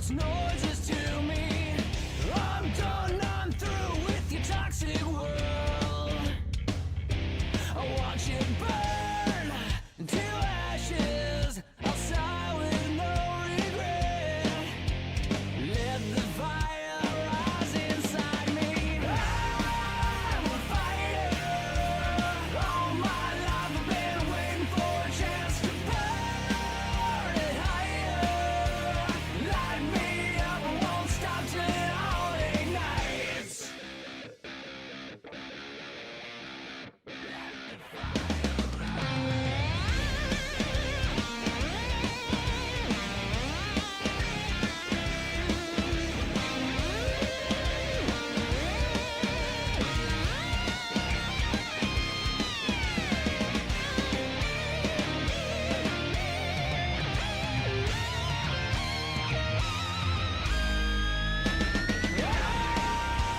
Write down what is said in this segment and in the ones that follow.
it's noises to me. I'm done, I'm through with your toxic world. I watch it burn to ashes. I'll sigh with no regret. Let the fire rise inside me. I'm a fighter. All my life I've been waiting for a chance to burn it higher. Light me up, I won't stop till it all ignites.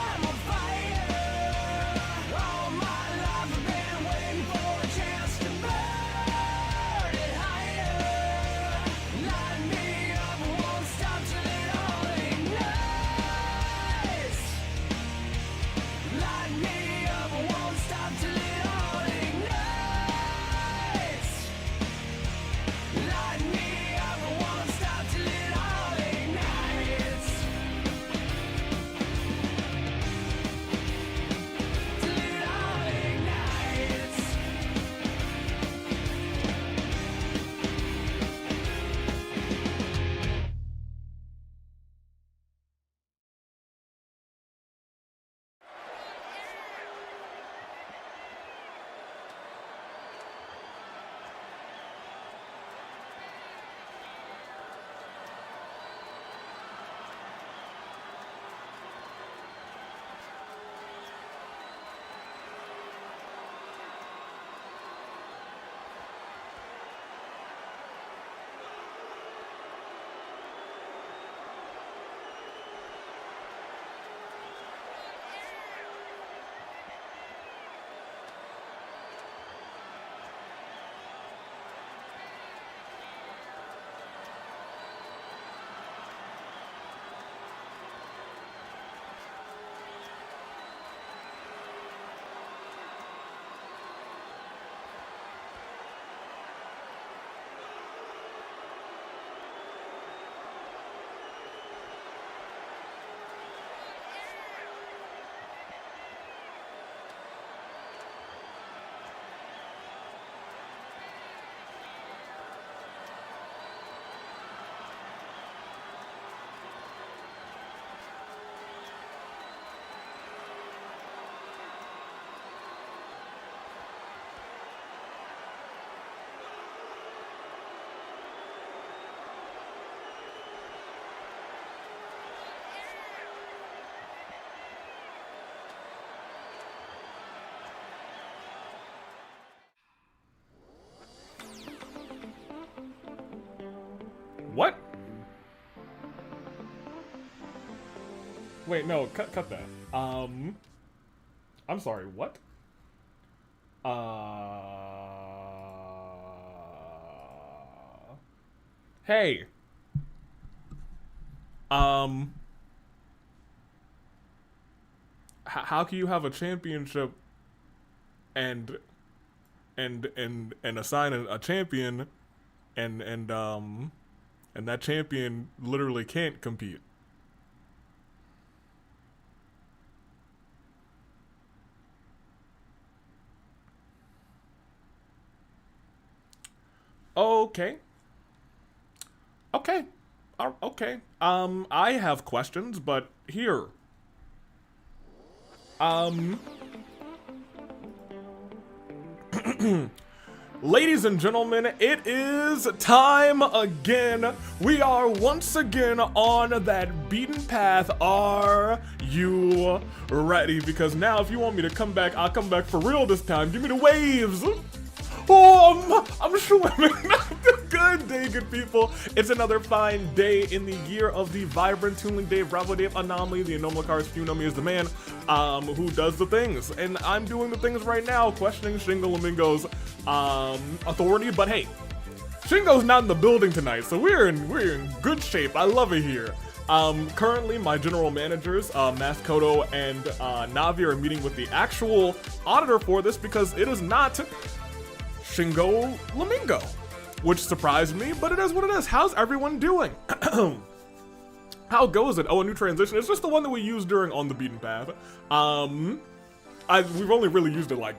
I'm a fighter. All my life I've been waiting for a chance to burn it higher. Light me up, I won't stop till it all ignites. Light me up, I won't stop till it all ignites. Light me up, I won't stop till it all ignites. Till it all ignites. What? Wait, no, cut that. I'm sorry, what? Hey. How can you have a championship and assign a champion and that champion literally can't compete? Okay. Okay. Okay. I have questions, but here. Ladies and gentlemen, it is time again. We are once again on that beaten path. Are you ready? Because now if you want me to come back, I'll come back for real this time. Give me the waves. Oh, I'm swimming. Good day, good people. It's another fine day in the year of the Vibrant Tooling Dave, Bravo Dave, Anomaly, the Anomalicars. You know me as the man who does the things. And I'm doing the things right now, questioning Shingo Lamingo's authority. But hey, Shingo's not in the building tonight, so we're in good shape. I love it here. Currently, my general managers, Makoto and Navi, are meeting with the actual auditor for this because it is not Shingo Lamingo, which surprised me, but it is what it is. How's everyone doing? How goes it? Oh, a new transition. It's just the one that we used during On the Beaten Path. We've only really used it like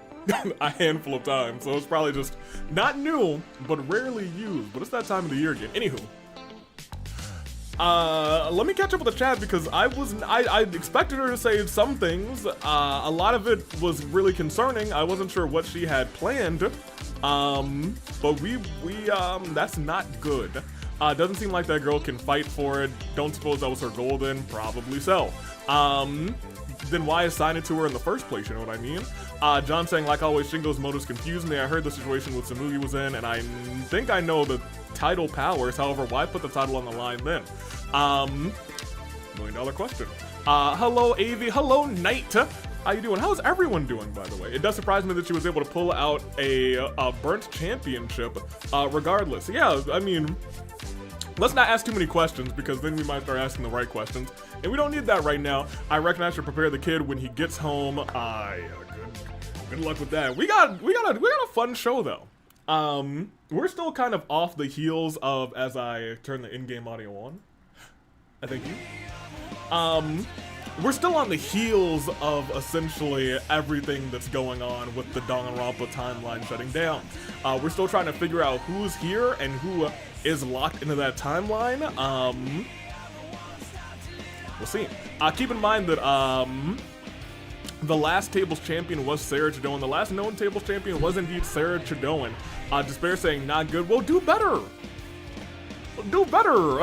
a handful of times, so it's probably just not new, but rarely used. But it's that time of the year again. Anywho. Let me catch up with the chat because I expected her to say some things. A lot of it was really concerning. I wasn't sure what she had planned. But that's not good. Doesn't seem like that girl can fight for it. Don't suppose that was her goal then? Probably so. Then why assign it to her in the first place, you know what I mean? John saying, like always, Shingo's motives confuse me. I heard the situation with Samugi was in, and I think I know the title powers. However, why put the title on the line then? $1 million question. Hello, Avi. Hello, Knight. How you doing? How's everyone doing, by the way? It does surprise me that she was able to pull out a burnt championship, regardless. Yeah, I mean, let's not ask too many questions because then we might start asking the right questions, and we don't need that right now. I reckon I should prepare the kid when he gets home. Good luck with that. We got a fun show though. We're still kind of off the heels of, as I turn the in-game audio on. Thank you. We're still on the heels of essentially everything that's going on with the Danganronpa timeline shutting down. We're still trying to figure out who's here and who is locked into that timeline. We'll see. Keep in mind that the last tables champion was Sarah Chidoan. The last known tables champion was indeed Sarah Chidoan. Despair saying not good. Well, do better. Do better.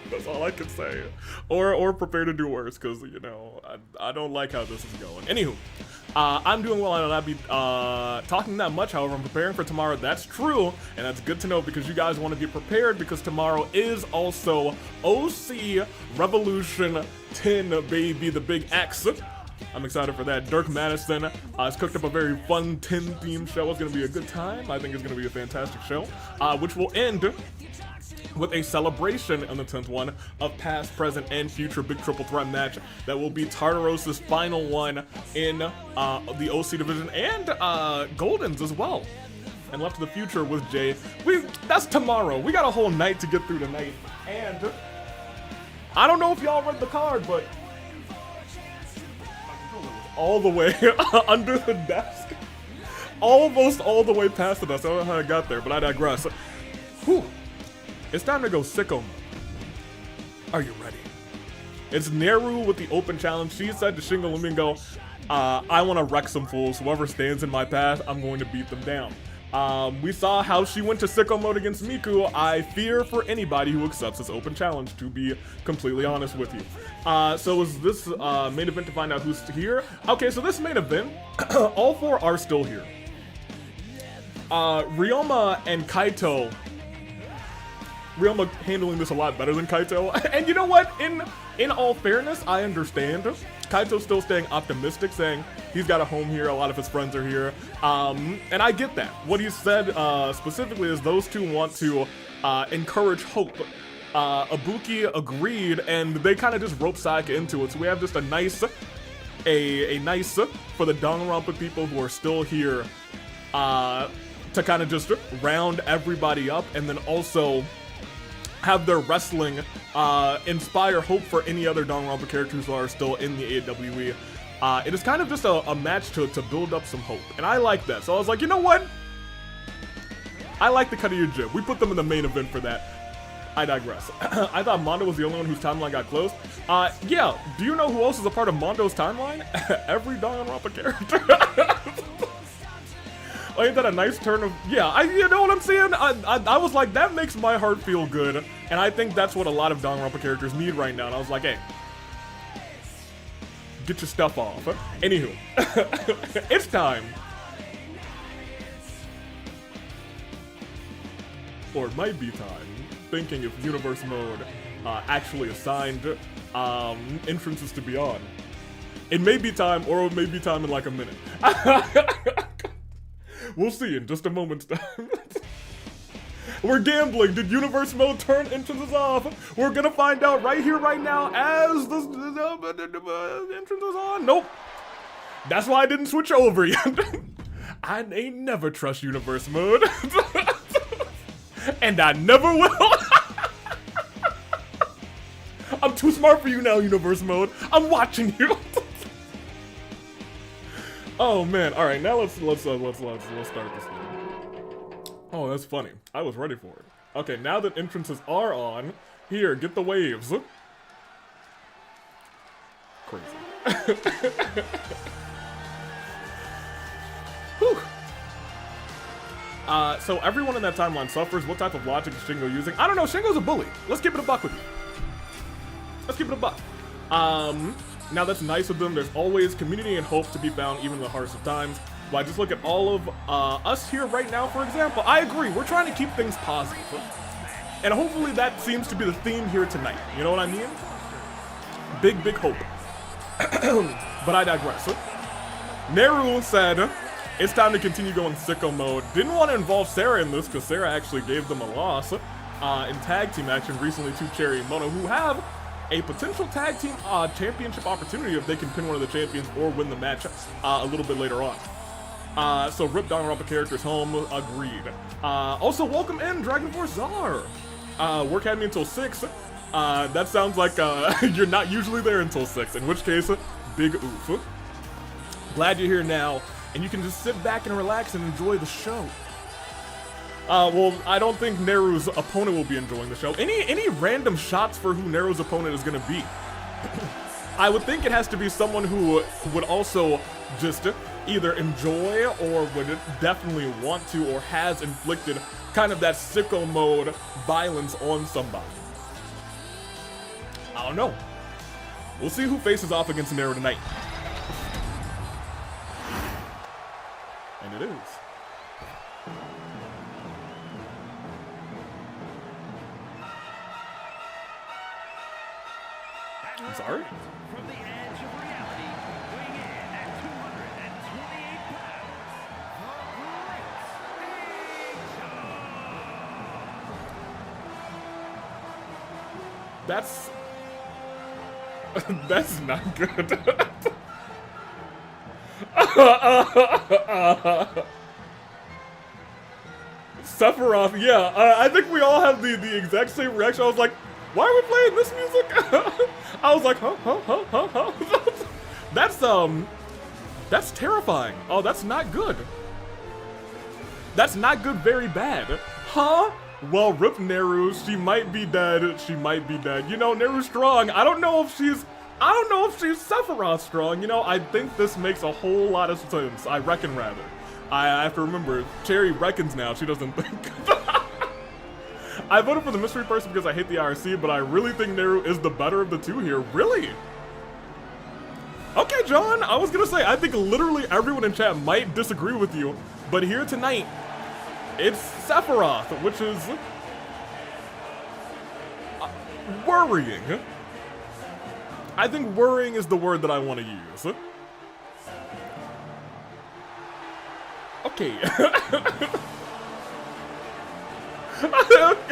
That's all I can say. Or prepare to do worse, because, you know, I don't like how this is going. Anywho, I'm doing well. I will not be talking that much. However, I'm preparing for tomorrow. That's true, and that's good to know because you guys want to be prepared because tomorrow is also OC Revolution 10, baby, the big X. I'm excited for that. Dirk Madison has cooked up a very fun 10-themed show. It's going to be a good time. I think it's going to be a fantastic show, which will end with a celebration on the 10th one of past, present, and future big triple threat match that will be Tartaros' final one in the OC division and Golden's as well. And Left to the Future with Jay. That's tomorrow. We got a whole night to get through tonight. And I don't know if y'all read the card, but all the way under the desk. Almost all the way past the desk. I don't know how I got there, but I digress. Whew. It's time to go sicko mode. Are you ready? It's Neru with the open challenge. She said to Shingo Lamingo, I want to wreck some fools. Whoever stands in my path, I'm going to beat them down. We saw how she went to sicko mode against Miku. I fear for anybody who accepts this open challenge, to be completely honest with you. So is this main event to find out who's here? Okay, so this main event, all four are still here. Ryoma and Kaito. Ryoma handling this a lot better than Kaito. And you know what? In all fairness, I understand. Kaito's still staying optimistic, saying he's got a home here, a lot of his friends are here. And I get that. What he said specifically is those two want to encourage hope. Ibuki agreed, and they kind of just roped Sayaka into it. So we have just a nice for the Danganronpa people who are still here to kind of just round everybody up, and then also have their wrestling inspire hope for any other Danganronpa characters who are still in the AWE. It is kind of just a match to build up some hope, and I like that. So I was like, you know what? I like the cut of your jib. We put them in the main event for that. I digress. I thought Mondo was the only one whose timeline got closed. Yeah, do you know who else is a part of Mondo's timeline? Every Danganronpa character. Oh, ain't that a nice turn of, yeah, you know what I'm saying? I was like, that makes my heart feel good, and I think that's what a lot of Danganronpa characters need right now, and I was like, hey, get your stuff off. Anywho, it's time. Or it might be time, thinking if Universe Mode actually assigned entrances to be on. It may be time, or it may be time in like a minute. We'll see in just a moment's time. We're gambling. Did universe mode turn entrances off? We're gonna find out right here, right now, as the entrance is on. Nope. That's why I didn't switch over yet. I ain't never trust universe mode. And I never will. I'm too smart for you now, universe mode. I'm watching you. Oh man! All right, now let's start this thing. Oh, that's funny. I was ready for it. Okay, now that entrances are on, here, get the waves. Crazy. Whew. So everyone in that timeline suffers. What type of logic is Shingo using? I don't know. Shingo's a bully. Let's keep it a buck with you. Let's keep it a buck. Now that's nice of them. There's always community and hope to be found even in the hardest of times. But I just look at all of us here right now, for example. I agree. We're trying to keep things positive. And hopefully that seems to be the theme here tonight. You know what I mean? Big, big hope. But I digress. Neru said, it's time to continue going sicko mode. Didn't want to involve Sarah in this because Sarah actually gave them a loss in tag team action recently to Cherry and Mono, who have a potential tag team championship opportunity if they can pin one of the champions or win the match a little bit later on. So rip Danganronpa characters home, agreed. Also welcome in Dragon Force Czar. Work had me until 6. That sounds like you're not usually there until 6, in which case, big oof. Glad you're here now, and you can just sit back and relax and enjoy the show. Well, I don't think Neru's opponent will be enjoying the show. Any random shots for who Neru's opponent is gonna be? I would think it has to be someone who would also just either enjoy or would definitely want to or has inflicted kind of that sicko mode violence on somebody. I don't know. We'll see who faces off against Neru tonight. And it is. I'm sorry? From the edge of reality, weighing in at 228 That's... pounds, That's not good. Sephiroth, yeah, I think we all have the exact same reaction. I was like, why are we playing this music? I was like, huh? That's terrifying. Oh, that's not good. That's not good, very bad. Huh? Well, rip Neru, she might be dead. She might be dead. You know, Neru's strong. I don't know if she's Sephiroth strong. You know, I think this makes a whole lot of sense. I reckon, rather. I have to remember, Cherry reckons now. She doesn't think. I voted for the mystery person because I hate the IRC, but I really think Neru is the better of the two here. Really? Okay, John. I was gonna say, I think literally everyone in chat might disagree with you, but here tonight, it's Sephiroth, which is worrying. I think worrying is the word that I want to use. Okay.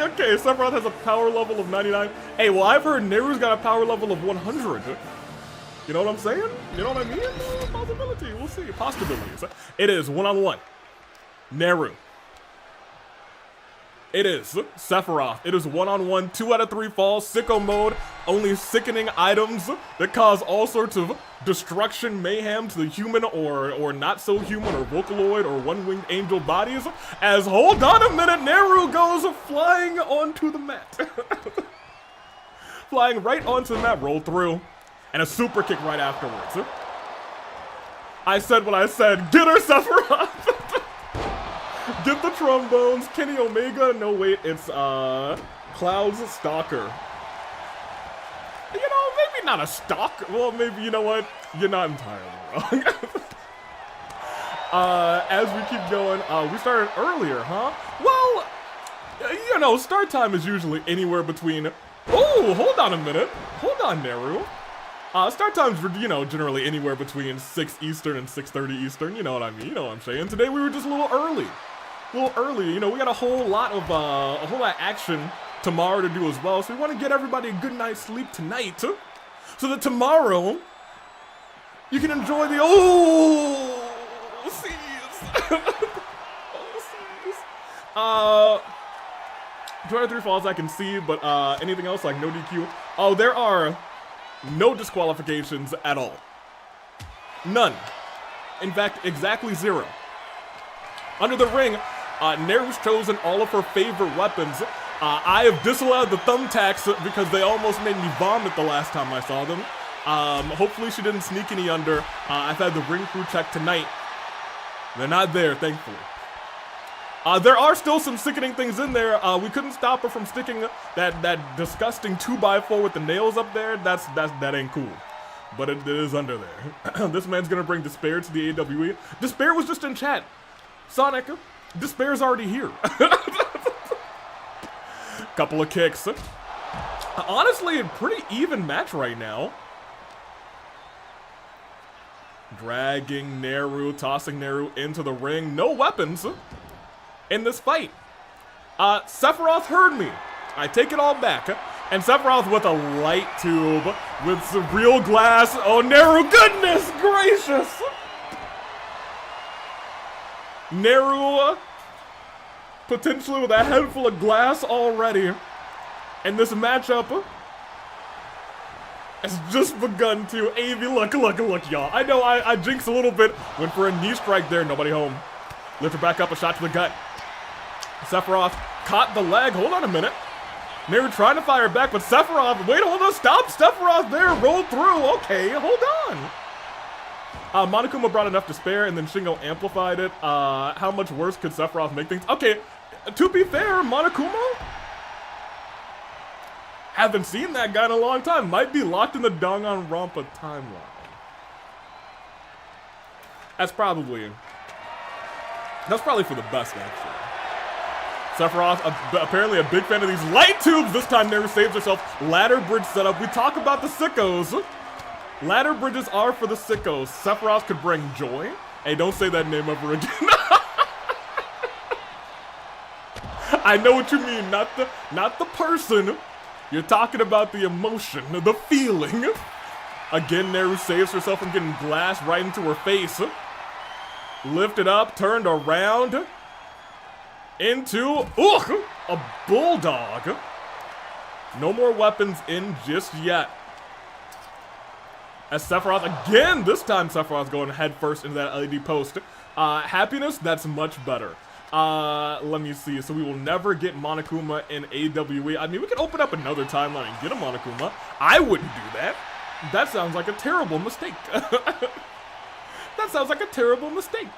Okay, Sephiroth has a power level of 99. Hey, well, I've heard Neru's got a power level of 100. You know what I'm saying? You know what I mean? Possibility. We'll see. Possibilities. It is one-on-one. Neru. It is Sephiroth. It is one-on-one, 2 out of 3 falls, sicko mode, only sickening items that cause all sorts of destruction, mayhem to the human or not so human or Vocaloid or one-winged angel bodies. As, hold on a minute, Neru goes flying onto the mat. Flying right onto the mat, roll through, and a super kick right afterwards. I said what I said, get her, Sephiroth! Get the trombones, Kenny Omega. No, wait, it's Cloud's Stalker. You know, maybe not a stalk. Well, maybe, you know what? You're not entirely wrong. As we keep going, we started earlier, huh? Well, you know, start time is usually anywhere between... Oh, hold on a minute. Hold on, Neru. Start time's, you know, generally anywhere between 6 Eastern and 6:30 Eastern. You know what I mean? You know what I'm saying? Today we were just a little early. a little early. You know, we got a whole lot of action tomorrow to do as well. So we want to get everybody a good night's sleep tonight, so that tomorrow you can enjoy the seas. Oh, seas. 2 out of 3 falls I can see, but anything else like no DQ? Oh, there are no disqualifications at all. None. In fact, exactly 0. Under the ring, Neru's chosen all of her favorite weapons. I have disallowed the thumbtacks because they almost made me vomit the last time I saw them. Hopefully she didn't sneak any under. I've had the ring crew check tonight. They're not there, thankfully. There are still some sickening things in there. We couldn't stop her from sticking that disgusting 2x4 with the nails up there. That ain't cool. But it is under there. This man's gonna bring Despair to the AWE. Despair was just in chat. Sonic, Despair's already here. Couple of kicks. Honestly, a pretty even match right now. Dragging Neru, tossing Neru into the ring. No weapons in this fight. Sephiroth heard me. I take it all back. And Sephiroth with a light tube with some real glass. Oh, Neru, goodness gracious! Neru potentially with a head full of glass already. And this matchup has just begun to. AV, look, y'all. I know I jinxed a little bit. Went for a knee strike there, nobody home. Lift her back up, a shot to the gut. Sephiroth caught the leg. Hold on a minute. Neru trying to fire back, but Sephiroth, wait, hold on, stop. Sephiroth there, rolled through. Okay, hold on. Monokuma brought enough to spare, and then Shingo amplified it. How much worse could Sephiroth make things? Okay, to be fair, Monokuma? Haven't seen that guy in a long time. Might be locked in the Danganronpa timeline. That's probably for the best, actually. Sephiroth, apparently a big fan of these light tubes. This time Neru saves herself. Ladder bridge setup. We talk about the sickos. Ladder bridges are for the sickos. Sephiroth could bring joy. Hey, don't say that name ever again. I know what you mean. Not the person. You're talking about the emotion, the feeling. Again, Neru saves herself from getting glass right into her face. Lifted up, turned around. Into, a bulldog. No more weapons in just yet. As Sephiroth, again, this time Sephiroth's going head first into that LED post. Happiness, that's much better. Let me see. So we will never get Monokuma in AWE. I mean, we could open up another timeline and get a Monokuma. I wouldn't do that. That sounds like a terrible mistake. That sounds like a terrible mistake.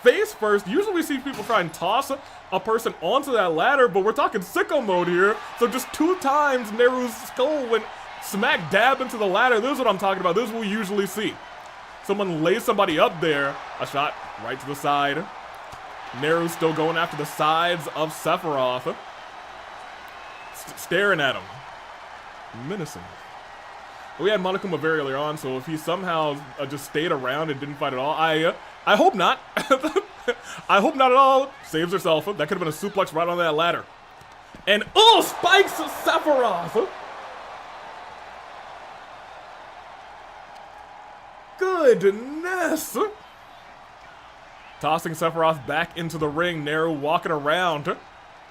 Face first. Usually we see people try and toss a person onto that ladder, but we're talking sicko mode here. So just 2 times Neru's skull went smack dab into the ladder. This is what I'm talking about. This is what we usually see. Someone lays somebody up there. A shot right to the side. Neru's still going after the sides of Sephiroth. Staring at him. Menacing. We had Monokuma very earlier on, so if he somehow just stayed around and didn't fight at all, I hope not. I hope not at all. Saves herself. That could have been a suplex right on that ladder. And, spikes Sephiroth. Goodness. Tossing Sephiroth back into the ring. Neru walking around.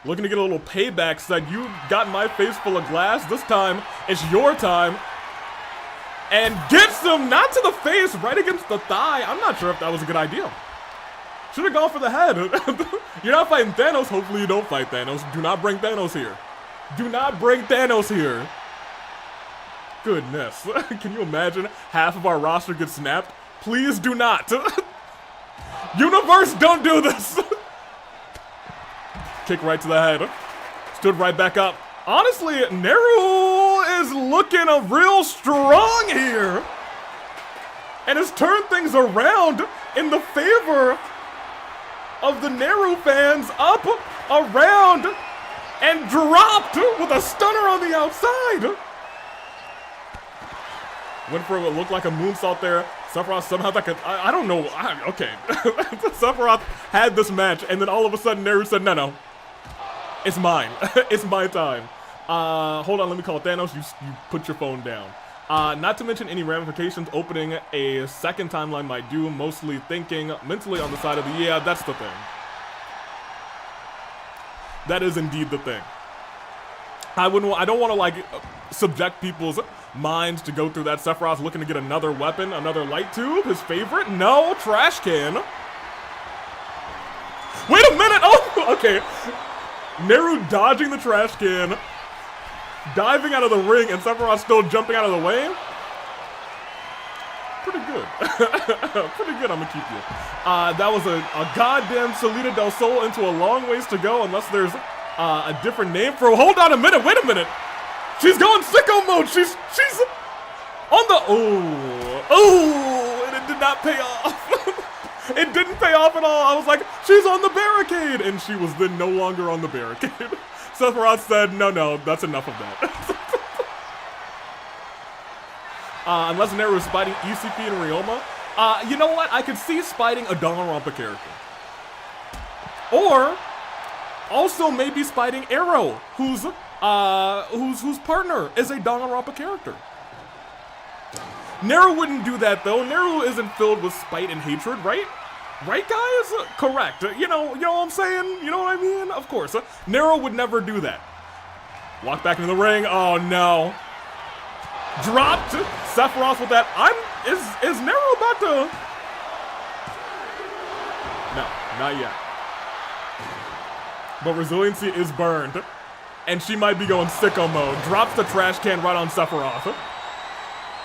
Looking to get a little payback. Said, you got my face full of glass. This time, it's your time. And gets him, not to the face, right against the thigh. I'm not sure if that was a good idea. Should have gone for the head. You're not fighting Thanos. Hopefully you don't fight Thanos. Do not bring Thanos here. Do not bring Thanos here. Goodness. Can you imagine half of our roster gets snapped? Please do not. Universe, don't do this. Kick right to the head. Stood right back up. Honestly, Neru is looking real strong here. And has turned things around in the favor of the Neru fans. Up, around, and dropped with a stunner on the outside. Went for what looked like a moonsault there. Sephiroth somehow I don't know. Okay. Sephiroth had this match, and then all of a sudden Neru said, no. It's mine. It's my time. Hold on, let me call Thanos. You put your phone down. Not to mention any ramifications opening a second timeline might do, mostly thinking mentally on the side of the, yeah, that's the thing. That is indeed the thing. I don't want to, like, subject people's minds to go through that. Sephiroth's looking to get another weapon, another light tube, his favorite. No, trash can. Wait a minute. Oh, okay. Neru dodging the trash can, diving out of the ring, and Sephiroth still jumping out of the way. Pretty good. Pretty good, I'm gonna keep you. That was a goddamn Salida del Sol into a long ways to go, unless there's a different name for. Hold on a minute, wait a minute. She's going sicko mode. She's on the and it did not pay off. It didn't pay off at all. I was like, she's on the barricade, and she was then no longer on the barricade. Sephiroth said, no, that's enough of that. Unless Neru is fighting ECP and Ryoma. You know what? I could see spiting a Danganronpa character. Or also maybe spiting Arrow, whose partner is a Danganronpa character. Neru wouldn't do that though. Neru isn't filled with spite and hatred, right? Right, guys? Correct. You know what I'm saying? You know what I mean? Of course. Neru would never do that. Walk back into the ring. Oh no. Dropped. Sephiroth with that. Is Neru about to? No, not yet. But resiliency is burned. And she might be going sicko mode. Drops the trash can right on Sephiroth.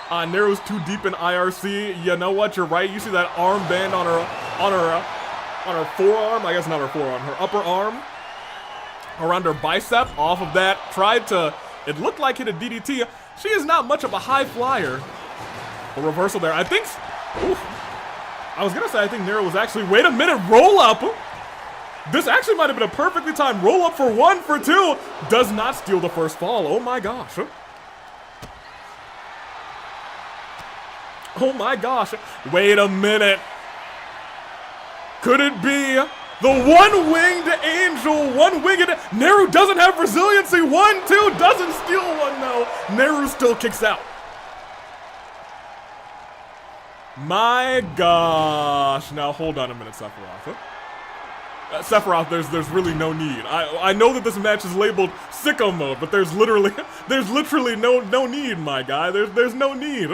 Neru's too deep in IRC. You know what? You're right. You see that armband on her forearm. I guess not her forearm. Her upper arm. Around her bicep. Off of that. Tried to. It looked like hit a DDT. She is not much of a high flyer. A reversal there. I think. Oof. I was gonna say I think Neru was actually. Wait a minute. Roll up. This actually might have been a perfectly timed roll up for 1 for 2. Does not steal the first fall. Oh my gosh. Oh my gosh. Wait a minute. Could it be the one-winged angel? One-winged. Neru doesn't have resiliency. 1, 2. Doesn't steal one though. Neru still kicks out. My gosh. Now hold on a minute, Sephiroth. Sephiroth, there's really no need. I know that this match is labeled sicko mode, but there's literally no need, my guy. There's no need.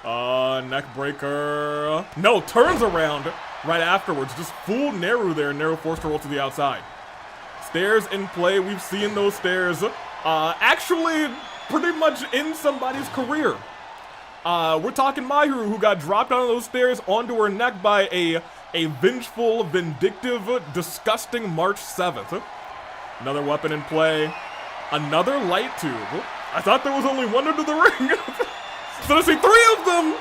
Neck breaker. No, turns around right afterwards. Just fooled Neru there. Neru forced to roll to the outside. Stairs in play. We've seen those stairs. Actually, pretty much in somebody's career. We're talking Mahiru, who got dropped on those stairs onto her neck by a vengeful, vindictive, disgusting March 7th. Another weapon in play. Another light tube. I thought there was only one under the ring. So I see 3 of them.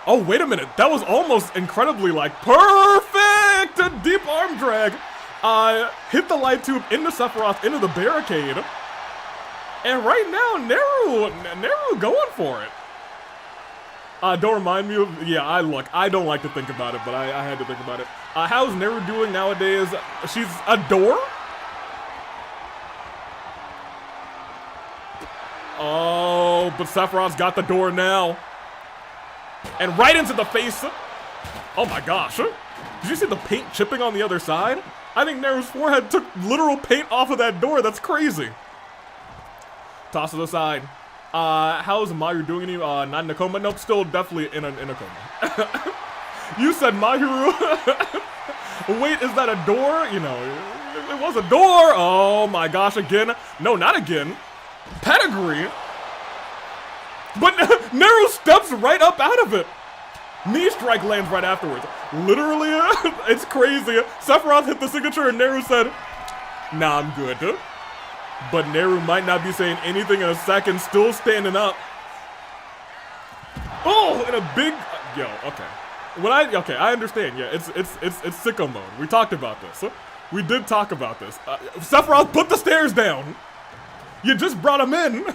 Oh, wait a minute. That was almost incredibly, like, perfect! A deep arm drag. Hit the light tube into Sephiroth, into the barricade. And right now, Neru going for it. Don't remind me of, yeah, I don't like to think about it, but I had to think about it. How's Neru doing nowadays? She's a door? Oh, but Sephiroth's got the door now. And right into the face. Oh my gosh. Did you see the paint chipping on the other side? I think Neru's forehead took literal paint off of that door. That's crazy. Toss it aside. How's Mahiru doing? Not in a coma? Nope, still definitely in a coma. You said Mahiru. Wait, is that a door? You know, it was a door. Oh my gosh, again. No, not again. Pedigree. But Neru steps right up out of it. Knee strike lands right afterwards. Literally, it's crazy. Sephiroth hit the signature and Neru said, nah, I'm good. But Neru might not be saying anything in a second, still standing up. Oh, in a big, yo, okay. Okay, I understand, yeah, it's sicko mode. We talked about this. We did talk about this. Sephiroth, put the stairs down. You just brought him in.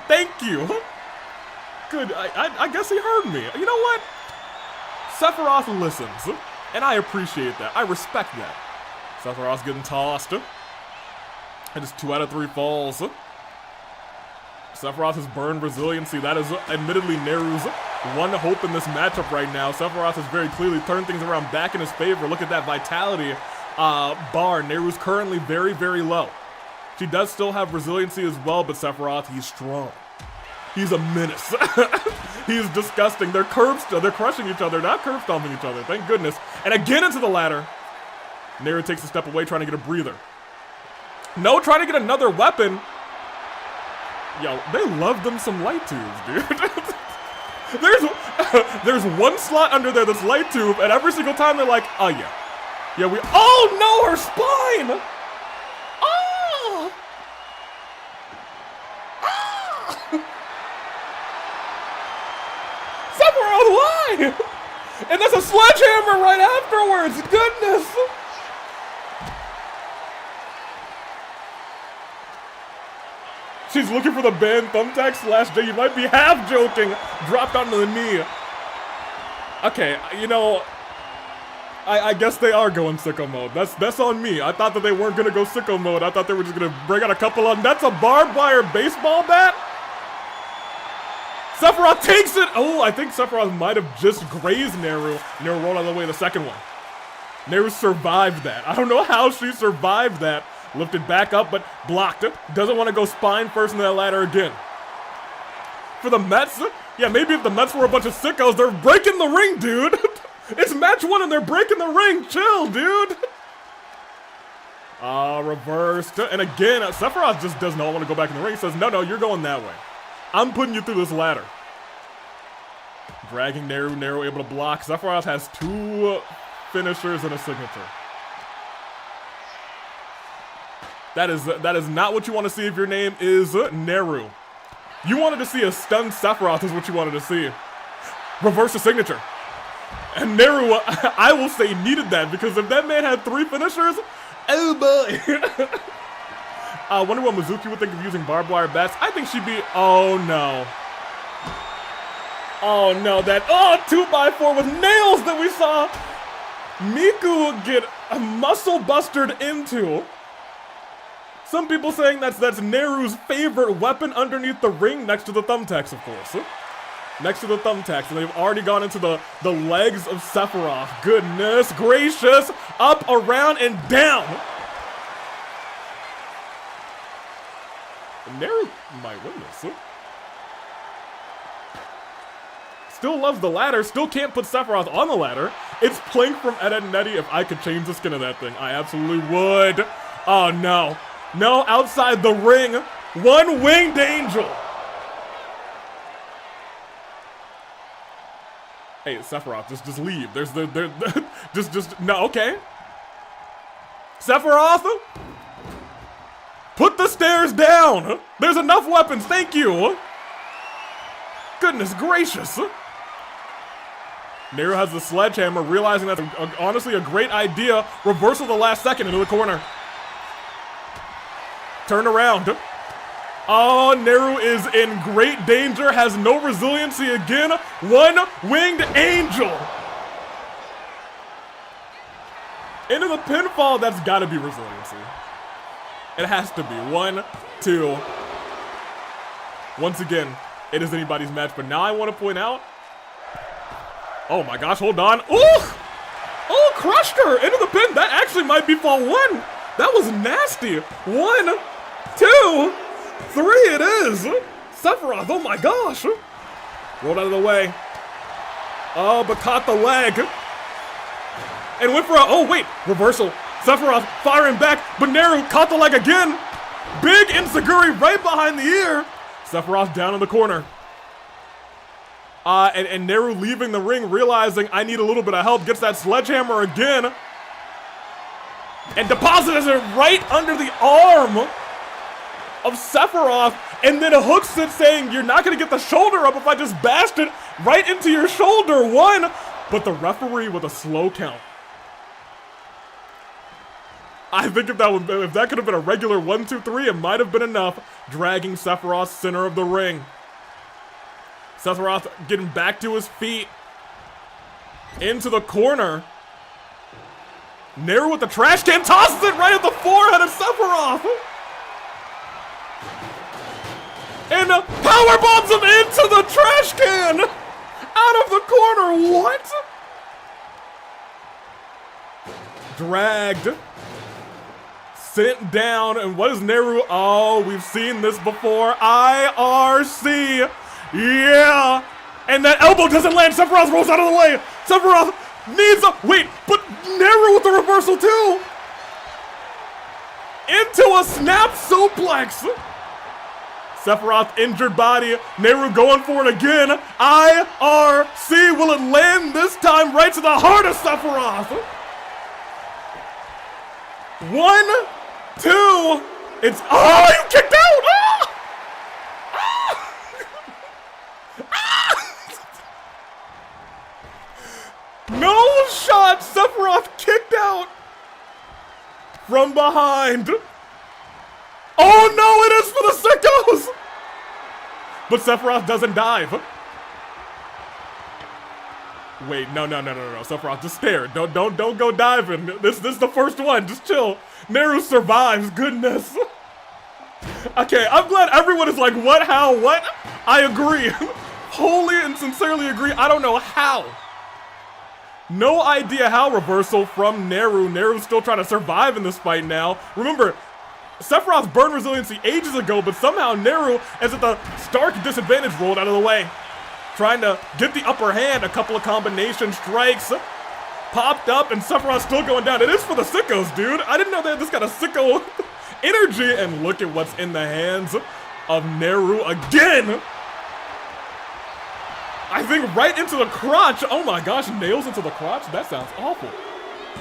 Thank you. Good, I guess he heard me. You know what? Sephiroth listens, and I appreciate that. I respect that. Sephiroth's getting tossed. It is 2 out of 3 falls. Sephiroth has burned resiliency. That is admittedly Neru's one hope in this matchup right now. Sephiroth has very clearly turned things around back in his favor. Look at that vitality bar. Neru's currently very, very low. She does still have resiliency as well, but Sephiroth, he's strong. He's a menace. He's disgusting. They're crushing each other, not curb stomping each other. Thank goodness. And again into the ladder. Neru takes a step away, trying to get a breather. No, trying to get another weapon. Yo, they love them some light tubes, dude. There's one slot under there that's light tube, and every single time they're like, oh yeah. Yeah, oh no, her spine! Oh! Sephiroth, why? And there's a sledgehammer right afterwards, goodness! She's looking for the band thumbtack /J. You might be half joking. Dropped onto the knee. Okay, you know, I guess they are going sicko mode. That's on me. I thought that they weren't gonna go sicko mode. I thought they were just gonna bring out a couple of them. That's a barbed wire baseball bat. Sephiroth takes it. Oh, I think Sephiroth might have just grazed Neru. Neru rolled out of the way the second one. Neru survived that. I don't know how she survived that. Lifted back up, but blocked it. Doesn't want to go spine first into that ladder again. For the Mets, yeah, maybe if the Mets were a bunch of sickos, they're breaking the ring, dude. It's match 1 and they're breaking the ring. Chill, dude. Reversed. And again, Sephiroth just does not want to go back in the ring. He says, no, you're going that way. I'm putting you through this ladder. Dragging Neru. Neru able to block. Sephiroth has 2 finishers and a signature. That is not what you want to see if your name is Neru. You wanted to see a stunned Sephiroth is what you wanted to see. Reverse the signature. And Neru, I will say, needed that because if that man had 3 finishers, oh boy. I wonder what Mizuki would think of using barbed wire bats. I think she'd be, oh no. Oh no, that, 2x4 with nails that we saw Miku get muscle bustered into. Some people saying that's Neru's favorite weapon underneath the ring, next to the thumbtacks, of course. Next to the thumbtacks, and they've already gone into the legs of Sephiroth. Goodness gracious! Up, around, and down! Neru might win this. Still loves the ladder, still can't put Sephiroth on the ladder. It's Plink from Ed, Edd n Eddy. If I could change the skin of that thing, I absolutely would. Oh no. No, outside the ring, one winged angel. Hey, Sephiroth, just leave. There's just no, okay. Sephiroth, put the stairs down. There's enough weapons, thank you. Goodness gracious. Neru has the sledgehammer, realizing that's honestly a great idea. Reversal the last second into the corner. Turn around. Oh, Neru is in great danger, has no resiliency again. One winged angel. Into the pinfall, that's gotta be resiliency. It has to be. 1, 2. Once again, it is anybody's match, but now I want to point out. Oh my gosh, hold on. Ooh! Oh, crushed her into the pin. That actually might be fall 1. That was nasty. 1, 2, 3 it is. Sephiroth, oh my gosh. Rolled out of the way. Oh, but caught the leg. And went for a, oh wait, reversal. Sephiroth firing back, but Neru caught the leg again. Big Enziguri right behind the ear. Sephiroth down in the corner. And Neru leaving the ring, realizing I need a little bit of help, gets that sledgehammer again. And deposits it right under the arm of Sephiroth, and then hooks it, saying, you're not gonna get the shoulder up if I just bashed it right into your shoulder. 1, but the referee with a slow count. I think if that could have been a regular 1, 2, 3, it might have been enough. Dragging Sephiroth center of the ring. Sephiroth getting back to his feet. Into the corner. Neru with the trash can tosses it right at the forehead of Sephiroth. And power bombs him into the trash can. Out of the corner. What? Dragged. Sent down, and what is Neru? Oh, we've seen this before. IRC. Yeah. And that elbow doesn't land. Sephiroth rolls out of the way. Sephiroth needs a... Wait, but Neru with the reversal too. Into a snap suplex. Sephiroth injured body. Neru going for it again. IRC. Will it land this time right to the heart of Sephiroth? 1, 2, it's, oh, you kicked out! Ah! Ah! No shot, Sephiroth kicked out from behind. Oh no, it is for the sickos! But Sephiroth doesn't dive. Wait, no. Sephiroth, just stare. Don't go diving. This is the first one. Just chill. Neru survives. Goodness. Okay, I'm glad everyone is like, what, how, what? I agree. Wholly and sincerely agree. I don't know how. No idea how. Reversal from Neru. Neru's still trying to survive in this fight now. Remember, Sephiroth burned resiliency ages ago, but somehow Neru is at the stark disadvantage rolled out of the way. Trying to get the upper hand, a couple of combination strikes. Popped up, and Sephiroth's still going down. It is for the sickos, dude. I didn't know they had this kind of sicko energy. And look at what's in the hands of Neru again. I think right into the crotch. Oh my gosh, nails into the crotch? That sounds awful.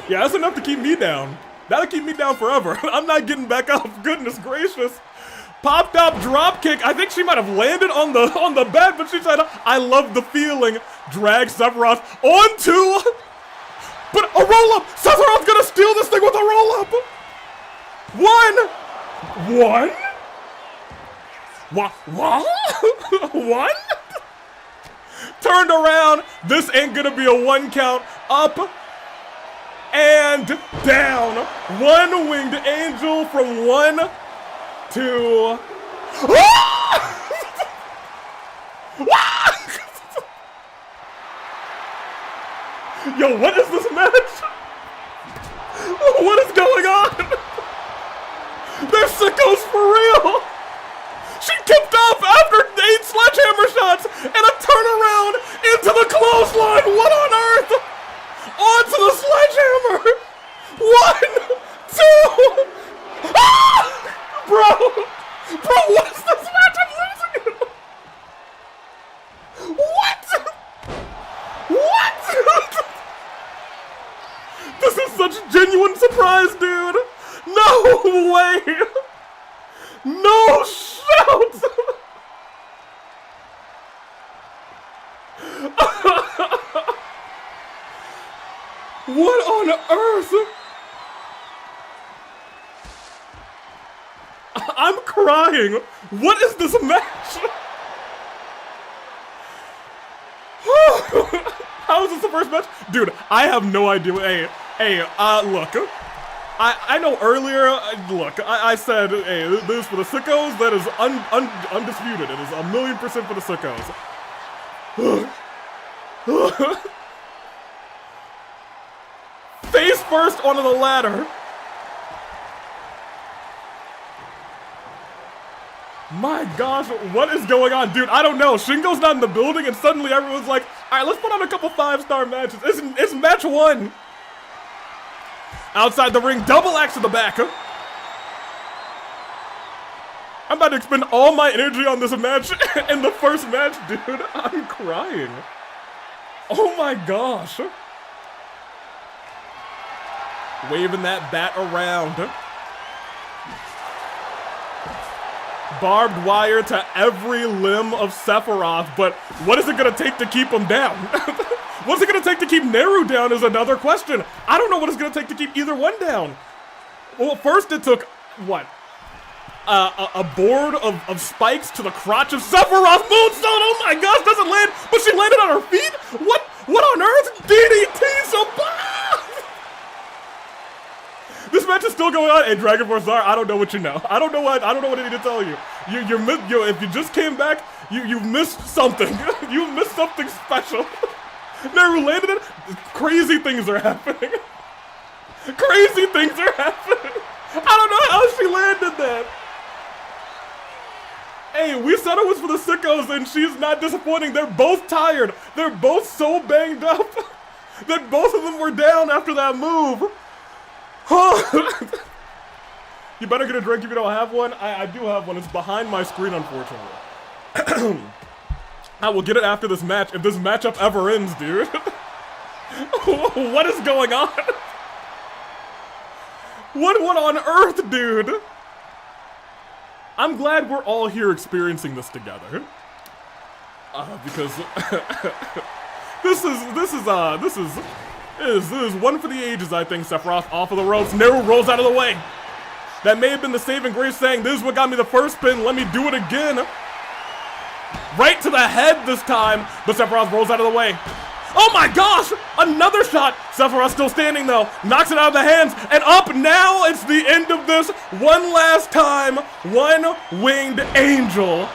Yeah, that's enough to keep me down. That'll keep me down forever. I'm not getting back up. Goodness gracious. Popped up drop kick. I think she might have landed on the bed, but she said, I love the feeling. Drag Sephiroth onto, but a roll up. Sephiroth's gonna steal this thing with a roll up. One. One. Turned around. This ain't gonna be a 1 count. Up and down. One winged angel from 1 to... Yo, what is this match? What is going on? They're sickos for real. She kicked off after 8 sledgehammer shots and a turnaround into the clothesline. What on earth? Onto the sledgehammer. 1, 2. Ah! Bro, what is this match? I'm losing it. What? This is such genuine surprise, dude. No way. No shout. What on earth? I'm crying. What is this match? How is this the first match? Dude, I have no idea. Hey, look. I know earlier, look, I said, hey, this is for the sickos. That is undisputed. It is 1,000,000% for the sickos. Face first onto the ladder. My gosh, what is going on? Dude, I don't know. Shingo's not in the building, and suddenly everyone's like, all right, let's put on a couple 5-star matches. It's match 1. Outside the ring, double axe to the back. I'm about to expend all my energy on this match in the first match, dude. I'm crying. Oh my gosh. Waving that bat around. Barbed wire to every limb of Sephiroth, but what is it gonna take to keep him down? What's it gonna take to keep Neru down is another question. I don't know what it's gonna take to keep either one down. Well, first it took, what? A board of spikes to the crotch of Sephiroth Moonstone. Oh my gosh, doesn't land, but she landed on her feet? What on earth? DDT Sabah! This match is still going on, and Dragon Force R, I don't know what you know. I don't know what I need to tell you. If you just came back, you missed something. You missed something special. Neru landed it. Crazy things are happening. Crazy things are happening. I don't know how she landed that. Hey, we said it was for the sickos, and she's not disappointing. They're both tired. They're both so banged up that both of them were down after that move. You better get a drink if you don't have one. I do have one. It's behind my screen, unfortunately. I will get it after this match, if this matchup ever ends, dude. What is going on? What on earth, dude? I'm glad we're all here experiencing this together. Because this is one for the ages, I think. Sephiroth off of the ropes. Neru rolls out of the way. That may have been the saving grace, saying, this is what got me the first pin, let me do it again. Right to the head this time, but Sephiroth rolls out of the way. Oh my gosh! Another shot! Sephiroth still standing though, knocks it out of the hands, and up now, it's the end of this. One last time, one-winged angel.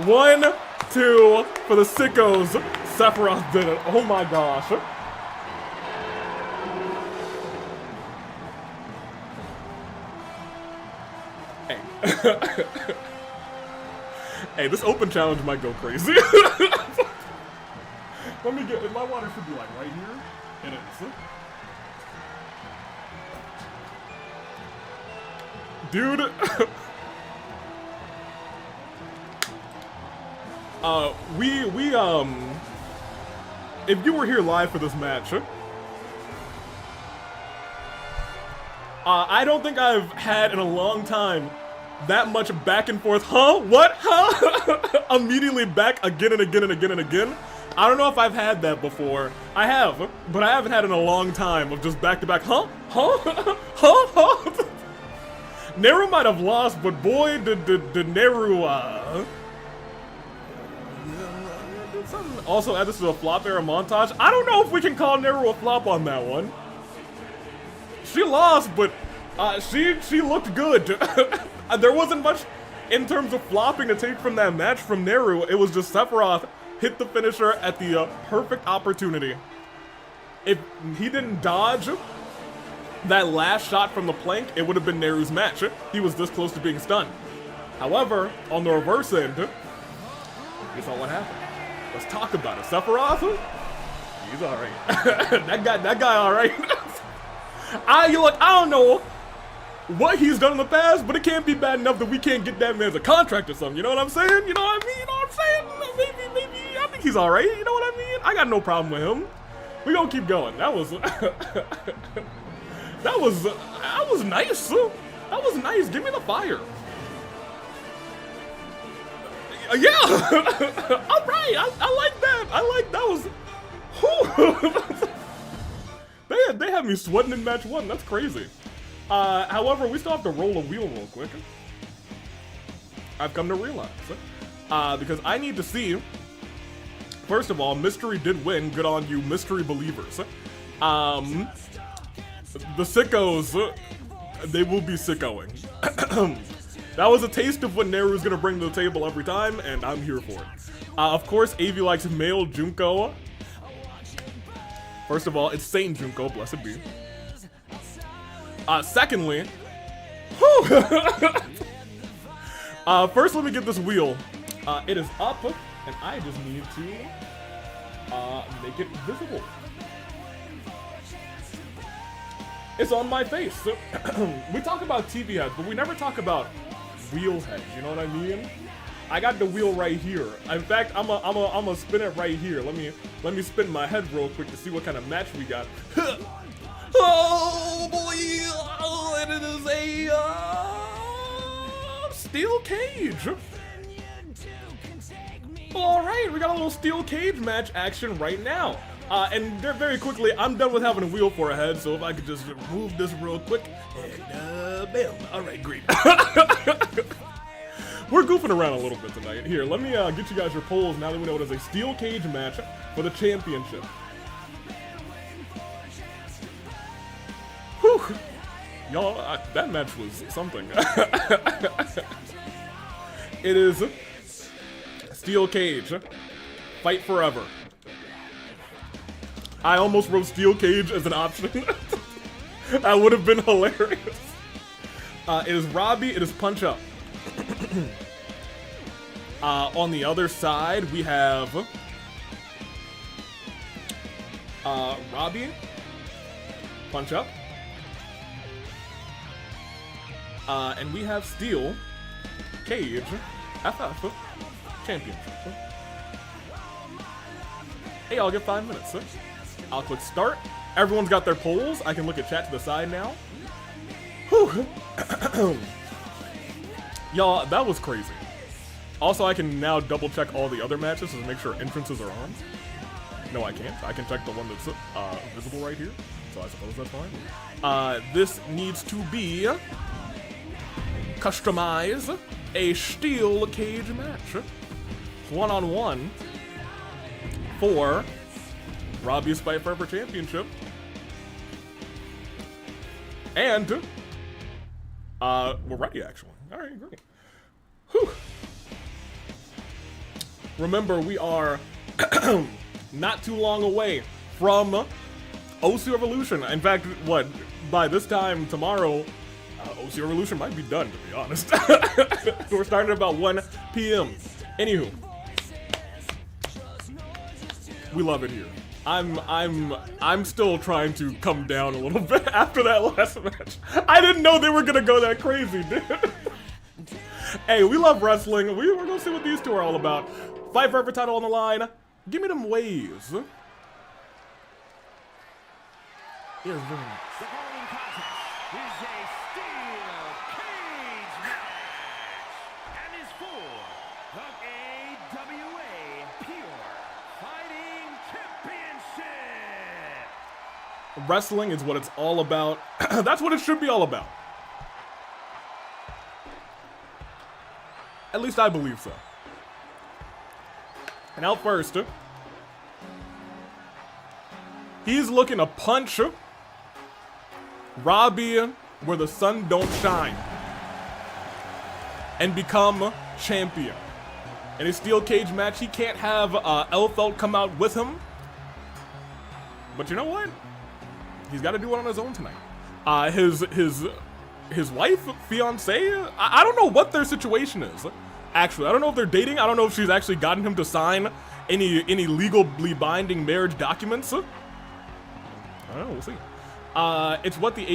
1, 2 for the sickos. Sephiroth did it. Oh my gosh. Hey. Hey, this open challenge might go crazy. Let me get, my water should be like right here. It is. Dude. If you were here live for this match, I don't think I've had in a long time that much back and forth. Huh? What? Huh? Immediately back again and again and again and again. I don't know if I've had that before. I have, but I haven't had it in a long time of just back to back. Huh? Huh? Huh? Huh? Neru might have lost, but boy, did Neru, also add this to a flop era montage. I don't know if we can call Neru a flop on that one. She lost, but she looked good. There wasn't much in terms of flopping to take from that match from Neru. It was just Sephiroth hit the finisher at the perfect opportunity. If he didn't dodge that last shot from the plank, it would have been Neru's match. He was this close to being stunned. However, on the reverse end, you saw what happened. Let's talk about it. Sephiroth, he's all right. that guy, all right. I don't know what he's done in the past, but it can't be bad enough that we can't get that man as a contract or something. You know what I'm saying? You know what I mean? You know what I'm saying? Maybe. I think he's all right. You know what I mean? I got no problem with him. We gonna keep going. That was nice. That was nice. Give me the fire. Yeah. All right. I like that. I like that was. They had me sweating in match 1. That's crazy. However, we still have to roll a wheel real quick. I've come to realize. Because I need to see. First of all, Mystery did win. Good on you, Mystery believers. The sickos, they will be sickoing. That was a taste of what Neru's gonna bring to the table every time, and I'm here for it. Of course, Avi likes male Junko. First of all, it's Saint Junko, blessed be. Secondly, first let me get this wheel. It is up, and I just need to make it visible. It's on my face. We talk about TV heads, but we never talk about wheel heads, you know what I mean? I got the wheel right here. In fact, I'm a spin it right here. Let me spin my head real quick to see what kind of match we got. Oh boy! Oh, and it is a steel cage. All right, we got a little steel cage match action right now. And very quickly, I'm done with having a wheel for a head, so if I could just move this real quick, and bam. Alright, great. We're goofing around a little bit tonight. Here, let me get you guys your polls now that we know it is a steel cage match for the championship. Whew. Y'all, that match was something. It is steel cage. Fight forever. I almost wrote steel cage as an option. That would have been hilarious. It is Robbie, it is punch up. On the other side, we have Robbie, punch up. And we have steel cage FF championship. Hey, I'll get 5 minutes. I'll click start. Everyone's got their polls. I can look at chat to the side now. Whew. Y'all, that was crazy. Also, I can now double check all the other matches to make sure entrances are on. No, I can't. I can check the one that's visible right here. So I suppose that's fine. This needs to be customize a steel cage match. One-on-one for Robbie's Fight Forever Championship. And we're ready, actually. Alright, great. Whew. Remember, we are not too long away from OC Revolution. In fact, what, by this time tomorrow, OC Revolution might be done, to be honest. We're starting at about 1 p.m. Anywho, we love it here. I'm still trying to come down a little bit after that last match. I didn't know they were gonna go that crazy, dude. Hey, we love wrestling. We're gonna see what these two are all about. Fight Forever title on the line. Give me them waves. Here's very nice. The following contest is a steel cage match and is for the AWA Pure Fighting Championship. Wrestling is what it's all about. That's what it should be all about. At least I believe so. And out first, he's looking to punch Robbie where the sun don't shine and become champion. In a steel cage match, he can't have Elfelt come out with him. But you know what? He's got to do it on his own tonight. His wife, fiance, I don't know what their situation is. Actually, I don't know if they're dating. I don't know if she's actually gotten him to sign any legally binding marriage documents. I don't know, we'll see. It's what the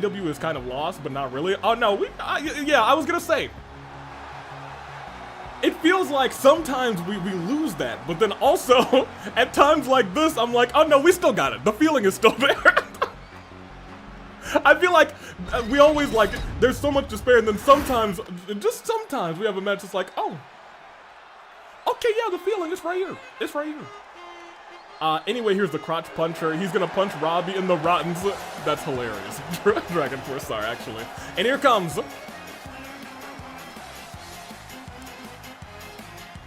AW is kind of lost, but not really. Oh no, yeah, I was gonna say. It feels like sometimes we lose that, but then also, at times like this, I'm like, oh no, we still got it. The feeling is still there. I feel like we always like, there's so much despair, and then sometimes, just sometimes, we have a match that's like, oh, okay, yeah, the feeling is right here. It's right here. Anyway, here's the crotch puncher. He's gonna punch Robbie in the rottens. That's hilarious. Dragon Force Star, actually. And here comes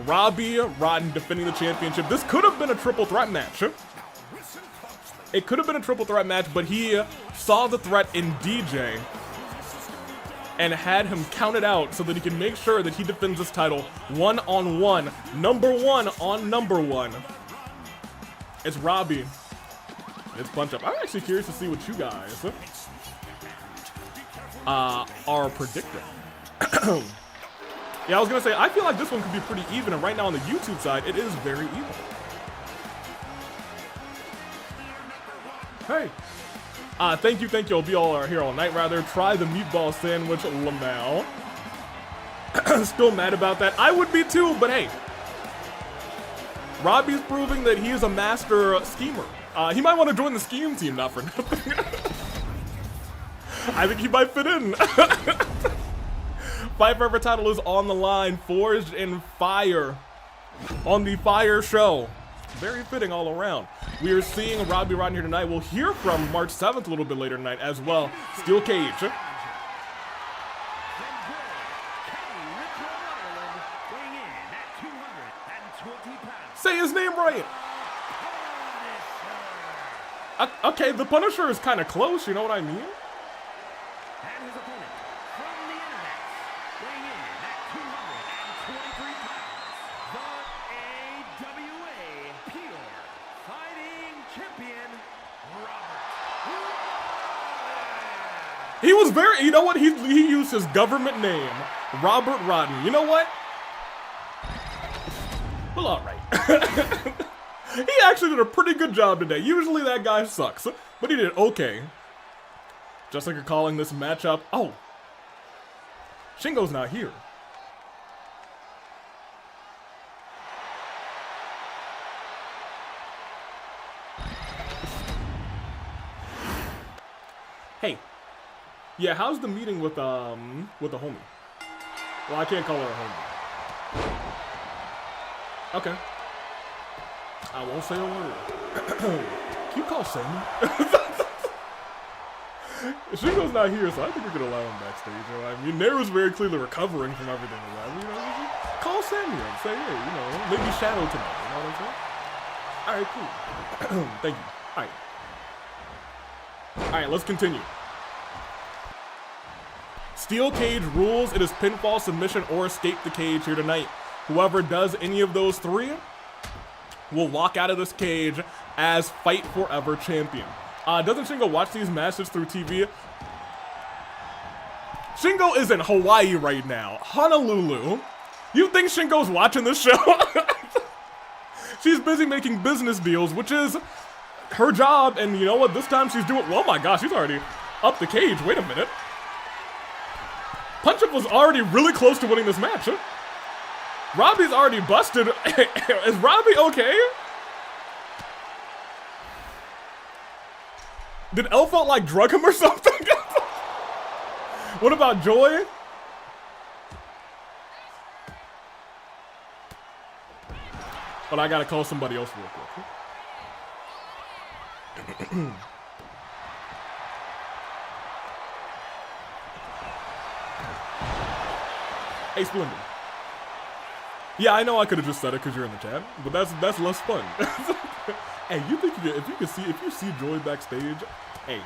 Robbie Rotten defending the championship. This could have been a triple threat match. It could have been a triple threat match, but he saw the threat in DJ and had him count it out so that he can make sure that he defends this title one-on-one. Number one on number one. It's Robbie. It's punch up. I'm actually curious to see what you guys are predicting. Yeah, I was gonna say, I feel like this one could be pretty even, and right now on the YouTube side, it is very even. Hey. Thank you. Hope you all are here all night, rather. Try the meatball sandwich, Lamau. Still mad about that. I would be too, but hey. Robbie's proving that he is a master schemer. He might want to join the scheme team, not for nothing. I think he might fit in. Fight Forever title is on the line. Forged in Fire. On the Fire show. very fitting all around. We are seeing Robbie Rodden here tonight. We'll hear from March 7th a little bit later tonight as well. Steel cage. Say his name right. Okay, the Punisher is kind of close, you know what I mean? And his opponent from the internet, weighing in at 223 pounds, the AWA Pure Fighting Champion, Robert. He was very, you know what? He used his government name, Robert Rodden. You know what? Well, all right. He actually did a pretty good job today. Usually that guy sucks, but he did okay. Just like you're calling this matchup. Oh, Shingo's not here. Hey, yeah, how's the meeting with the homie? Well, I can't call her a homie. Okay. I won't say a word. Can you call Sammy? Shingo's not here, so I think we're gonna allow him backstage. You know? I mean, Neru's very clearly recovering from everything around. You know, call Sammy and say, hey, you know, maybe Shadow tonight. You know what I'm saying? All right, cool. Thank you. All right, let's continue. Steel cage rules. It is pinfall, submission, or escape the cage here tonight. Whoever does any of those three will walk out of this cage as Fight Forever champion. Doesn't Shingo watch these matches through TV? Shingo is in Hawaii right now. Honolulu. You think Shingo's watching this show? She's busy making business deals, which is her job, and you know what? This time she's doing, oh my gosh, she's already up the cage. Wait a minute. Punch-Up was already really close to winning this match. Robbie's already busted. Is Robbie okay? Did Elfa like drug him or something? What about Joy? But I gotta call somebody else real quick. Hey, Splendid. Yeah, I know I could have just said it because you're in the chat, but that's less fun. Hey, you think if you see Joy backstage, hey,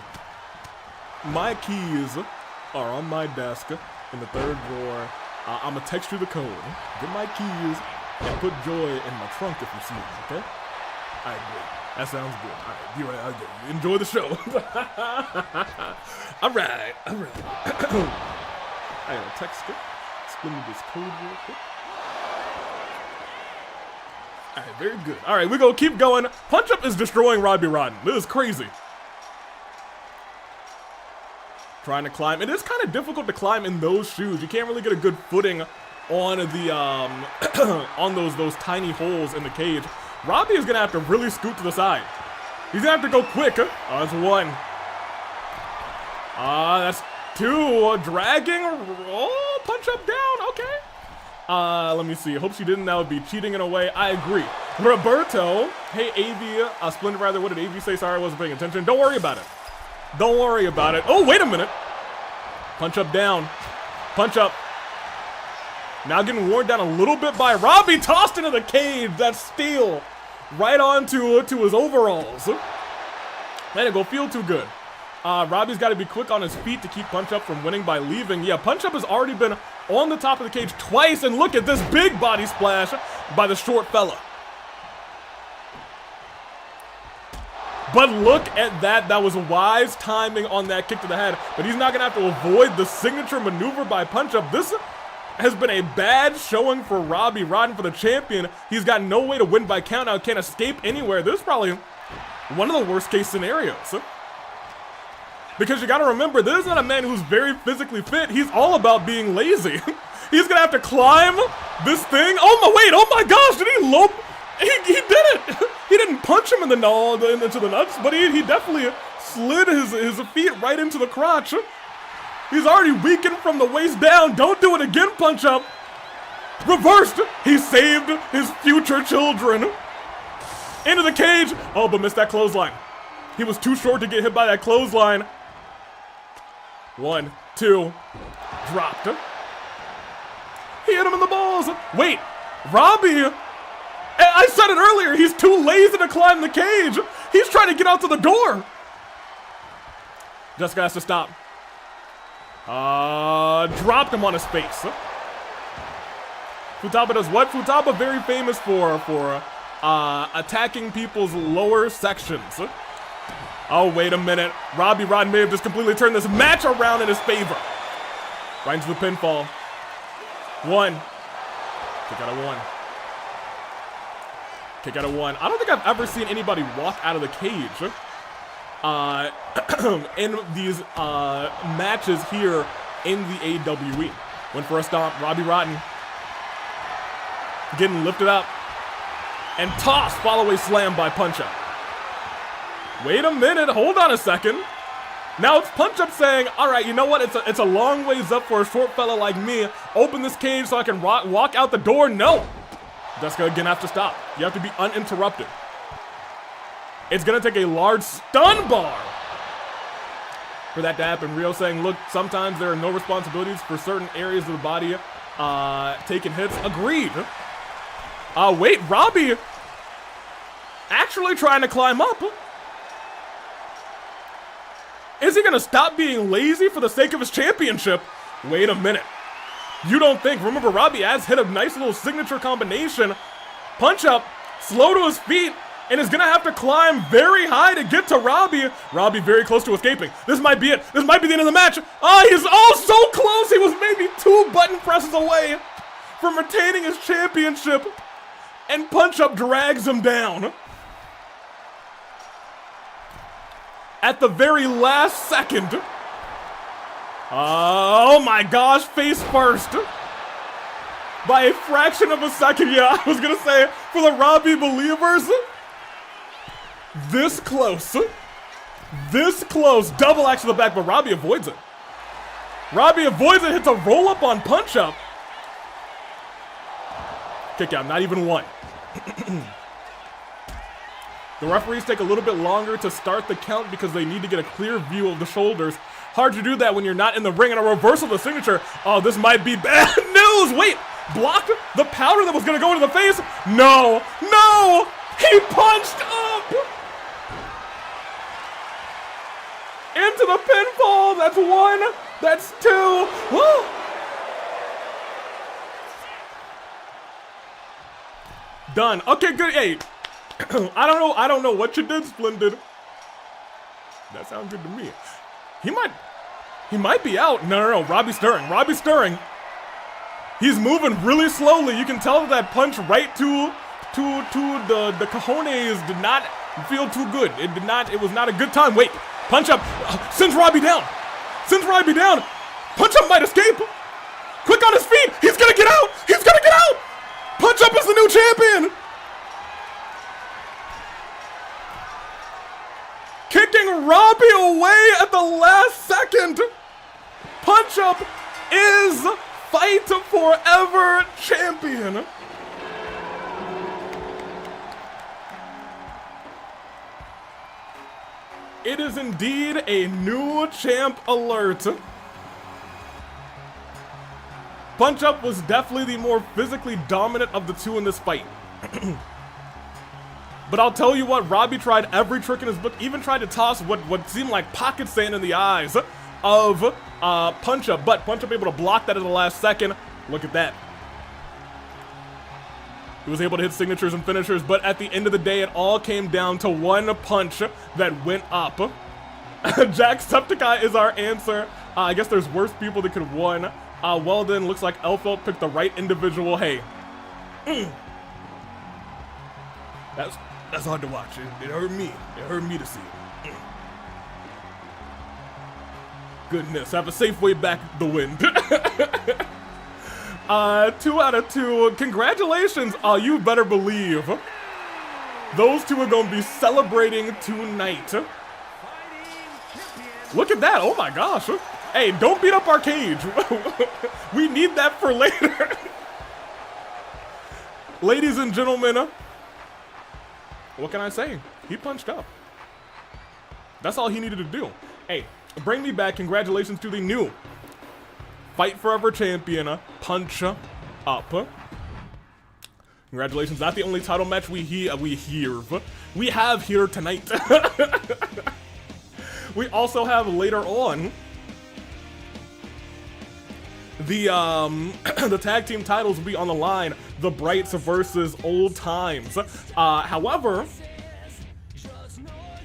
my keys are on my desk in the third drawer. I'm gonna text you the code. Get my keys and put Joy in my trunk if you see it, okay? All right, good. That sounds good. All right, be right. I'll get you. Enjoy the show. All right. I gotta text it. Spin this code real quick. All right, very good. All right, we're gonna keep going. Punch-Up is destroying Robbie Rodden. This is crazy. Trying to climb. It is kind of difficult to climb in those shoes. You can't really get a good footing on the on those tiny holes in the cage. Robbie is gonna have to really scoot to the side. He's gonna have to go quick. Oh, that's one. That's two. Dragging. Oh, Punch-Up down. Okay. Let me see. Hope she didn't. That would be cheating in a way. I agree. Roberto. Hey, AV. Splendid, rather. What did AV say? Sorry, I wasn't paying attention. Don't worry about it. Don't worry about it. Oh, wait a minute. Punch-Up down. Punch-Up. Now getting worn down a little bit by Robbie. Tossed into the cage. That's steel. Right onto his overalls. Man, it go feel too good. Robbie's got to be quick on his feet to keep Punch-Up from winning by leaving. Yeah, Punch-Up has already been on the top of the cage twice, and look at this big body splash by the short fella. But look at that. That was wise timing on that kick to the head, but he's not going to have to avoid the signature maneuver by Punch-Up. This has been a bad showing for Robbie Rodden for the champion. He's got no way to win by count out, can't escape anywhere. This is probably one of the worst case scenarios. Because you gotta remember, this is not a man who's very physically fit. He's all about being lazy. He's gonna have to climb this thing. Oh my gosh, did he lope? He did it. He didn't punch him in the into the nuts, but he definitely slid his feet right into the crotch. He's already weakened from the waist down. Don't do it again, Punch-Up. Reversed. He saved his future children. Into the cage. Oh, but missed that clothesline. He was too short to get hit by that clothesline. 1, 2. Dropped. He hit him in the balls. Wait, Robbie. I said it earlier. He's too lazy to climb the cage. He's trying to get out to the door. Jessica has to stop. Dropped him on his face. Futaba does what? Futaba very famous for attacking people's lower sections. Oh, wait a minute. Robbie Rod may have just completely turned this match around in his favor. Right into the pinfall. 1. Kick out of 1. Kick out of 1. I don't think I've ever seen anybody walk out of the cage in these matches here in the AWE. Went for a stomp. Robbie Rotten getting lifted up and tossed. Follow-away slam by Punch Up. Wait a minute. Hold on a second. Now it's Punch Up saying, all right, you know what? It's a long ways up for a short fella like me. Open this cage so I can walk out the door. No. Jessica again has to stop. You have to be uninterrupted. It's going to take a large stun bar for that to happen. Rio saying, look, sometimes there are no responsibilities for certain areas of the body taking hits. Agreed. Wait, Robbie actually trying to climb up. Is he going to stop being lazy for the sake of his championship? Wait a minute. You don't think, remember, Robbie has hit a nice little signature combination. Punch Up, slow to his feet, and is going to have to climb very high to get to Robbie. Robbie very close to escaping. This might be it. This might be the end of the match. He's so close. He was maybe 2 button presses away from retaining his championship. And Punch Up drags him down. At the very last second. Oh my gosh, face first. By a fraction of a second, yeah, I was gonna say, for the Robbie believers. This close. This close. Double axe to the back, but Robbie avoids it. Robbie avoids it, hits a roll up on Punch Up. Kick out, not even 1. The referees take a little bit longer to start the count because they need to get a clear view of the shoulders. Hard to do that when you're not in the ring, and a reversal of the signature. Oh, this might be bad news. Wait, blocked the powder that was going to go into the face? No, no, he punched up. Into the pinfall. That's 1, that's 2. Woo. Done. Okay, good. Hey, I don't know what you did, Splendid. That sounds good to me. He might be out. No. Robbie's stirring. Robbie's stirring. He's moving really slowly. You can tell that punch right to the cojones did not feel too good. It was not a good time. Wait, Punch Up sends Robbie down. Sends Robbie down. Punch Up might escape. Quick on his feet. He's gonna get out. He's gonna get out. Punch Up is the new champion. Kicking Robbie away at the last second. Punch Up is Fight Forever champion. It is indeed a new champ alert. Punch Up was definitely the more physically dominant of the two in this fight. But I'll tell you what, Robbie tried every trick in his book, even tried to toss what seemed like pocket sand in the eyes of Punch Up, but Punch Up able to block that at the last second. Look at that. He was able to hit signatures and finishers, but at the end of the day, it all came down to one punch that went up. Jacksepticeye is our answer. I guess there's worse people that could have won. Well then, looks like Elfelt picked the right individual. Hey. That's hard to watch. It hurt me. It hurt me to see it. Goodness, have a safe way back the wind. 2 out of 2. Congratulations. You better believe those two are going to be celebrating tonight. Look at that. Oh my gosh. Hey, don't beat up our cage. We need that for later. Ladies and gentlemen, What can I say? He punched up. That's all he needed to do. Hey, bring me back. Congratulations to the new Fight Forever champion, Punch Up. Congratulations. Not the only title match we have here tonight. We also have later on the the tag team titles will be on the line. The Brights versus Old Times. However,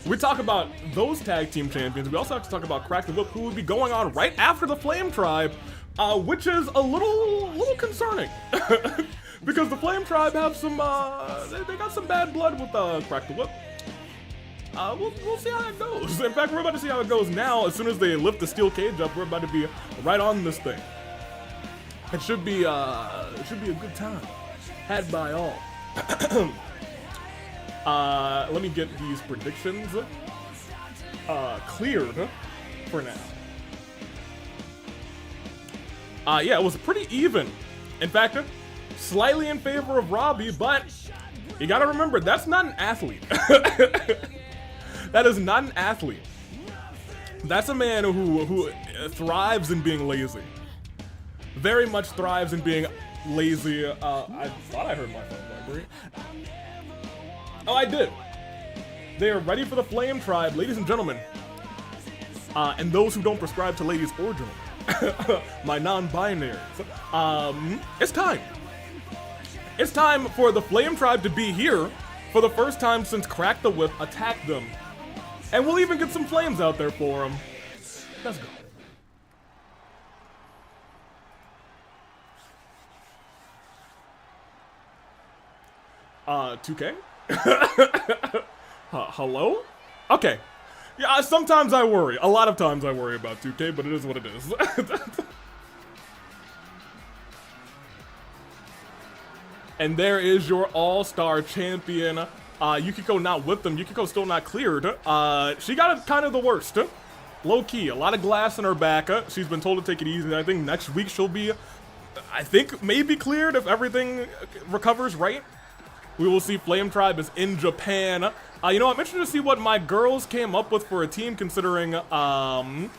we talk about those tag team champions. We also have to talk about Crack the Whip, who will be going on right after the Flame Tribe, which is a little concerning. Because the Flame Tribe have some, they got some bad blood with Crack the Whip. We'll see how that goes. In fact, we're about to see how it goes now. As soon as they lift the steel cage up, we're about to be right on this thing. It should be a good time, had by all. Let me get these predictions cleared for now. Yeah, it was pretty even. In fact, slightly in favor of Robbie, but you gotta remember, that's not an athlete. That is not an athlete. That's a man who thrives in being lazy. Very much thrives in being lazy. I thought I heard my phone vibrate. Oh, I did. They are ready for the Flame Tribe, ladies and gentlemen. And those who don't prescribe to ladies or gentlemen. My non-binaries. It's time. It's time for the Flame Tribe to be here for the first time since Crack the Whip attacked them. And we'll even get some flames out there for them. Let's go. $2K? Hello? Okay. Yeah, sometimes I worry. A lot of times I worry about 2K, but it is what it is. And there is your all-star champion. Yukiko not with them. Yukiko still not cleared. She got it kind of the worst. Low-key. A lot of glass in her back. She's been told to take it easy. I think next week she'll be, I think, maybe cleared if everything recovers right. We will see Flame Tribe is in Japan. You know, I'm interested to see what my girls came up with for a team, considering, I'm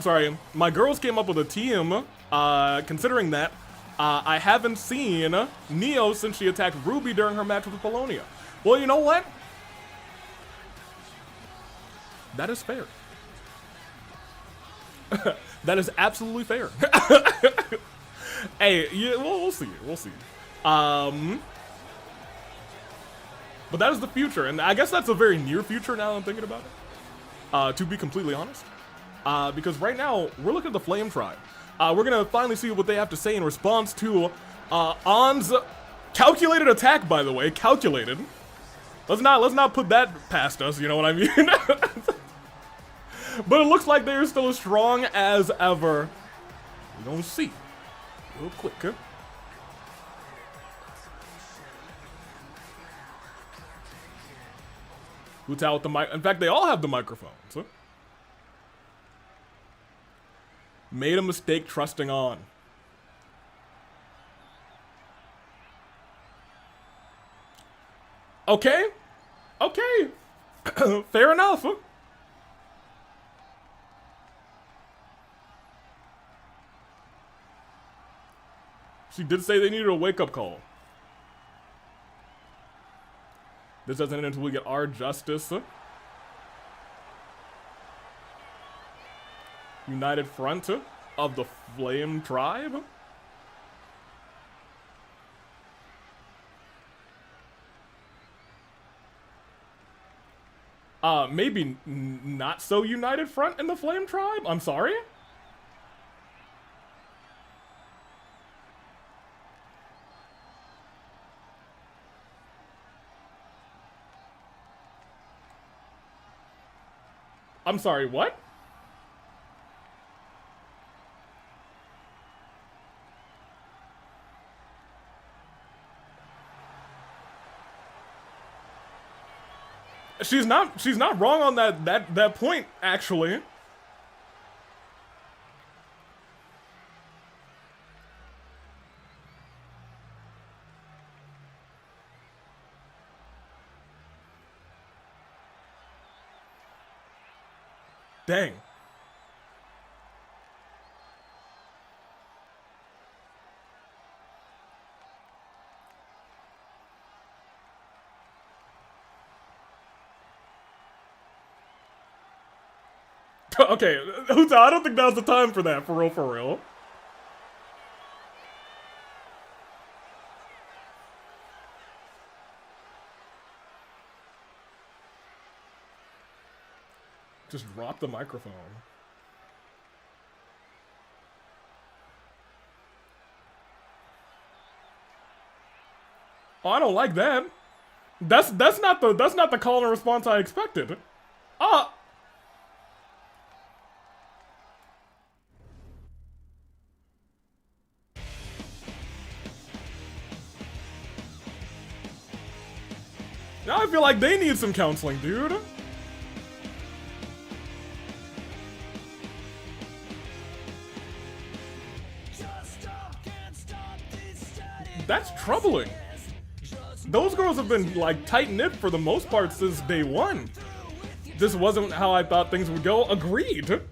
sorry, my girls came up with a team, considering that I haven't seen Neo since she attacked Ruby during her match with Apollonia. Well, you know what? That is fair. That is absolutely fair. Hey, yeah, we'll see. We'll see. But that is the future, and I guess that's a very near future now that I'm thinking about it, to be completely honest. Because right now, we're looking at the Flame Tribe. We're gonna finally see what they have to say in response to On's calculated attack, by the way, calculated. Let's not put that past us, you know what I mean? But it looks like they're still as strong as ever. We're gonna see real quick, huh? Q-taro with the mic. In fact, they all have the microphones. Huh? Made a mistake trusting On. Okay. Okay. Fair enough. Huh? She did say they needed a wake-up call. This doesn't end until we get our justice. United Front of the Flame Tribe. Maybe not so United Front in the Flame Tribe? I'm sorry? I'm sorry, what? She's not wrong on that point, actually. Dang. Okay, Huta, I don't think now's the time for that, for real, for real. Just drop the microphone. Oh, I don't like that. That's not the call and response I expected. Now I feel like they need some counseling, dude. That's troubling. Those girls have been like tight-knit for the most part since day one. This wasn't how I thought things would go. Agreed. It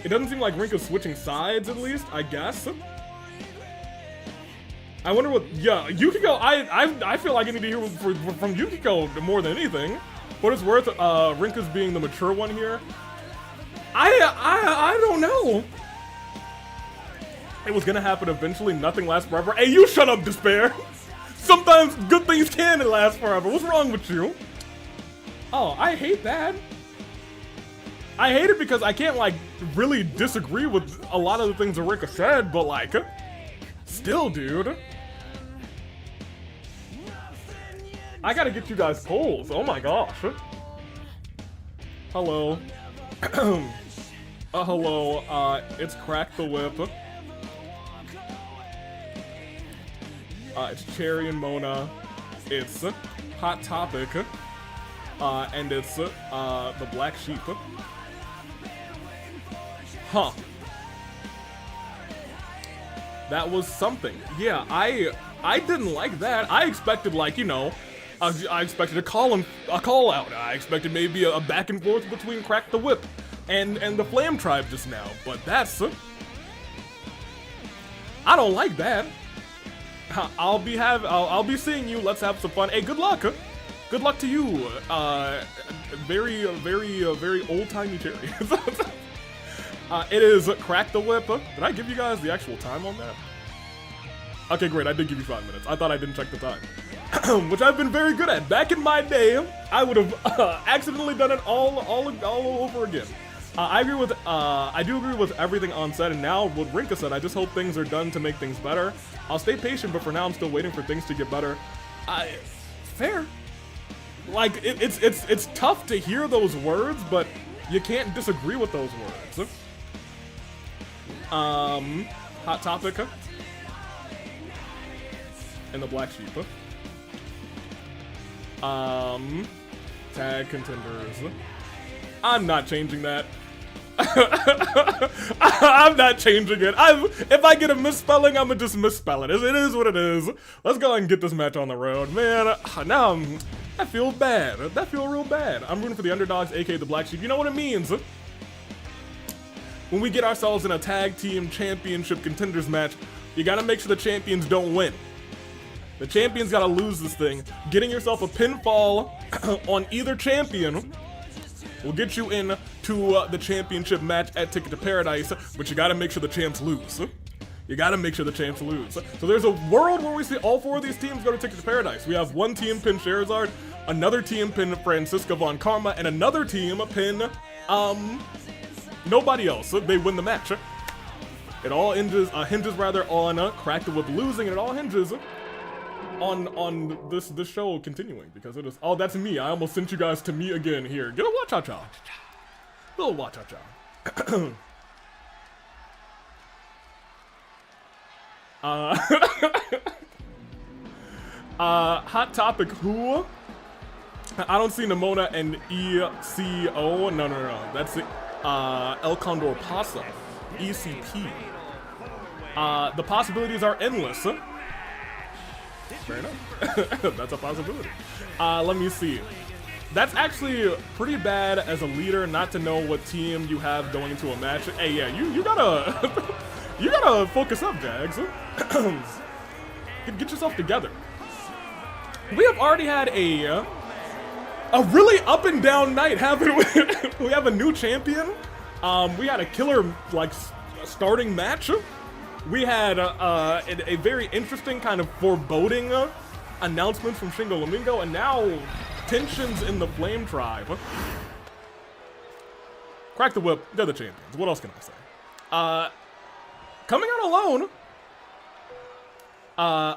doesn't seem like Rinka's switching sides, at least, I guess. I wonder what, yeah, Yukiko, I feel like I need to hear from Yukiko more than anything. What it's worth, Rinka's being the mature one here. I don't know. It was gonna happen eventually, nothing lasts forever. Hey, you shut up, Despair! Sometimes good things can last forever. What's wrong with you? Oh, I hate that. I hate it because I can't, like, really disagree with a lot of the things that Rinka said, but, like, still, dude. I gotta get you guys polls. Oh my gosh. Hello. Hello. It's Crack the Whip. It's Cherry and Mona. It's Hot Topic. And it's the Black Sheep. Huh. That was something. Yeah, I didn't like that. I expected, like, you know, I expected a call out. I expected maybe a back and forth between Crack the Whip and the Flame Tribe just now. But that's I don't like that. I'll be seeing you. Let's have some fun. Hey, good luck. Good luck to you. Very old-timey Cherry. It is Crack the Whip. Did I give you guys the actual time on that? Okay, great. I did give you 5 minutes. I thought I didn't check the time, which I've been very good at. Back in my day, I would have accidentally done it all over again. I do agree with everything on set, and now what Rinka said, I just hope things are done to make things better. I'll stay patient, but for now I'm still waiting for things to get better. Fair. Like, it's tough to hear those words, but you can't disagree with those words. Hot Topic. And the Black Sheep. Tag Contenders. I'm not changing that. I'm not changing it. If I get a misspelling, I'ma just misspell it. It is what it is. Let's go ahead and get this match on the road. Man, now I feel bad. That feel real bad. I'm rooting for the underdogs, aka the Black Sheep. You know what it means? When we get ourselves in a tag team championship contenders match, you gotta make sure the champions don't win. The champions gotta lose this thing. Getting yourself a pinfall on either champion will get you in to the championship match at Ticket to Paradise, but you gotta make sure the champs lose. You gotta make sure the champs lose. So there's a world where we see all four of these teams go to Ticket to Paradise. We have one team pin Charizard, another team pin Francisco Von Karma, and another team pin, nobody else. They win the match. It all hinges on Crack the Whip losing, and it all hinges on this show continuing, because it is. Oh, that's me. I almost sent you guys to me again here. Get a watch-cha-cha. Little watch-cha-cha. Hot Topic who? I don't see Momota and ECO. No. That's El Condor Pasa. ECP. The possibilities are endless. Fair enough. That's a possibility. Let me see. That's actually pretty bad as a leader not to know what team you have going into a match. Hey, yeah, you gotta you gotta focus up, Jags. Get yourself together. We have already had a really up and down night, haven't we? We have a new champion. We had a killer like starting match. We had a very interesting kind of foreboding announcement from Shingo Lamingo, and now tensions in the Flame Tribe. Crack the whip, they're the champions. What else can I say? Coming out alone.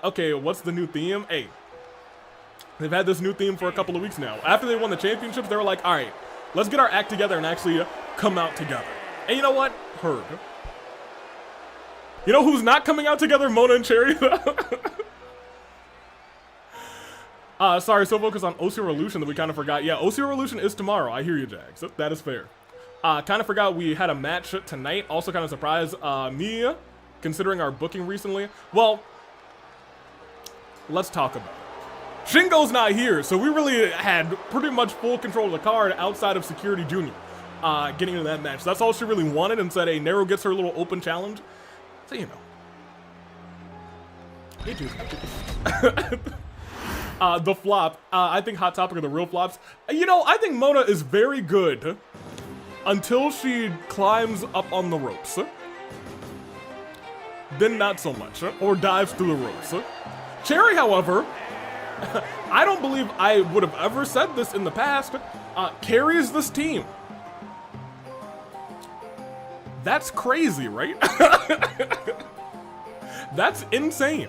Okay, what's the new theme? Hey, they've had this new theme for a couple of weeks now. After they won the championships, they were like, all right, let's get our act together and actually come out together. And you know what? Heard. You know who's not coming out together? Mona and Cherry. Sorry, so focused on OC Revolution that we kind of forgot. Yeah, OC Revolution is tomorrow. I hear you, Jags. That is fair. Kind of forgot we had a match tonight. Also kind of surprised me, considering our booking recently. Well, let's talk about it. Shingo's not here, so we really had pretty much full control of the card outside of Security Junior getting into that match. That's all she really wanted, and said, hey, Neru gets her little open challenge. So, you know. It is. The flop. I think Hot Topic are the real flops. You know, I think Mona is very good until she climbs up on the ropes. Then not so much. Or dives through the ropes. Cherry, however, I don't believe I would have ever said this in the past, carries this team. That's crazy, right? That's insane.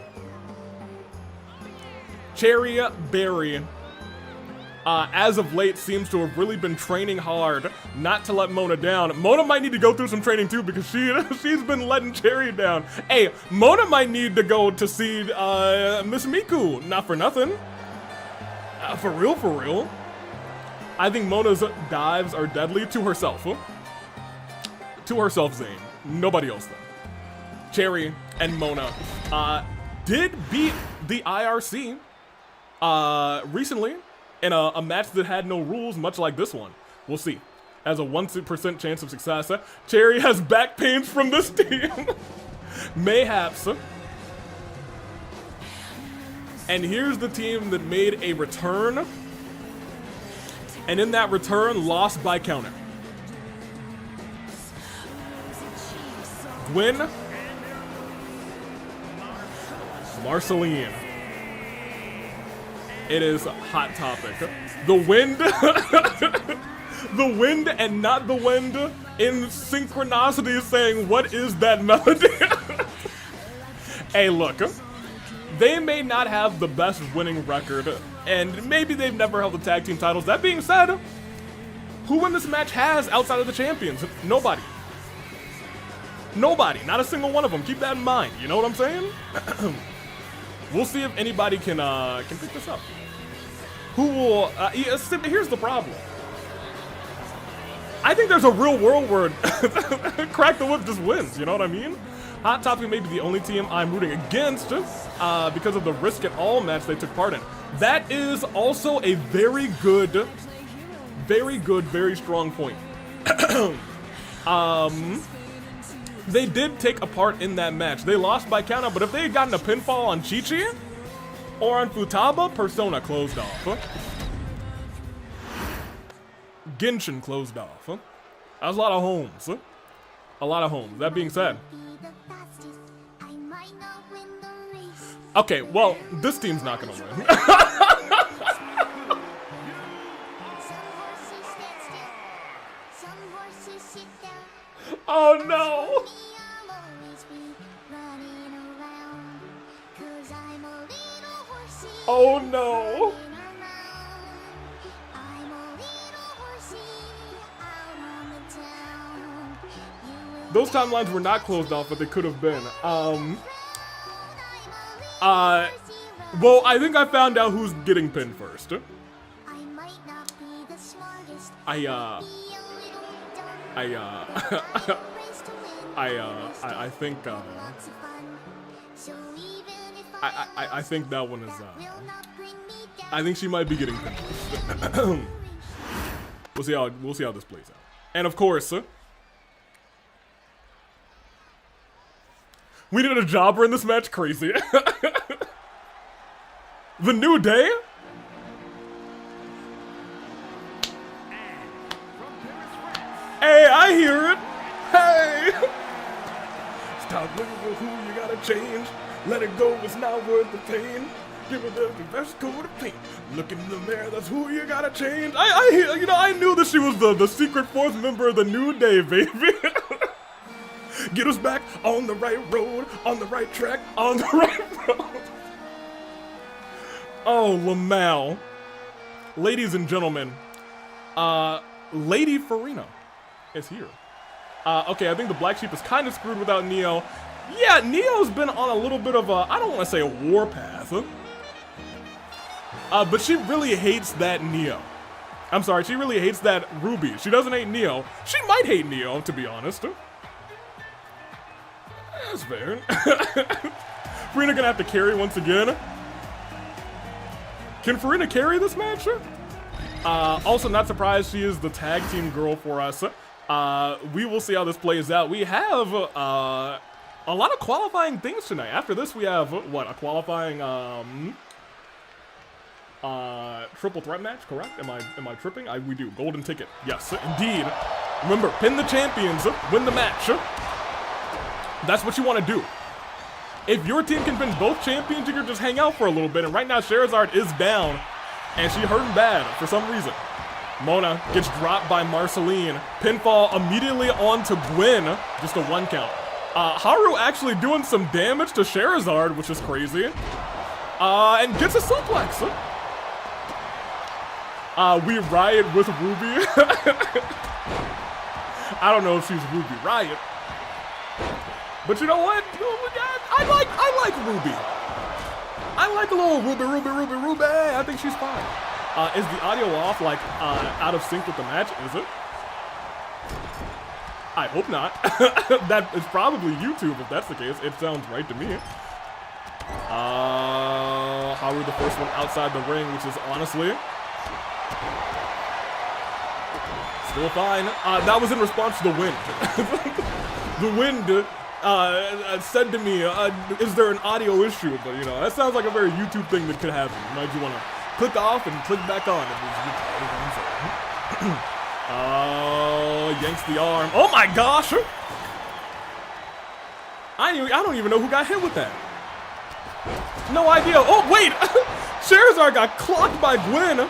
Cherry Berry, as of late, seems to have really been training hard not to let Mona down. Mona might need to go through some training too, because she's been letting Cherry down. Hey, Mona might need to go to see Miss Miku, not for nothing. For real. I think Mona's dives are deadly to herself. To herself, Zane. Nobody else though. Cherry and Mona did beat the IRC recently in a match that had no rules, much like this one. We'll see. Has a 1% chance of success. Cherry has back pains from this team. Mayhaps. And here's the team that made a return, and in that return, lost by counter. Gwen, Marceline. It is Hot Topic. The wind, the wind and not the wind in synchronicity saying, what is that melody? Hey, look, they may not have the best winning record, and maybe they've never held the tag team titles. That being said, who in this match has outside of the champions? Nobody. Nobody, not a single one of them. Keep that in mind. You know what I'm saying? We'll see if anybody can pick this up. Who will? Here's the problem. I think there's a real world where Crack the Whip just wins. You know what I mean? Hot Topic may be the only team I'm rooting against because of the Risk It All match they took part in. That is also a very good, very strong point. They did take a part in that match. They lost by countout, but if they had gotten a pinfall on Chi-Chi or on Futaba, Persona closed off. Genshin closed off. That was a lot of homes. A lot of homes. That being said. Okay, well, this team's not gonna win. Oh no! Oh no! Those timelines were not closed off, but they could have been. Well, I think I found out who's getting pinned first. I think I think that one is I think she might be getting pinned first. We'll see how this plays out. And of course, we needed a jobber in this match. Crazy. The New Day? Hey, I hear it. Hey. Stop looking for who you gotta change. Let it go, it's not worth the pain. Give it the best coat of paint. Look in the mirror, that's who you gotta change. I knew that she was the secret fourth member of the New Day, baby. Get us back on the right road, on the right track, on the right road. Oh, Lamau. Ladies and gentlemen, Lady Farina is here. Okay, I think the Black Sheep is kind of screwed without Neo. Yeah, Neo's been on a little bit of a, I don't want to say a warpath. But she really hates that Neo. I'm sorry, she really hates that Ruby. She doesn't hate Neo. She might hate Neo, to be honest. That's fair. Farina gonna have to carry once again. Can Farina carry this match? Also, not surprised she is the tag team girl for us. We will see how this plays out. We have a lot of qualifying things tonight. After this, we have, what, a qualifying triple threat match, correct? Am I tripping? We do. Golden ticket. Yes, indeed. Remember, pin the champions, win the match. That's what you want to do. If your team can pin both champions, you can just hang out for a little bit. And right now, Sherazard is down, and she's hurting bad for some reason. Mona gets dropped by Marceline. Pinfall immediately onto Gwen. Just a 1 count. Haru actually doing some damage to Sherazard, which is crazy. And gets a suplex. We Riot with Ruby. I don't know if she's Ruby Riot. But you know what? I like Ruby. I like a little Ruby. I think she's fine. Is the audio off, like, out of sync with the match? Is it? I hope not. That is probably YouTube if that's the case. It sounds right to me. Haru the first one outside the ring, which is honestly still fine. That was in response to the wind. The wind said to me, is there an audio issue? But, you know, that sounds like a very YouTube thing that could happen. You might just want to click off and click back on. Yanks the arm. Oh my gosh! I don't even know who got hit with that. No idea. Oh, wait! Sherazard got clocked by Gwen.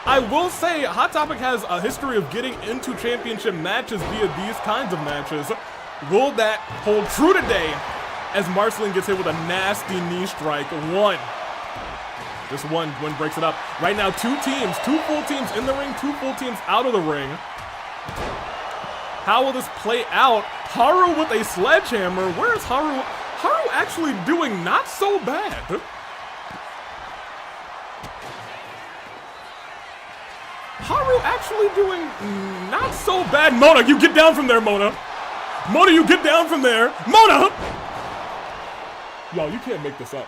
I will say, Hot Topic has a history of getting into championship matches via these kinds of matches. Will that hold true today as Marceline gets hit with a nasty knee strike? 1. Just 1. Gwen breaks it up. Right now, 2 teams, 2 full teams in the ring, 2 full teams out of the ring. How will this play out? Haru with a sledgehammer. Where is Haru? Haru actually doing not so bad. Haru actually doing not so bad. Mona, you get down from there, Mona. Mona, you get down from there. Mona! Yo, you can't make this up.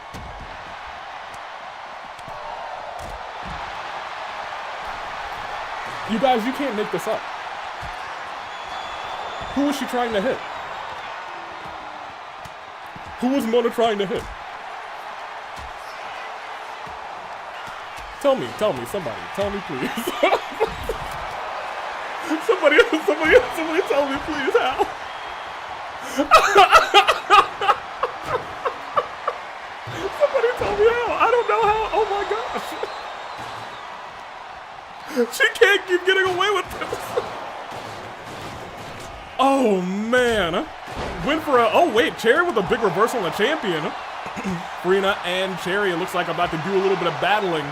You guys, you can't make this up. Who was she trying to hit? Who was Mona trying to hit? Tell me, somebody. Tell me, please. somebody tell me, please, how? Somebody tell me how. I don't know how. Oh my gosh. She can't keep getting away with this. Oh man. Went for a, oh wait, Cherry with a big reversal on the champion. Farina and Cherry, it looks like about to do a little bit of battling.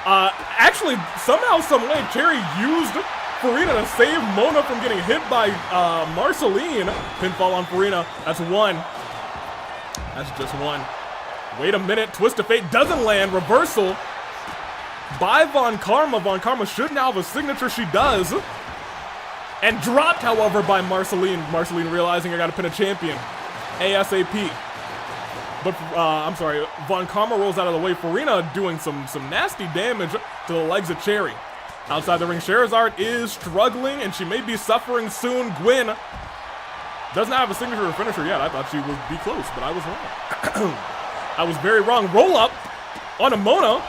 Actually, somehow, some way, Cherry used Farina to save Mona from getting hit by Marceline. Pinfall on Farina. That's 1. That's just 1. Wait a minute. Twist of Fate doesn't land. Reversal by Von Karma. Von Karma should now have a signature. She does. And dropped, however, by Marceline. Marceline realizing I gotta pin a champion. ASAP. But, I'm sorry, Von Karma rolls out of the way. Farina doing some nasty damage to the legs of Cherry. Outside the ring, Scheherazade is struggling, and she may be suffering soon. Gwen doesn't have a signature or finisher yet. I thought she would be close, but I was wrong. I was very wrong. Roll up on a Mona.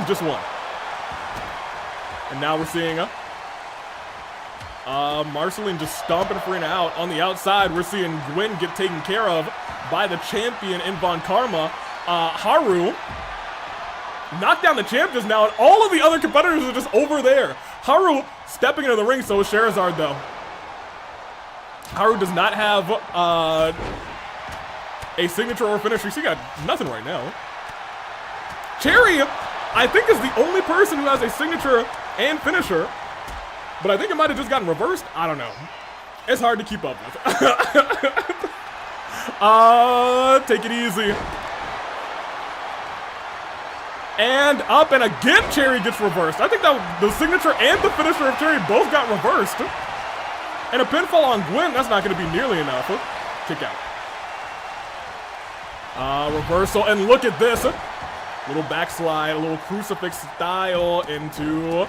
Just one. And now we're seeing Marceline just stomping Farina out. On the outside, we're seeing Gwen get taken care of by the champion in Von Karma. Haru knocked down the champ just now, and all of the other competitors are just over there. Haru stepping into the ring, so is Scheherazade, though. Haru does not have a signature or finisher. She got nothing right now. Cherry, I think, is the only person who has a signature and finisher, but I think it might have just gotten reversed. I don't know. It's hard to keep up with. Take it easy. And up, and again Cherry gets reversed. I think that the signature and the finisher of Cherry both got reversed. And a pinfall on Gwen, that's not going to be nearly enough. Kick out. Reversal, and look at this. Little backslide, a little crucifix style into,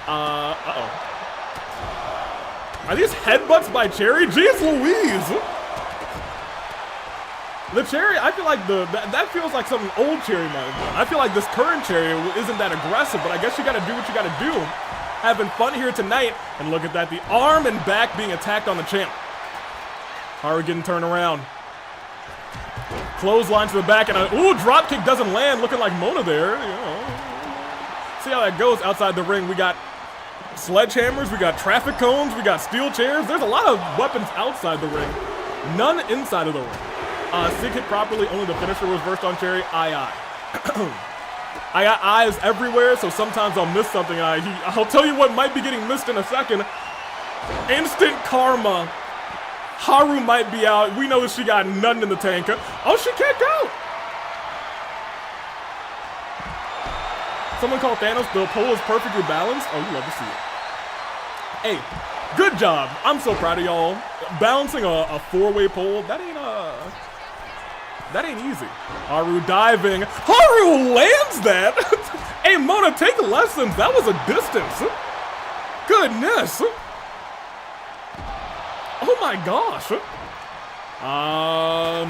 uh-oh. Are these headbutts by Cherry? Jeez Louise! The Cherry, I feel like that feels like something old Cherry might have done. I feel like this current Cherry isn't that aggressive, but I guess you gotta do what you gotta do. Having fun here tonight, and look at that, the arm and back being attacked on the champ. Haru getting turned around. Clothesline to the back, and ooh, drop kick doesn't land, looking like Mona there. You know. See how that goes outside the ring. We got sledgehammers, we got traffic cones, we got steel chairs. There's a lot of weapons outside the ring, none inside of the ring. Sig hit properly, only the finisher was versed on Cherry. Aye. I got eyes everywhere, so sometimes I'll miss something. I'll tell you what might be getting missed in a second. Instant karma. Haru might be out. We know that she got nothing in the tank. Oh, she can't go. Someone called Thanos, the pole is perfectly balanced. Oh, you love to see it. Hey, good job. I'm so proud of y'all. Balancing a four-way pole, that ain't easy. Haru diving. Haru lands that! Hey, Mona, take lessons. That was a distance. Goodness. Oh my gosh.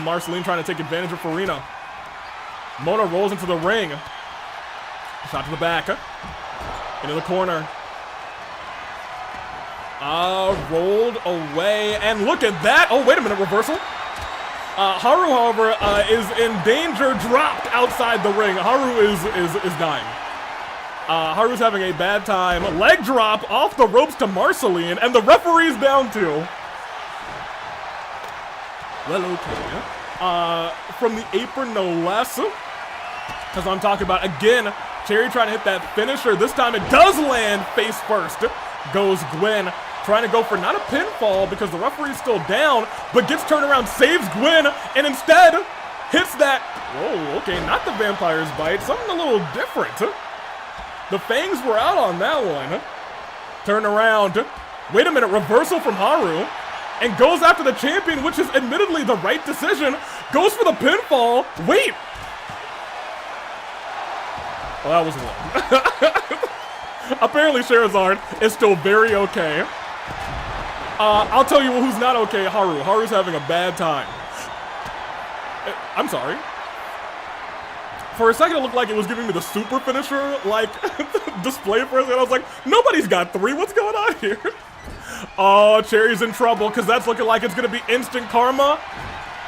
Marceline trying to take advantage of Farina. Mona rolls into the ring. Shot to the back. Into the corner. Rolled away. And look at that. Oh, wait a minute. Reversal. Haru, however, is in danger, dropped outside the ring. Haru is dying. Haru's having a bad time. Leg drop off the ropes to Marceline, and the referee's down too. Well, okay. From the apron, no less. As I'm talking about, again, Cherry trying to hit that finisher. This time it does land face first. Goes Gwen. Trying to go for not a pinfall because the referee's still down, but gets turned around, saves Gwen, and instead hits that. Whoa, okay, not the vampire's bite, something a little different. The fangs were out on that one. Turn around. Wait a minute, reversal from Haru, and goes after the champion, which is admittedly the right decision. Goes for the pinfall. Wait. Well, that was one. Apparently Scheherazade is still very okay. I'll tell you who's not okay, Haru. Haru's having a bad time. I'm sorry. For a second, it looked like it was giving me the super finisher, like, display for a second. I was like, nobody's got three. What's going on here? Oh, Cherry's in trouble, because that's looking like it's going to be instant karma.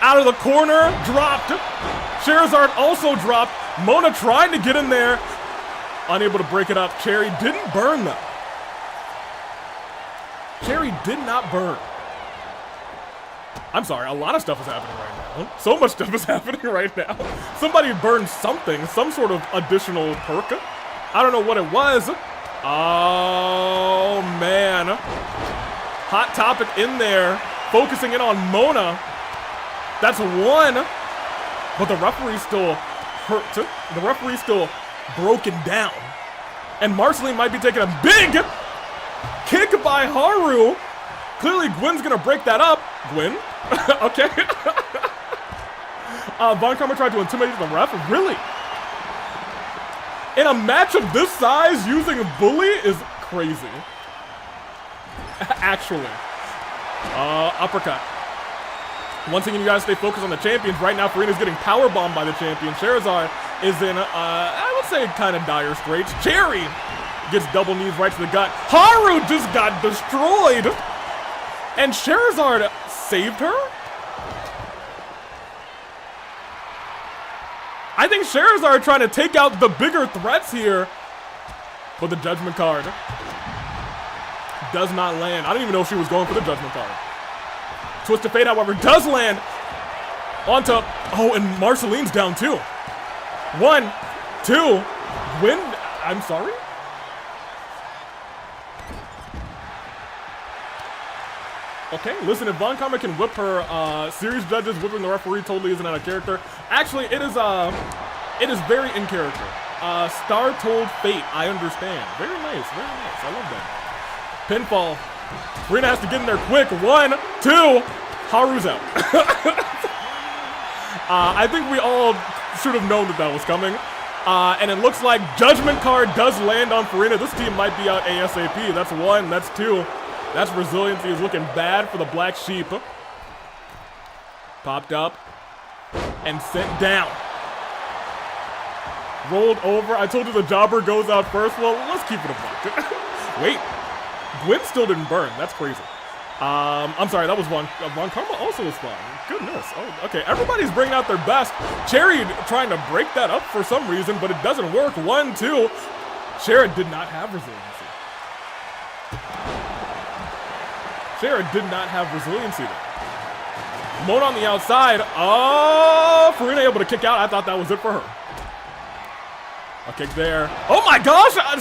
Out of the corner, dropped. Scheherazade also dropped. Mona trying to get in there. Unable to break it up. Cherry didn't burn, though. Cherry did not burn. I'm sorry, a lot of stuff is happening right now. So much stuff is happening right now. Somebody burned something, some sort of additional perk. I don't know what it was. Oh, man. Hot topic in there, focusing in on Mona. That's one, but the referee's still hurt. The referee's still broken down. And Marceline might be taking a big kick by Haru. Clearly Gwen's gonna break that up. Gwen? Okay. Von Karma tried to intimidate the ref. Really? In a match of this size, using a bully is crazy. Actually. Uppercut. Once again, you guys stay focused on the champions. Right now, Furina's getting powerbombed by the champion. Charizard is in, I would say, kind of dire straits. Cherry gets double knees right to the gut. Haru just got destroyed. And Charizard saved her? I think Charizard trying to take out the bigger threats here. But the Judgment card does not land. I don't even know if she was going for the Judgment card. Twist of Fate, however, does land onto... Oh, and Marceline's down too. 1, 2, win... I'm sorry? Okay, listen, if Von Karma can whip her, series judges whipping the referee totally isn't out of character. Actually, it is very in character. Star Told Fate, I understand. Very nice, I love that. Pinfall. Furina has to get in there quick. 1, 2, Haru's out. I think we all should have known that was coming. And it looks like Judgment card does land on Furina. This team might be out ASAP. That's 1, that's 2. That's resiliency is looking bad for the Black Sheep. Popped up and sent down. Rolled over. I told you the jobber goes out first. Well, let's keep it a buck. Wait, Gwen still didn't burn. That's crazy. I'm sorry, that was Von Karma also was fine. Goodness. Oh, okay, everybody's bringing out their best. Cherry trying to break that up for some reason, but it doesn't work. 1, 2. Cherry did not have resiliency. Cherry did not have resiliency there. Mona on the outside. Oh, Furina able to kick out. I thought that was it for her. A kick there. Oh my gosh, I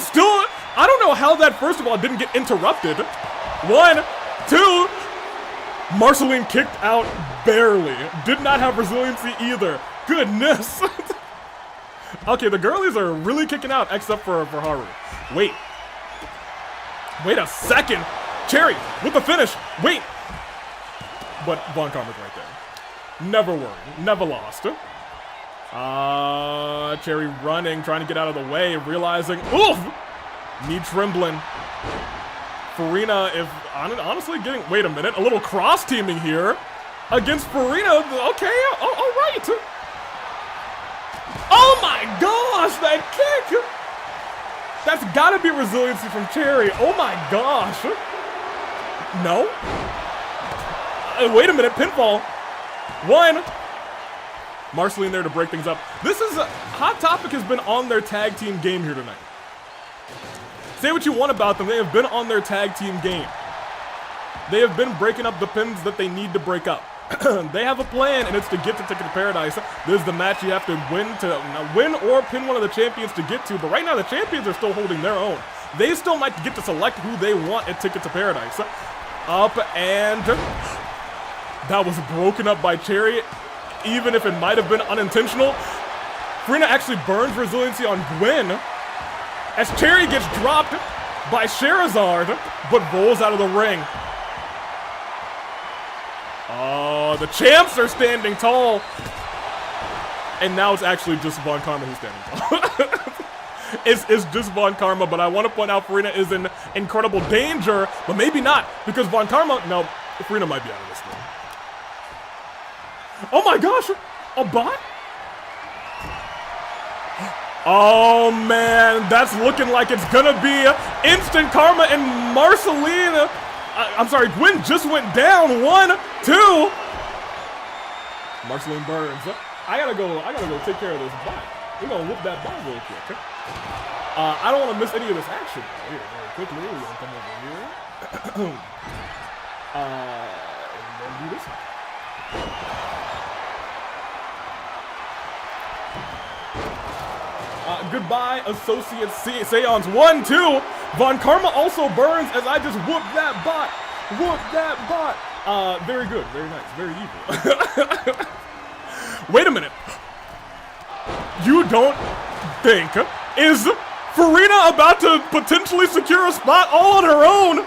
don't know how that, first of all, didn't get interrupted. 1, 2. Marceline kicked out barely. Did not have resiliency either. Goodness. Okay, the girlies are really kicking out except for Haru. Wait a second. Cherry with the finish. Wait. But Von Karma's right there. Never worried. Never lost. Cherry running, trying to get out of the way, realizing, oof! Knee trembling. Furina, if honestly getting, wait a minute, a little cross teaming here against Furina. Okay, all right. Oh my gosh, that kick! That's gotta be resiliency from Cherry. Oh my gosh. No. Wait a minute, pinfall. 1. Marceline there to break things up. This is Hot Topic has been on their tag team game here tonight. Say what you want about them, they have been on their tag team game. They have been breaking up the pins that they need to break up. They have a plan, and it's to get to Ticket to Paradise. This is the match you have to win or pin one of the champions to get to, but right now the champions are still holding their own. They still might get to select who they want at Ticket to Paradise. Up, and that was broken up by Cherry, even if it might have been unintentional. Furina actually burns resiliency on Gwen as Cherry gets dropped by Charizard, but rolls out of the ring. Oh, the champs are standing tall. And now it's actually just Von Karma who's standing tall. It's just Von Karma, but I want to point out Furina is in incredible danger, but maybe not, because Von Karma, no, Furina might be out of this one. Oh my gosh, a bot? Oh man, that's looking like it's gonna be instant karma, and Marceline, I'm sorry, Gwen just went down. 1, 2. Marceline burns. I gotta go take care of this bot. We're gonna whoop that bot real quick. I don't want to miss any of this action. Here, very quickly, we're gonna come over here. And then do this. Goodbye, Associate Seance. 1, 2. Von Karma also burns as I just whoop that bot. Whoop that bot. Very good, very nice, very evil. Wait a minute. You don't think, is Furina about to potentially secure a spot all on her own?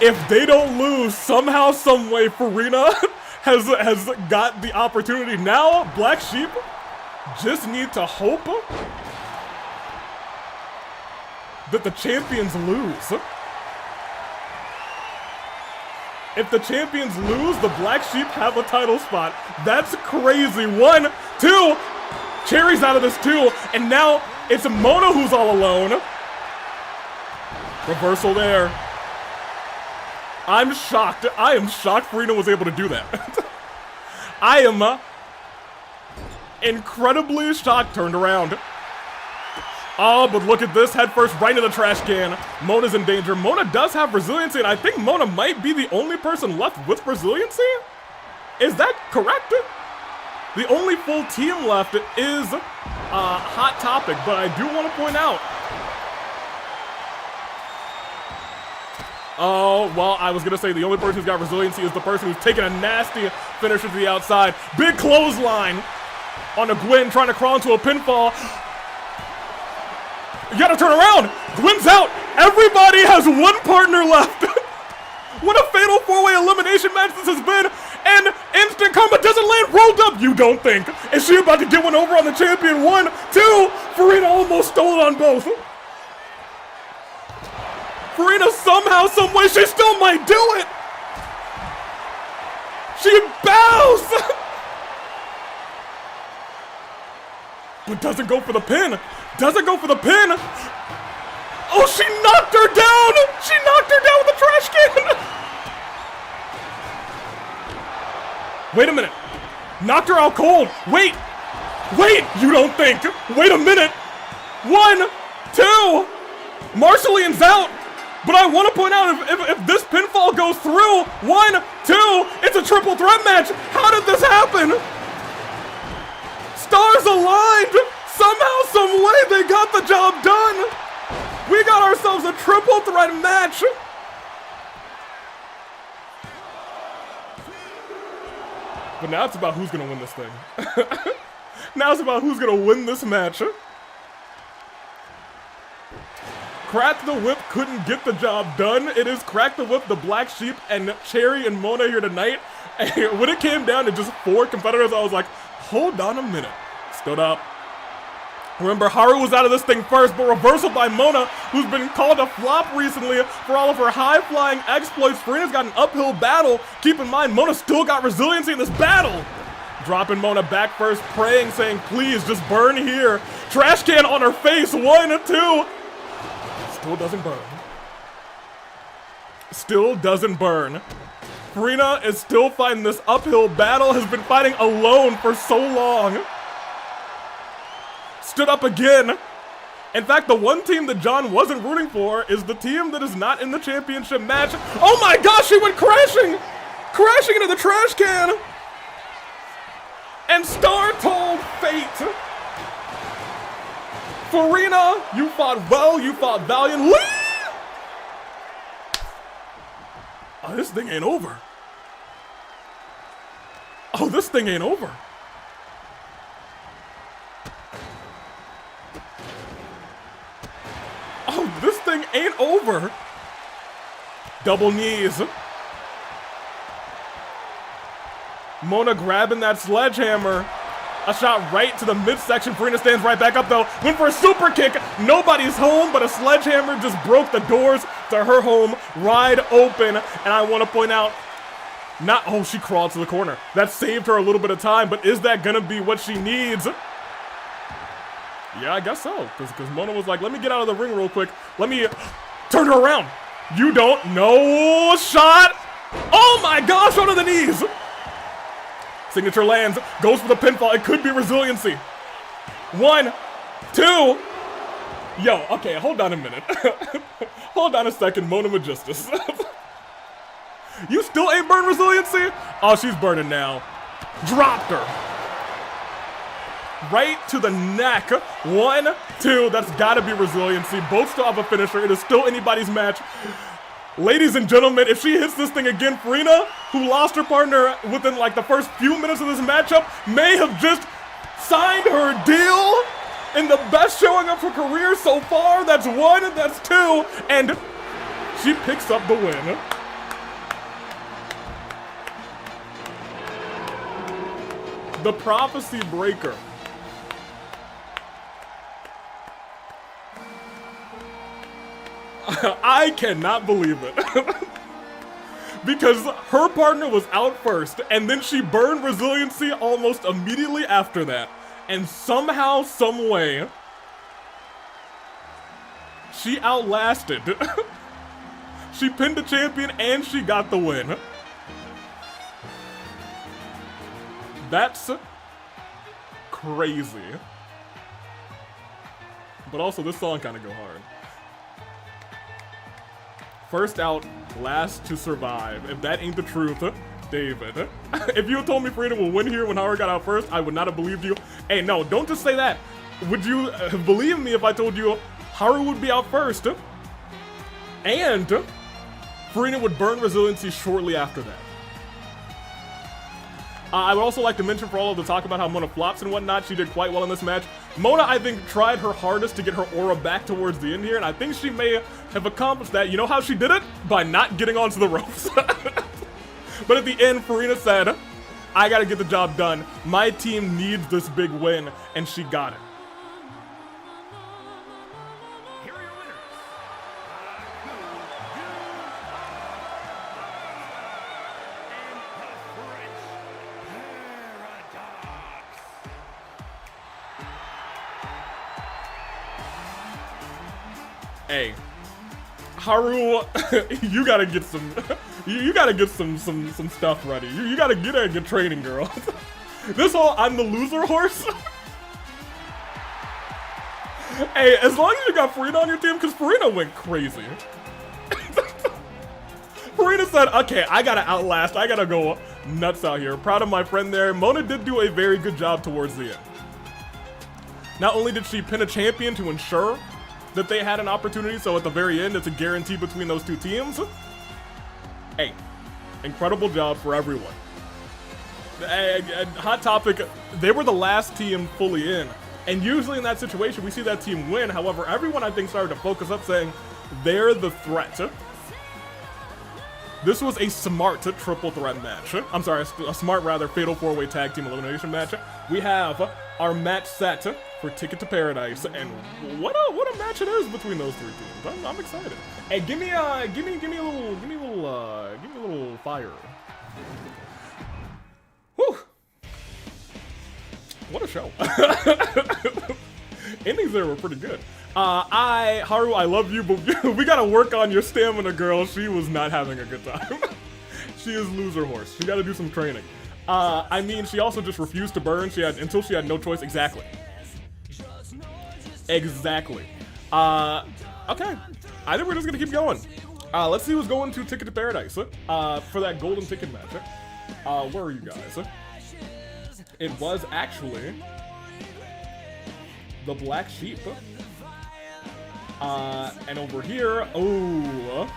If they don't lose, somehow, someway, Furina has got the opportunity. Now, Black Sheep just need to hope that the champions lose. If the champions lose, the Black Sheep have a title spot. That's crazy. 1, 2, Cherry's out of this too, and now it's Mona who's all alone. Reversal there. I'm shocked. I am shocked Farina was able to do that. I am incredibly shocked. Turned around. Oh, but look at this. Head first right into the trash can. Mona's in danger. Mona does have resiliency, and I think Mona might be the only person left with resiliency? Is that correct? The only full team left is Hot Topic, but I do want to point out. Oh, well, I was going to say the only person who's got resiliency is the person who's taking a nasty finisher to the outside. Big clothesline on a Gwen trying to crawl into a pinfall. You gotta turn around! Gwen's out! Everybody has one partner left! What a fatal 4-way elimination match this has been! And instant karma doesn't land rolled up! You don't think? Is she about to get one over on the champion? 1, 2! Farina almost stole it on both! Farina somehow, someway, she still might do it! She bows! But doesn't go for the pin! Doesn't go for the pin! Oh, she knocked her down! She knocked her down with the trash can! Wait a minute. Knocked her out cold. Wait! Wait! You don't think! Wait a minute! 1, 2! Marcelian's out! But I want to point out, if this pinfall goes through, 1, 2, it's a triple threat match! How did this happen? Stars aligned! Somehow, some way, they got the job done! We got ourselves a triple threat match! But now it's about who's gonna win this thing. Now it's about who's gonna win this match. Crack the Whip couldn't get the job done. It is Crack the Whip, the Black Sheep, and Cherry and Mona here tonight. And when it came down to just 4 competitors, I was like, hold on a minute. Stood up. Remember, Haru was out of this thing first, but reversal by Mona, who's been called a flop recently for all of her high-flying exploits. Farina's got an uphill battle. Keep in mind, Mona still got resiliency in this battle. Dropping Mona back first, praying, saying, please, just burn here. Trash can on her face, 1, 2. Still doesn't burn. Still doesn't burn. Farina is still fighting this uphill battle, has been fighting alone for so long. Stood up again. In fact, the one team that John wasn't rooting for is the team that is not in the championship match. Oh my gosh, she went crashing! Crashing into the trash can! And Star told fate. Farina, you fought well, you fought valiantly. Oh, this thing ain't over. Oh, this thing ain't over. Oh, this thing ain't over. Double knees. Mona grabbing that sledgehammer. A shot right to the midsection. Farina stands right back up though. Went for a super kick. Nobody's home, but a sledgehammer just broke the doors to her home wide open. And I want to point out, oh, she crawled to the corner. That saved her a little bit of time, but is that gonna be what she needs? Yeah, I guess so. Because Mona was like, let me get out of the ring real quick. Let me turn her around. You don't know. Shot. Oh my gosh, onto the knees. Signature lands, goes for the pinfall. It could be resiliency. 1, 2. Yo, okay, hold on a minute. Hold on a second, Mona Magistus. You still ain't burned resiliency? Oh, she's burning now. Dropped her. Right to the neck. 1, 2, that's gotta be resiliency. Both still have a finisher. It is still anybody's match. Ladies and gentlemen, if she hits this thing again, Farina, who lost her partner within like the first few minutes of this matchup, may have just signed her deal in the best showing of her career so far. That's 1, that's 2, and she picks up the win. The Prophecy Breaker. I cannot believe it. Because her partner was out first, and then she burned resiliency almost immediately after that. And somehow, some way, she outlasted. She pinned the champion and she got the win. That's crazy. But also, this song kind of go hard. First out, last to survive. If that ain't the truth, David. If you had told me Frida will win here when Haru got out first, I would not have believed you. Hey, no, don't just say that. Would you believe me if I told you Haru would be out first? And Frida would burn resiliency shortly after that. I would also like to mention, for all of the talk about how Mona flops and whatnot, she did quite well in this match. Mona, I think, tried her hardest to get her aura back towards the end here, and I think she may have accomplished that. You know how she did it? By not getting onto the ropes. But at the end, Farina said, I gotta get the job done. My team needs this big win, and she got it. Hey, Haru, you gotta get some, you gotta get some stuff ready. You gotta get a good training, girl. This whole I'm the loser horse. Hey, as long as you got Farina on your team, because Farina went crazy. Farina said, okay, I gotta outlast, I gotta go nuts out here. Proud of my friend there. Mona did do a very good job towards the end. Not only did she pin a champion to ensure that they had an opportunity, so at the very end, it's a guarantee between those two teams. Hey, incredible job for everyone. Hot topic, they were the last team fully in, and usually in that situation, we see that team win. However, everyone, I think, started to focus up saying they're the threat. This was a smart triple threat match. I'm sorry, a smart, rather, fatal four-way tag team elimination match. We have our match set for Ticket to Paradise, and what a match it is between those three teams. I'm excited. Hey, give me a little fire. Whew. What a show. Endings there were pretty good. Haru, I love you, but we gotta work on your stamina, girl. She was not having a good time. She is loser horse. She gotta do some training. I mean, she also just refused to burn. Until she had no choice. Exactly. Exactly. Okay. I think we're just gonna keep going. Let's see who's going to Ticket to Paradise for that golden ticket match. Where are you guys? It was actually the Black Sheep. And over here, oh,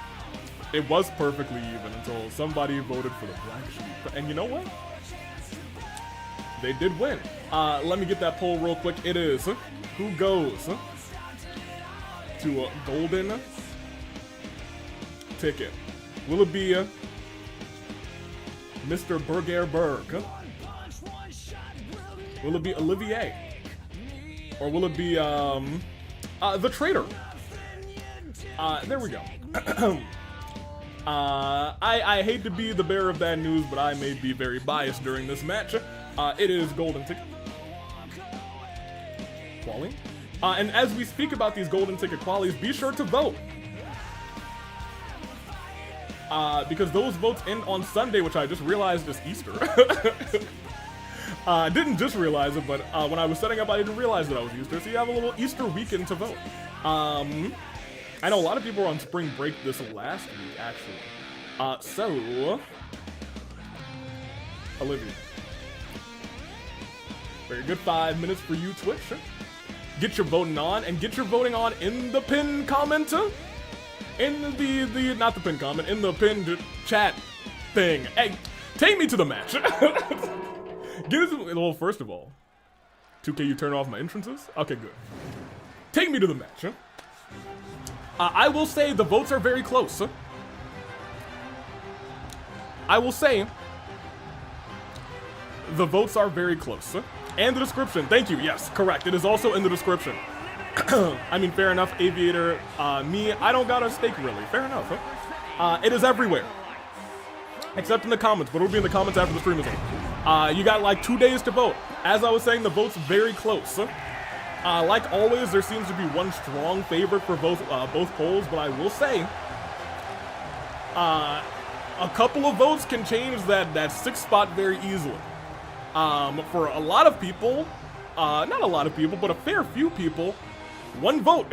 it was perfectly even until somebody voted for the Black Sheep. And you know what? They did win. Let me get that poll real quick. It is who goes to a golden ticket? Will it be Mr. Burgerburg? Will it be Olivier? Or will it be the traitor? There we go. I hate to be the bearer of bad news, but I may be very biased during this match. It is golden ticket quali. And as we speak about these golden ticket qualies, be sure to vote. Because those votes end on Sunday, which I just realized is Easter. I didn't just realize it, but when I was setting up, I didn't realize that I was Easter, so you have a little Easter weekend to vote. I know a lot of people were on spring break this last week, actually. So, Olivia. Very good 5 minutes for you, Twitch. Get your voting on, and get your voting on in the pinned comment. In the not the pinned comment, in the pinned chat thing. Hey, take me to the match. Well, first of all, 2K, you turn off my entrances? Okay, good. Take me to the match. I will say the votes are very close. I will say the votes are very close. And the description. Thank you. Yes, correct. It is also in the description. I mean, fair enough, Aviator. Me, I don't got a stake really. Fair enough. Huh? It is everywhere. Except in the comments, but it'll be in the comments after the stream is over. You got like 2 days to vote. As I was saying, the vote's very close. Like always, there seems to be one strong favorite for both polls, but I will say, a couple of votes can change that 6th spot very easily. For a lot of people, not a lot of people, but a fair few people, one vote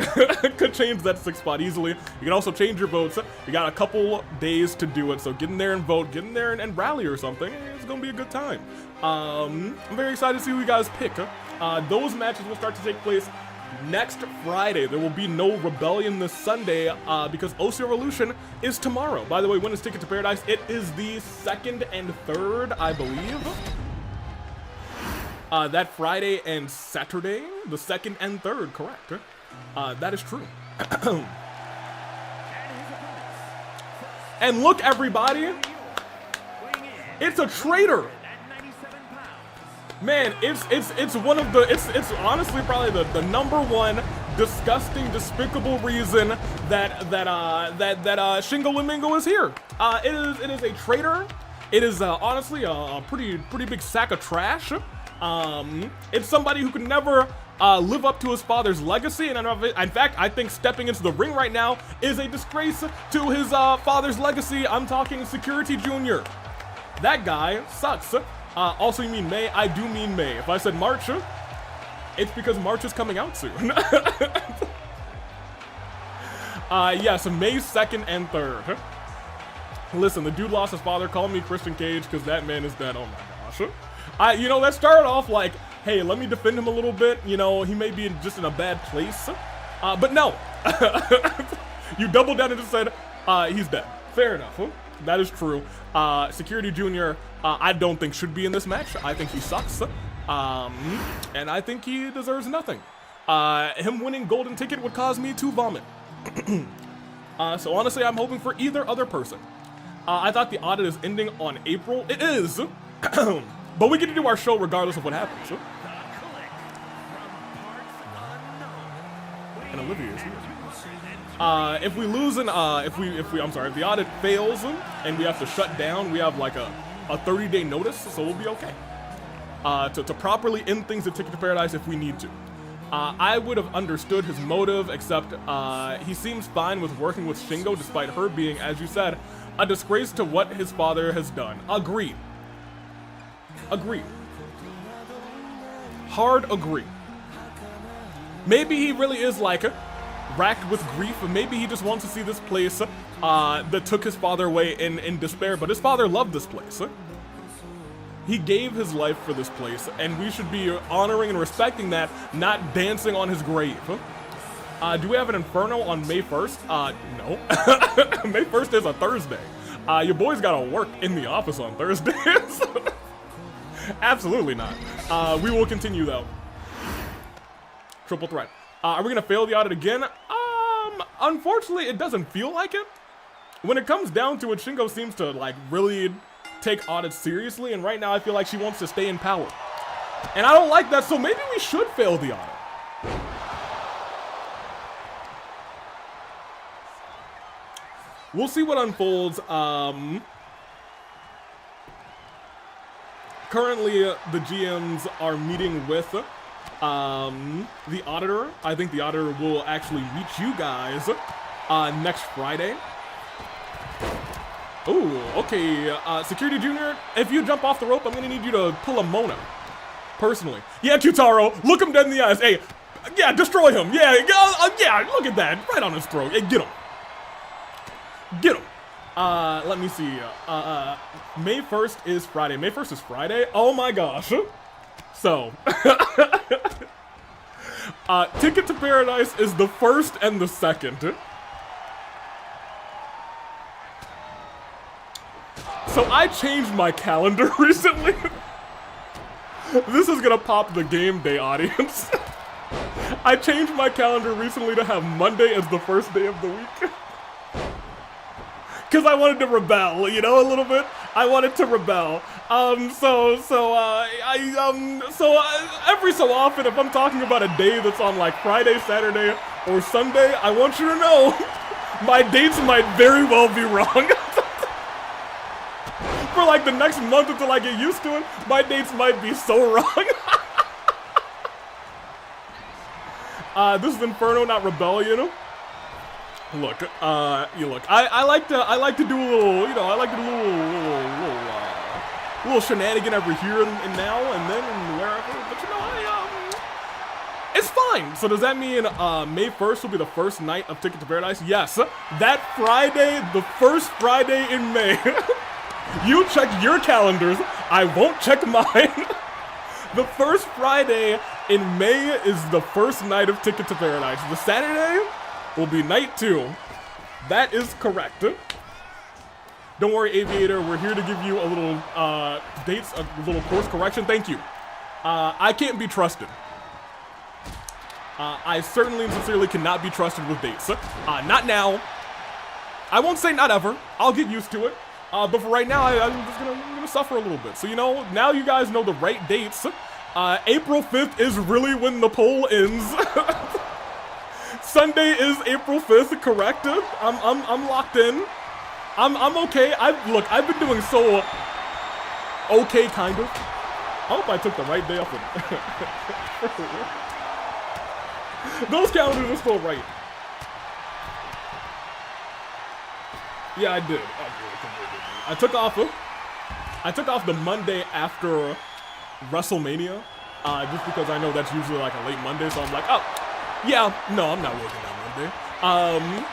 could change that 6th spot easily. You can also change your votes. You got a couple days to do it, so get in there and vote, get in there and rally or something. It's gonna be a good time. I'm very excited to see who you guys pick. Those matches will start to take place next Friday. There will be no Rebellion this Sunday because OC Revolution is tomorrow. By the way, when is Ticket to Paradise? It is the 2nd and 3rd, I believe. That Friday and Saturday, the 2nd and 3rd, correct. That is true. And look, everybody, it's a traitor. Man, it's one of the it's honestly probably the #1 disgusting, despicable reason that Shingo Lamingo is here. It is a traitor. It is honestly a pretty big sack of trash. It's somebody who can never live up to his father's legacy, and in fact, I think stepping into the ring right now is a disgrace to his father's legacy. I'm talking Security Junior. That guy sucks. Also, you mean May? I do mean May. If I said March, it's because March is coming out soon. Yes, May 2nd and 3rd. Listen, the dude lost his father. Call me Christian Cage because that man is dead. Oh my gosh. You know, that started off like, hey, let me defend him a little bit. You know, he may be just in a bad place. But no. You doubled down and just said, he's dead. Fair enough. Huh? That is true. Security Junior, I don't think should be in this match. I think he sucks. And I think he deserves nothing. Him winning golden ticket would cause me to vomit. So honestly, I'm hoping for either other person. I thought the audit is ending on April. It is. But we get to do our show regardless of what happens. And Olivier is here. If we lose and if the audit fails and we have to shut down, we have like a 30-day notice, so we'll be okay. To properly end things at Ticket to Paradise if we need to. I would have understood his motive, except he seems fine with working with Shingo despite her being, as you said, a disgrace to what his father has done. Agreed. Agreed. Hard agree. Maybe he really is like racked with grief, and maybe he just wants to see this place that took his father away in despair, but his father loved this place. He gave his life for this place, and we should be honoring and respecting that, not dancing on his grave. Do we have an Inferno on May 1st? No. May 1st is a Thursday. Your boy's gotta work in the office on Thursdays. Absolutely not. We will continue though. Triple threat. Are we gonna fail the audit again? Unfortunately, it doesn't feel like it. When it comes down to it, Shingo seems to like really take audits seriously, and right now I feel like she wants to stay in power. And I don't like that, so maybe we should fail the audit. We'll see what unfolds. Currently, the GMs are meeting with the auditor. I think the auditor will actually meet you guys next Friday. Oh, okay. Security Junior, if you jump off the rope, I'm gonna need you to pull a Mona. Personally. Yeah, Q-taro, look him dead in the eyes. Hey, yeah, destroy him. Yeah, yeah, look at that. Right on his throat. Hey, get him. Get him. Let me see. May 1st is Friday. May 1st is Friday? Oh my gosh. So, Ticket to Paradise is the 1st and the 2nd. So I changed my calendar recently. This is gonna pop the game day audience. I changed my calendar recently to have Monday as the first day of the week. Because I wanted to rebel, you know, a little bit. I wanted to rebel. Every so often, if I'm talking about a day that's on like Friday, Saturday, or Sunday, I want you to know my dates might very well be wrong. For like the next month until I get used to it, my dates might be so wrong. This is Inferno, not Rebellion. Look, I like to do a little, you know, I like to do a little shenanigan every here and now and then and wherever. But you know, it's fine. So does that mean May 1st will be the first night of Ticket to Paradise? Yes, that Friday, the first Friday in May. You check your calendars. I won't check mine. The first Friday in May is the first night of Ticket to Paradise. The Saturday will be night 2. That is correct. Don't worry, Aviator. We're here to give you a little dates, a little course correction. Thank you. I can't be trusted. I certainly and sincerely cannot be trusted with dates. Not now. I won't say not ever. I'll get used to it. But for right now, I'm just gonna suffer a little bit. So, you know, now you guys know the right dates. April 5th is really when the poll ends. Sunday is April 5th, correct? I'm locked in. I'm okay. Look, I've been doing so okay, kind of. I hope I took the right day off of Those calendars are still right. Yeah, I did. I took off the Monday after WrestleMania, just because I know that's usually like a late Monday, so I'm like, oh, yeah, no, I'm not working on Monday.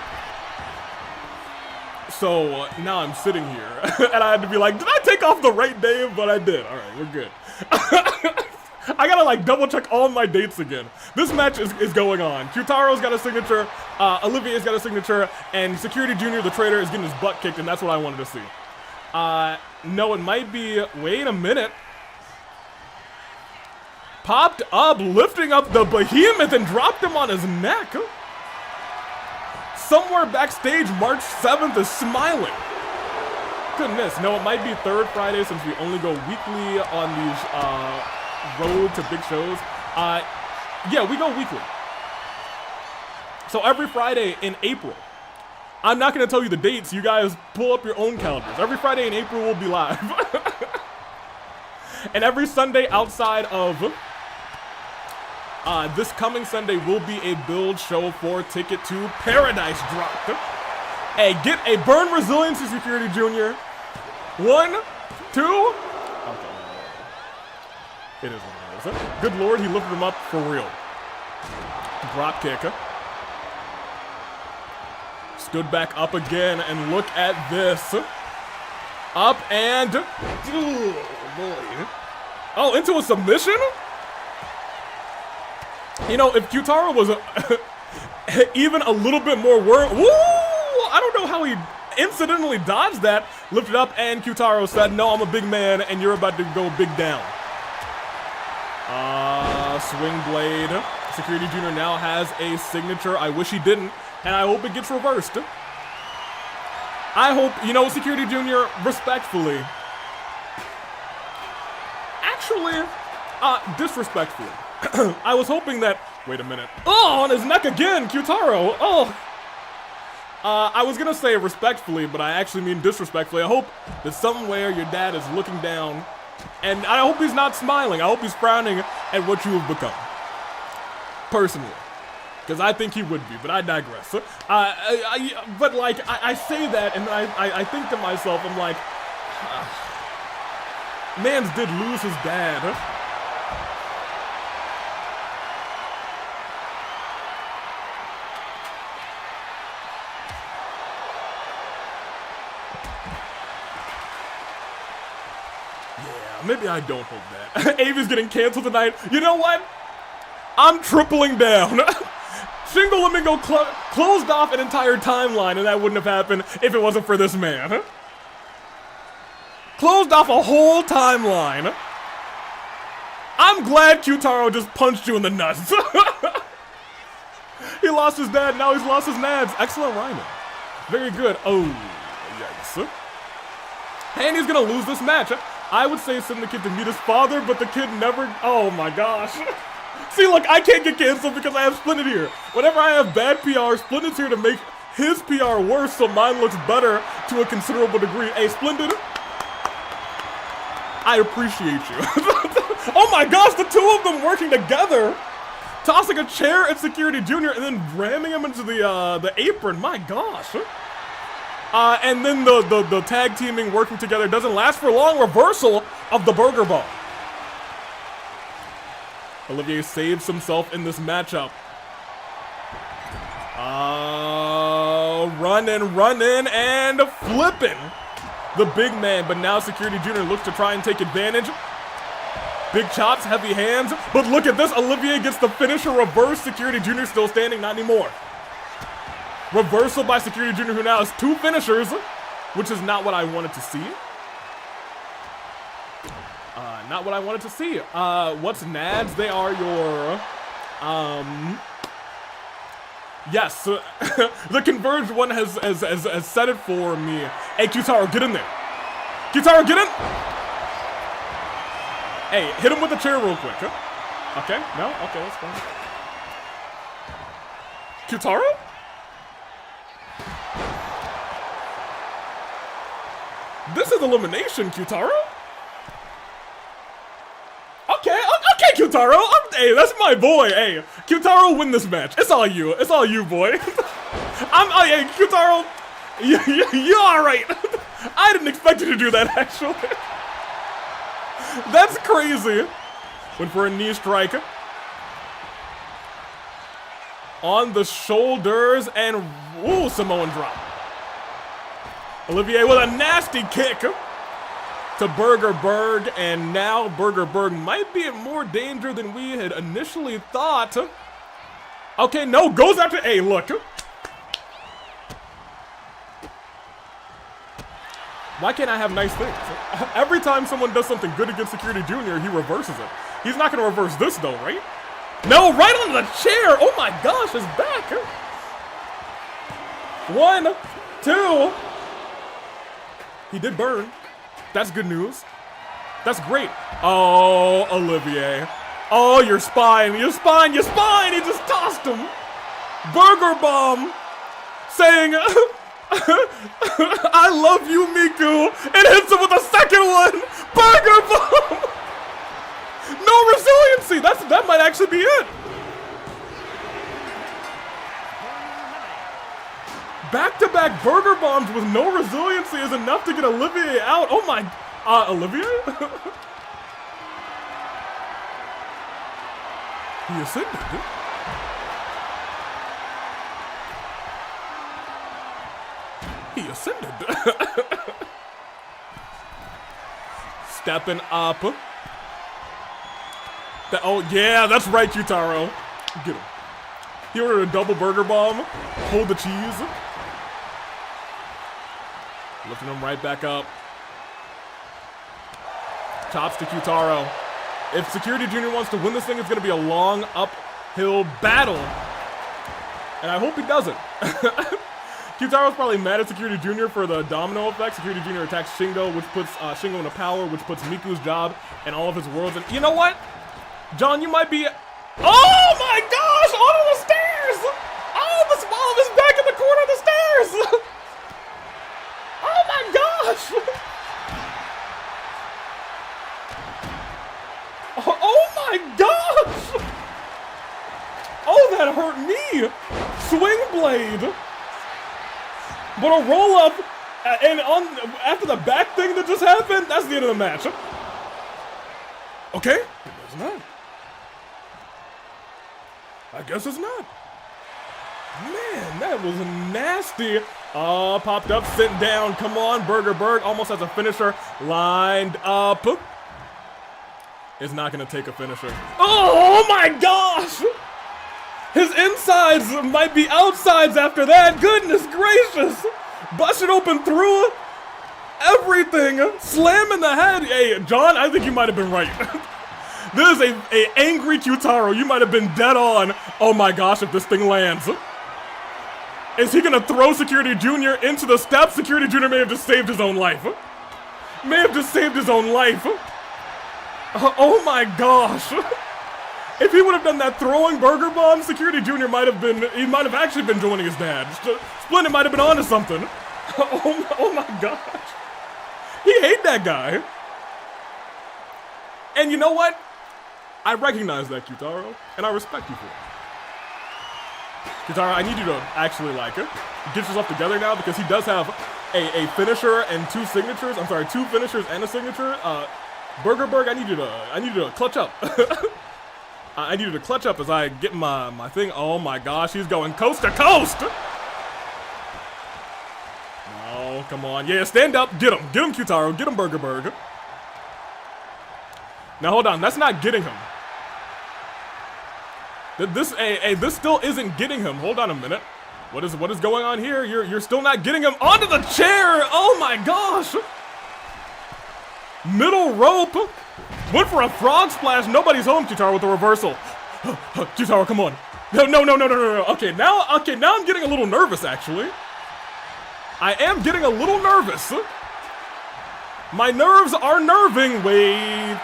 So now I'm sitting here, and I had to be like, did I take off the right day? But I did. All right, we're good. I gotta like double check all my dates again. This match is going on. Q-taro's got a signature, Olivier's got a signature, and Security Junior, the traitor, is getting his butt kicked, and that's what I wanted to see. No, it might be, wait a minute. Popped up, lifting up the behemoth and dropped him on his neck. Somewhere backstage, March 7th is smiling. Goodness, no, it might be third Friday since we only go weekly on these road to big shows. Yeah, we go weekly. So every Friday in April. I'm not going to tell you the dates. You guys pull up your own calendars. Every Friday in April will be live. And every Sunday outside of this coming Sunday will be a build show for Ticket to Paradise dropped. Hey, get a burn resiliency, Security Junior. 1, 2. Okay. It is what it is. Good lord, he lifted him up for real. Drop kick. Stood back up again, and look at this. Up and... Oh, boy. Oh, into a submission? You know, if Q-taro was even a little bit more woo! I don't know how he incidentally dodged that. Lifted up, and Q-taro said, no, I'm a big man, and you're about to go big down. Swing blade. Security Junior now has a signature. I wish he didn't. And I hope it gets reversed. I hope, you know, Security Junior, respectfully. Actually, disrespectfully. I was hoping that, wait a minute. Oh, on his neck again, Q-taro. Oh. I was gonna say respectfully, but I actually mean disrespectfully. I hope that somewhere your dad is looking down, and I hope he's not smiling. I hope he's frowning at what you have become. Personally. Because I think he would be, but I digress. But like, I say that, and I think to myself, I'm like, Mans did lose his dad. Yeah, maybe I don't hope that. Ava's getting canceled tonight. You know what? I'm tripling down. Shingo Lamingo closed off an entire timeline, and that wouldn't have happened if it wasn't for this man. Closed off a whole timeline. I'm glad Q-taro just punched you in the nuts. He lost his dad, now he's lost his nads. Excellent rhyming. Very good. Oh, yikes. And he's gonna lose this match. I would say send the kid to meet his father, but the kid never, oh my gosh. See, look, I can't get canceled because I have Splendid here. Whenever I have bad PR, Splendid's here to make his PR worse so mine looks better to a considerable degree. Hey, Splendid, I appreciate you. Oh my gosh, the two of them working together. Tossing a chair at Security Junior and then ramming him into the apron. My gosh. And then the tag teaming working together doesn't last for long. Reversal of the Burger Ball. Olivier saves himself in this matchup. Running and flipping the big man. But now Security Junior looks to try and take advantage. Big chops, heavy hands, but look at this. Olivier gets the finisher reverse. Security Junior still standing, not anymore. Reversal by Security Junior, who now has two finishers, which is not what I wanted to see. Not what I wanted to see. What's Nads? They are your, yes, the Converged one has set it for me. Hey, Q-taro, get in there. Q-taro, get in. Hey, hit him with the chair real quick, huh? Okay, no? Okay, that's fine. Q-taro? This is elimination, Q-taro? Okay, Q-taro. Hey, that's my boy. Hey, Q-taro win this match. It's all you. It's all you, boy. Hey, Q-taro, you're all right. I didn't expect you to do that, actually. That's crazy. Went for a knee strike. On the shoulders and, ooh, Samoan drop. Olivier with a nasty kick to Burgerburg, and now Burgerburg might be in more danger than we had initially thought. Okay, no, goes after, hey, look. Why can't I have nice things? Every time someone does something good against Security Junior, he reverses it. He's not gonna reverse this though, right? No, right on the chair! Oh my gosh, his back! 1, 2. He did burn. That's good news. That's great. Oh, Olivier. Oh, your spine. He just tossed him. Burger bomb. Saying, I love you, Miku. And hits him with a second one. Burger bomb. No resiliency. That might actually be it. Back-to-back burger bombs with no resiliency is enough to get Olivier out. Oh my, Olivier? He ascended. He ascended. Stepping up. Oh yeah, that's right, Q-taro. Get him. He ordered a double burger bomb. Hold the cheese. Lifting him right back up. Chops to Q-taro. If Security Junior wants to win this thing, it's going to be a long uphill battle. And I hope he doesn't. Q-taro's probably mad at Security Junior for the domino effect. Security Junior attacks Shingo, which puts Shingo in a power, which puts Miku's job and all of his worlds. And you know what? John, you might be... Oh my gosh! Onto the stairs! Oh, the small of his back in the corner of the stairs! Oh my gosh! Oh my gosh! Oh, that hurt me! Swing blade! But a roll up, and after the back thing that just happened, that's the end of the match. Okay, it's not. I guess it's not. Man, that was nasty. Oh, popped up, sitting down. Come on, Burgerburg almost has a finisher lined up. Is not gonna take a finisher. Oh my gosh! His insides might be outsides after that. Goodness gracious! Busted open through everything. Slam in the head. Hey, John, I think you might have been right. This is a angry Q-taro. You might have been dead on. Oh my gosh, if this thing lands. Is he gonna throw Security Junior into the steps? Security Junior may have just saved his own life. may have just saved his own life. Oh my gosh. If he would have done that throwing burger bomb, Security Junior might have actually been joining his dad. Splendid might have been onto something. Oh my gosh. He hate that guy. And you know what? I recognize that, Q-taro, and I respect you for it. Q-taro, I need you to actually like it. Get yourself together now because he does have a finisher and two signatures. I'm sorry, two finishers and a signature. Burgerburg, I need you to clutch up. I need you to clutch up as I get my thing. Oh my gosh, he's going coast to coast. No, come on. Yeah, stand up. Get him. Get him, Q-taro. Get him, Burgerburg. Now hold on, that's not getting him. This still isn't getting him. Hold on a minute. What is going on here? You're still not getting him onto the chair. Oh my gosh. Middle rope. Went for a frog splash. Nobody's home, Q-taro, with the reversal. Q-taro, come on. No. Okay, now I'm getting a little nervous, actually. I am getting a little nervous. My nerves are nerving. Wait.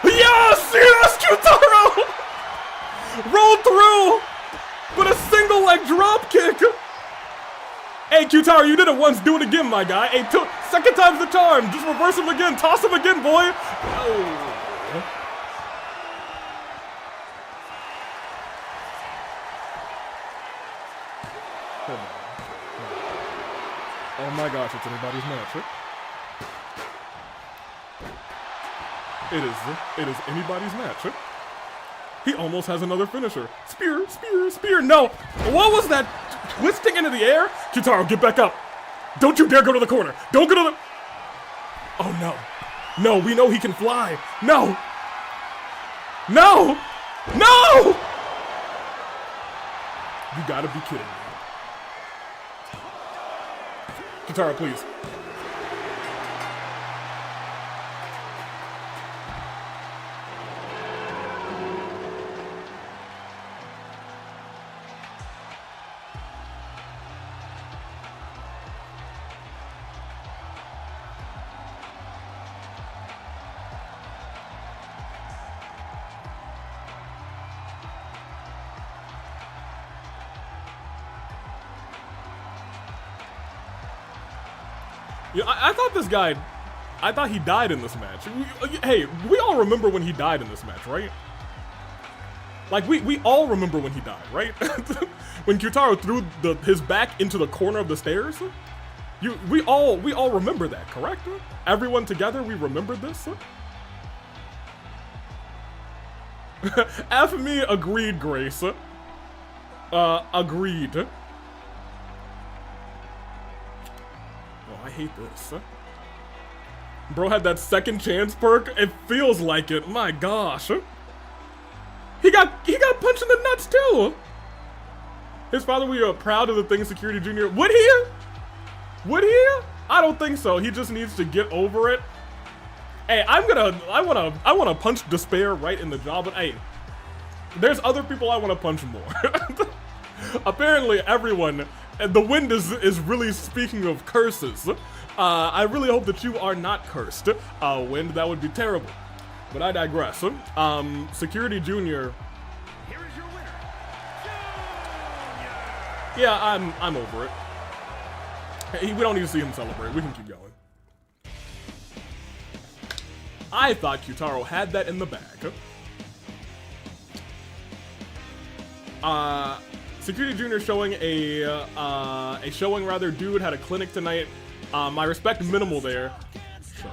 Yes, Q-taro! Rolled through with a single leg drop kick. Hey, Q-taro, you did it once, do it again, my guy. Hey, second time's the charm. Just reverse him again, toss him again, boy. Oh my gosh, it's anybody's match. It is anybody's match. He almost has another finisher. Spear. No! What was that? Twisting into the air? Q-taro, get back up. Don't you dare go to the corner. Don't go to the... Oh no. No, we know he can fly. No! You gotta be kidding me. Q-taro, please. Yeah, I thought he died in this match. Hey, we all remember when he died in this match, right? Like, we all remember when he died, right? When Q-taro threw his back into the corner of the stairs? We all remember that, correct? Everyone together, we remembered this? F me, agreed, Grace. Agreed. I hate this. Bro had that second chance perk. It feels like it. My gosh. He got punched in the nuts too. His father would be proud of the things Security Junior. Would he? I don't think so. He just needs to get over it. Hey, I wanna punch despair right in the jaw, but hey, there's other people I wanna punch more. Apparently everyone. The wind is really speaking of curses. I really hope that you are not cursed. Wind, that would be terrible. But I digress. Security Junior. Here is your winner, Yeah, I'm over it. Hey, we don't need to see him celebrate. We can keep going. I thought Q-taro had that in the bag. Security Junior showing a showing rather. Dude had a clinic tonight. My respect minimal there. Sure.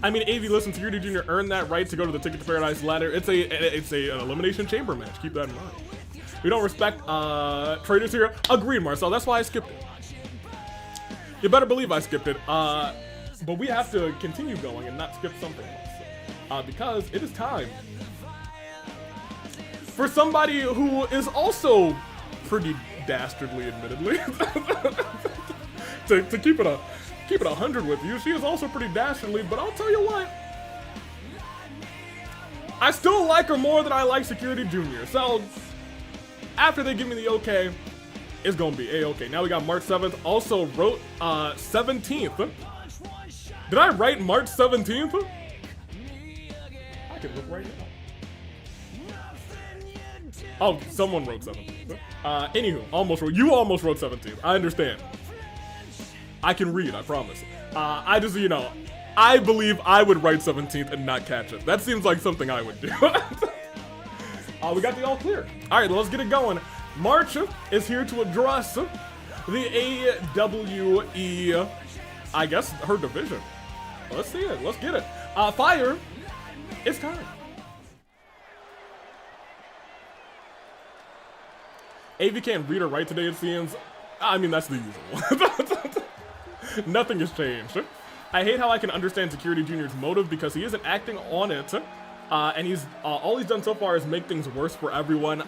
I mean, AV, listen, Security Junior earned that right to go to the Ticket to Paradise ladder. It's an elimination chamber match. Keep that in mind. We don't respect traders here. Agreed, Marcel. That's why I skipped it. You better believe I skipped it. But we have to continue going and not skip something else. Because it is time for somebody who is also pretty dastardly, admittedly. to keep it 100 with you, she is also pretty dastardly, but I'll tell you what. I still like her more than I like Security Junior. So, after they give me the okay, it's gonna be A-okay. Now we got March 7th. Also wrote 17th. Did I write March 17th? I can look right now. Oh, someone wrote 17th. Anywho, you almost wrote 17th. I understand. I can read, I promise. I just, you know, I believe I would write 17th and not catch it. That seems like something I would do. We got the all clear. All right, let's get it going. March is here to address the AWE, I guess, her division. Let's see it. Let's get it. Fire, it's time. AV can't read or write today, it seems. I mean, that's the usual. Nothing has changed. I hate how I can understand Security Junior's motive because he isn't acting on it. And he's all he's done so far is make things worse for everyone.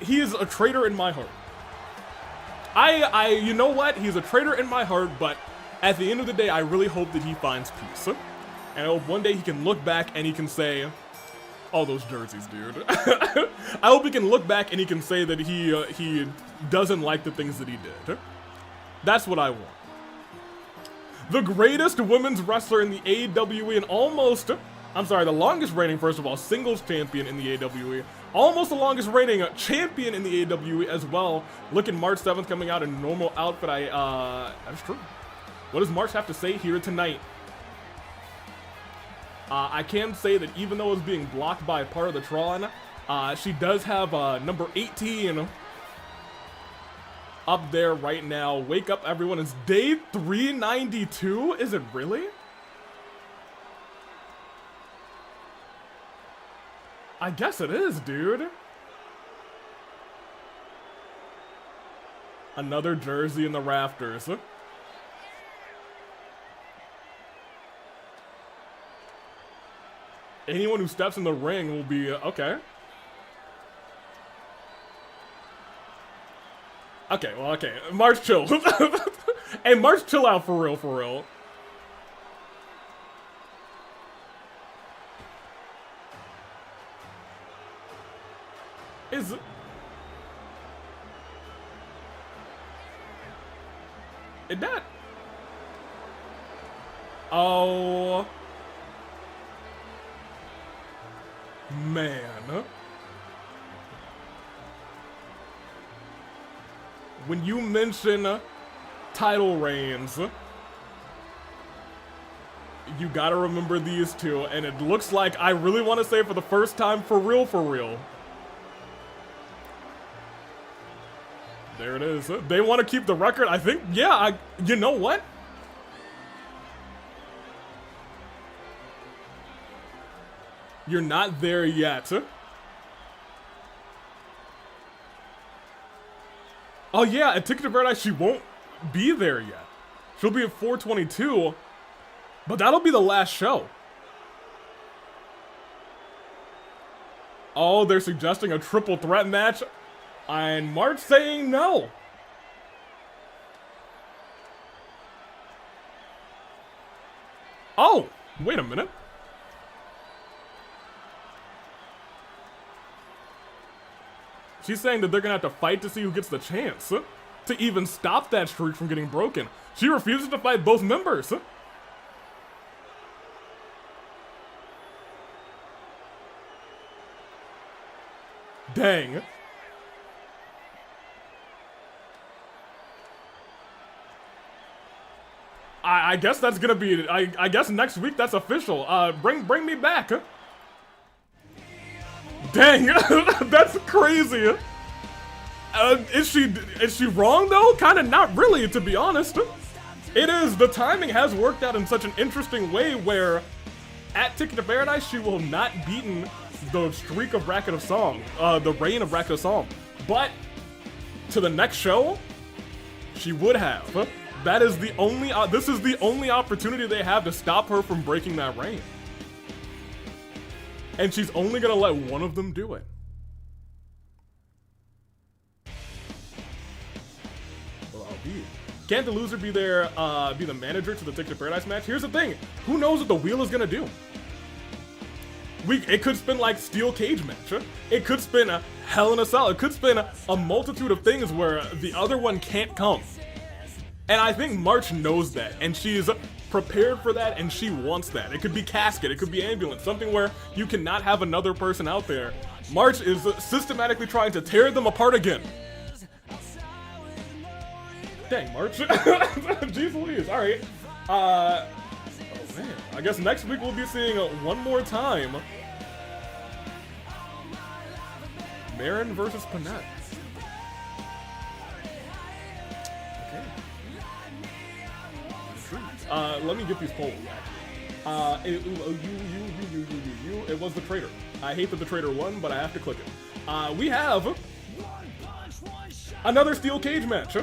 He is a traitor in my heart. You know what? He's a traitor in my heart, but at the end of the day, I really hope that he finds peace. And I hope one day he can look back and he can say, oh, those jerseys, dude. I hope he can look back and he can say that he doesn't like the things that he did. That's what I want. The greatest women's wrestler in the AWE and the longest reigning, first of all, singles champion in the AWE. Almost the longest reigning champion in the AWE as well. Looking March 7th coming out in normal outfit. That's true. What does March have to say here tonight? I can say that even though it's being blocked by part of the Tron, she does have number 18 up there right now. Wake up, everyone. It's day 392. Is it really? I guess it is, dude. Another jersey in the rafters. Anyone who steps in the ring will be, okay. Okay, well, okay. March, chill. Hey, March, chill out for real, for real. Is that? Oh. Man. When you mention title reigns, you gotta remember these two, and it looks like I really want to say for the first time, for real, for real. There it is. They want to keep the record. I think, yeah, you know what? You're not there yet. Oh yeah, at Ticket to Paradise, she won't be there yet. She'll be at 422, but that'll be the last show. Oh, they're suggesting a triple threat match, and March saying no. Oh, wait a minute. She's saying that they're gonna have to fight to see who gets the chance to even stop that streak from getting broken. She refuses to fight both members. Dang. I guess that's gonna be, I guess next week that's official. Bring me back. Dang, that's crazy. Is she wrong though? Kind of not really, to be honest. It is, the timing has worked out in such an interesting way where at Ticket to Paradise, she will not beaten the streak of Bracket of Song, the reign of Bracket of Song. But to the next show, she would have. That is the only, this is the only opportunity they have to stop her from breaking that reign. And she's only gonna let one of them do it. Well, I'll be. Can't the loser be there, be the manager to the Ticket to Paradise match? Here's the thing. Who knows what the wheel is gonna do? It could spin like steel cage match. It could spin a Hell in a Cell. It could spin a multitude of things where the other one can't come. And I think March knows that, and she's prepared for that, and she wants that. It could be casket, it could be ambulance, something where you cannot have another person out there. March is systematically trying to tear them apart again. Dang, March. Jeez Louise, alright. Oh man, I guess next week we'll be seeing one more time Marin versus Panette. Let me get these polls back. It was the traitor. I hate that the traitor won, but I have to click it. We have another steel cage match.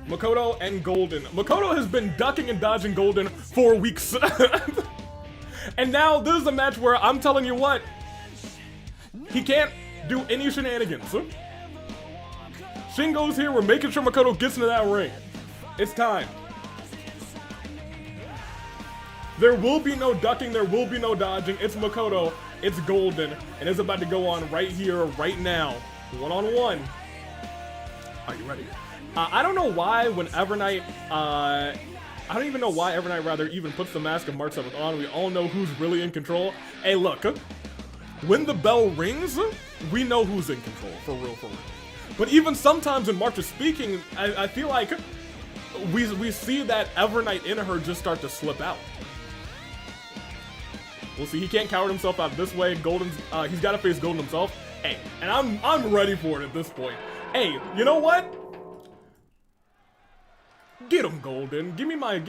Makoto and Golden. Makoto has been ducking and dodging Golden for weeks. And now this is a match where I'm telling you what, he can't do any shenanigans. Shingo's here, we're making sure Makoto gets into that ring. It's time. There will be no ducking, there will be no dodging. It's Makoto, it's Golden, and it's about to go on right here, right now. One-on-one. Are you ready? I don't know why when Evernight, I don't even know why Evernight rather even puts the mask of March 7th on. We all know who's really in control. Hey, look, when the bell rings, we know who's in control, for real, for real. But even sometimes when March is speaking, I feel like we see that Evernight in her just start to slip out. We'll see. He can't coward himself out this way. Golden's he's got to face Golden himself. Hey, and I'm ready for it at this point. Hey, you know what? Get him, Golden. Give me my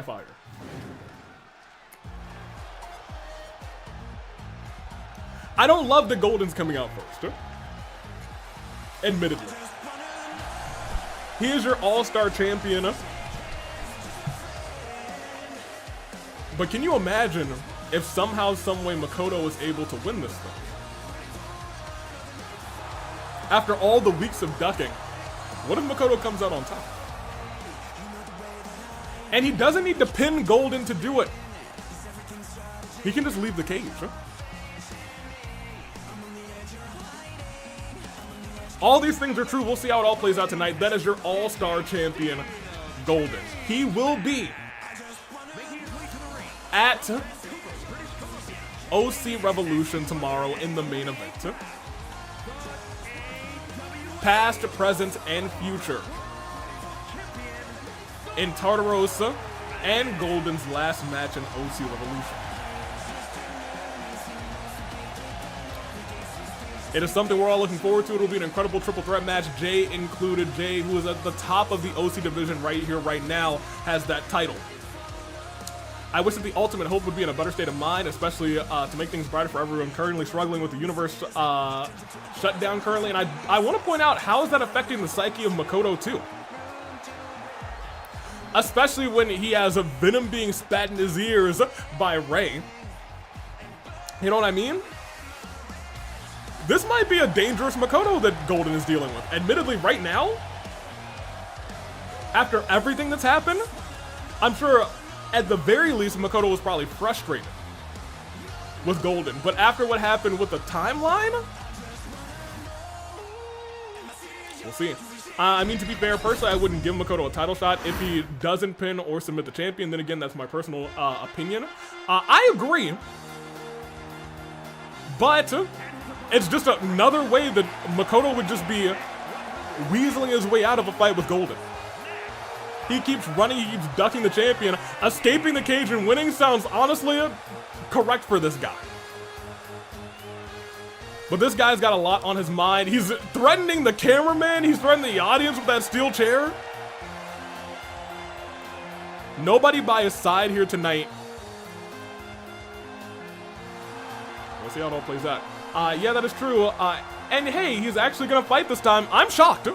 fire. I don't love the Golden's coming out first. Admittedly. He is your all-star champion. But can you imagine if somehow, someway Makoto was able to win this thing? After all the weeks of ducking, what if Makoto comes out on top? And he doesn't need to pin Golden to do it. He can just leave the cage. All these things are true. We'll see how it all plays out tonight. That is your all-star champion, Golden. He will be at OC Revolution tomorrow in the main event. Past, present, and future. In Tartarosa and Golden's last match in OC Revolution. It is something we're all looking forward to. It'll be an incredible triple threat match. Jay included. Jay, who is at the top of the OC division right here, right now, has that title. I wish that the ultimate hope would be in a better state of mind, especially to make things brighter for everyone currently struggling with the universe shutdown currently. And I want to point out, how is that affecting the psyche of Makoto too? Especially when he has a venom being spat in his ears by Ray. You know what I mean? This might be a dangerous Makoto that Golden is dealing with. Admittedly, right now, after everything that's happened, I'm sure at the very least Makoto was probably frustrated with Golden. But after what happened with the timeline, we'll see. I mean, to be fair, personally, I wouldn't give Makoto a title shot if he doesn't pin or submit the champion. Then again, that's my personal opinion. I agree. But it's just another way that Makoto would just be weaseling his way out of a fight with Golden. He keeps running, he keeps ducking the champion. Escaping the cage and winning sounds honestly correct for this guy. But this guy's got a lot on his mind. He's threatening the cameraman. He's threatening the audience with that steel chair. Nobody by his side here tonight. We'll see how it all plays out. Yeah, that is true. And hey, he's actually gonna fight this time. I'm shocked.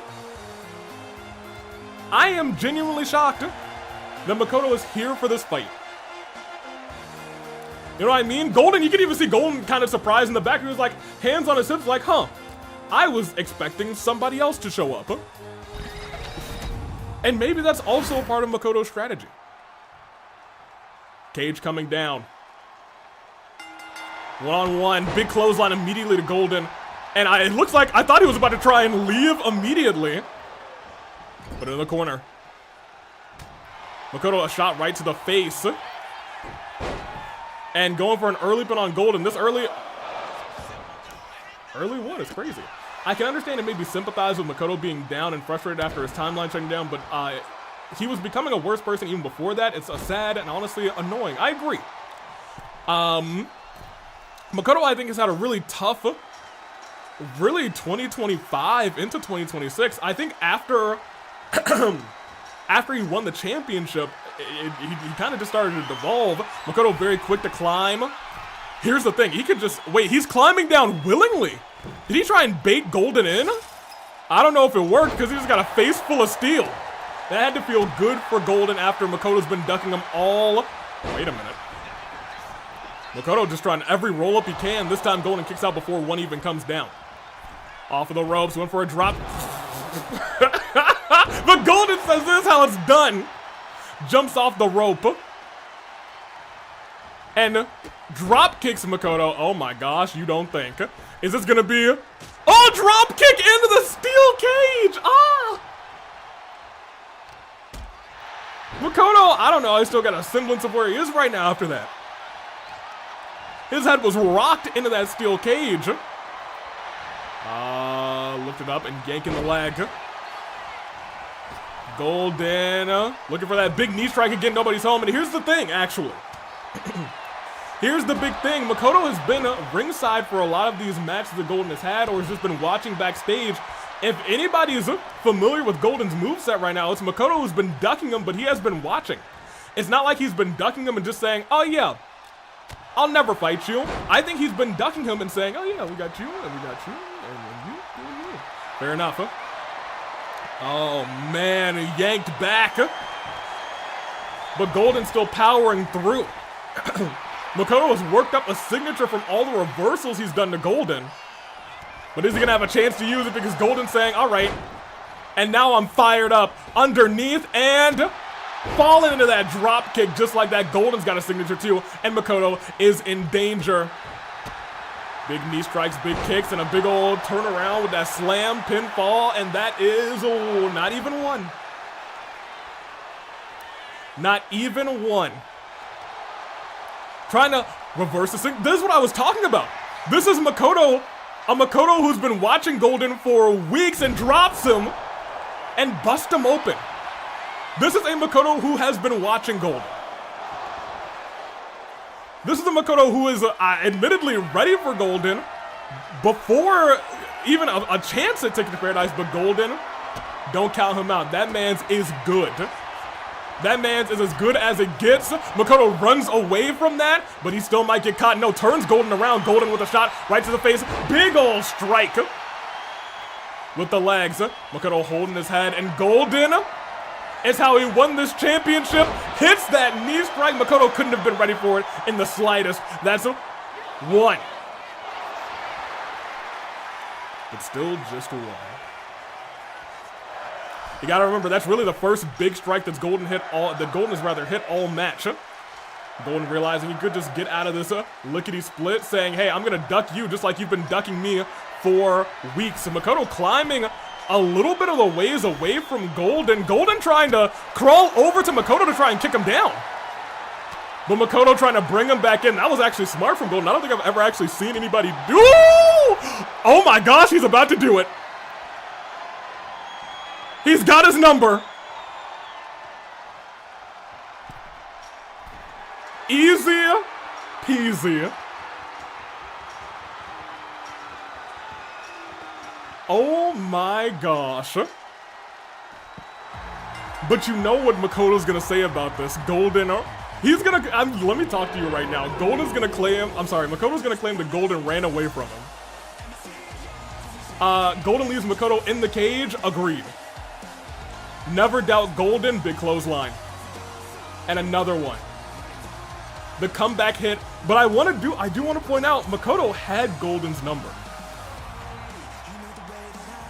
I am genuinely shocked that Makoto is here for this fight. You know what I mean? Golden, you can even see Golden kind of surprised in the back. He was like, hands on his hips, like, huh, I was expecting somebody else to show up. And maybe that's also a part of Makoto's strategy. Cage coming down. One-on-one, big clothesline immediately to Golden. And it looks like, I thought he was about to try and leave immediately. Put it in the corner. Makoto, a shot right to the face. And going for an early pin on Golden. This early one is crazy. I can understand and maybe sympathize with Makoto being down and frustrated after his timeline shutting down, but he was becoming a worse person even before that. It's sad and honestly annoying. I agree. Makoto, I think, has had a really tough, really 2025 into 2026. I think after after he won the championship, he kind of just started to devolve. Makoto very quick to climb. Here's the thing, he could just, wait, he's climbing down willingly. Did he try and bait Golden in? I don't know if it worked because he just got a face full of steel. That had to feel good for Golden after Makoto's been ducking him all. Wait a minute. Makoto just trying every roll up he can. This time Golden kicks out before one even comes down. Off of the ropes, went for a drop. But Golden says this is how it's done. Jumps off the rope. And drop kicks Makoto. Oh my gosh, you don't think. Is this gonna be... Oh, drop kick into the steel cage! Ah! Makoto, I don't know, I still got a semblance of where he is right now after that. His head was rocked into that steel cage. Lifted up and yanking the leg. Golden, looking for that big knee strike again, nobody's home. And here's the thing, actually. Here's the big thing. Makoto has been ringside for a lot of these matches that Golden has had, or has just been watching backstage. If anybody is familiar with Golden's moveset right now, it's Makoto who's been ducking him, but he has been watching. It's not like he's been ducking him and just saying, oh yeah, I'll never fight you. I think he's been ducking him and saying, oh yeah, we got you, and we got you, and you. Fair enough, huh? Oh man, he yanked back. But Golden's still powering through. Makoto has worked up a signature from all the reversals he's done to Golden. But is he gonna have a chance to use it because Golden's saying, all right, and now I'm fired up underneath and falling into that drop kick just like that. Golden's got a signature too, and Makoto is in danger. Big knee strikes, big kicks, and a big old turnaround with that slam pinfall, and that is, oh, not even one. Not even one. Trying to reverse this thing. This is what I was talking about. This is Makoto, a Makoto who's been watching Golden for weeks and drops him and busts him open. This is a Makoto who has been watching Golden. This is a Makoto who is admittedly ready for Golden before even a chance at Ticket to Paradise, but Golden, don't count him out. That man's is good. That man's is as good as it gets. Makoto runs away from that, but he still might get caught. No, turns Golden around. Golden with a shot right to the face. Big old strike with the legs. Makoto holding his head, and Golden is how he won this championship. Hits that knee strike. Makoto couldn't have been ready for it in the slightest. That's a one. But still just one. You gotta remember, that's really the first big strike that's Golden hit all match. Golden realizing he could just get out of this lickety split, saying, hey, I'm gonna duck you just like you've been ducking me for weeks. And Makoto climbing a little bit of the ways away from Golden. Golden trying to crawl over to Makoto to try and kick him down. But Makoto trying to bring him back in. That was actually smart from Golden. I don't think I've ever actually seen anybody do. Oh my gosh, he's about to do it. He's got his number. Easy peasy. Oh my gosh. But you know what Makoto's gonna say about this. Golden, he's gonna, let me talk to you right now. Golden's gonna claim, Makoto's gonna claim that Golden ran away from him. Golden leaves Makoto in the cage, agreed. Never doubt Golden, big clothesline. And another one. The comeback hit, but I do want to point out, Makoto had Golden's number.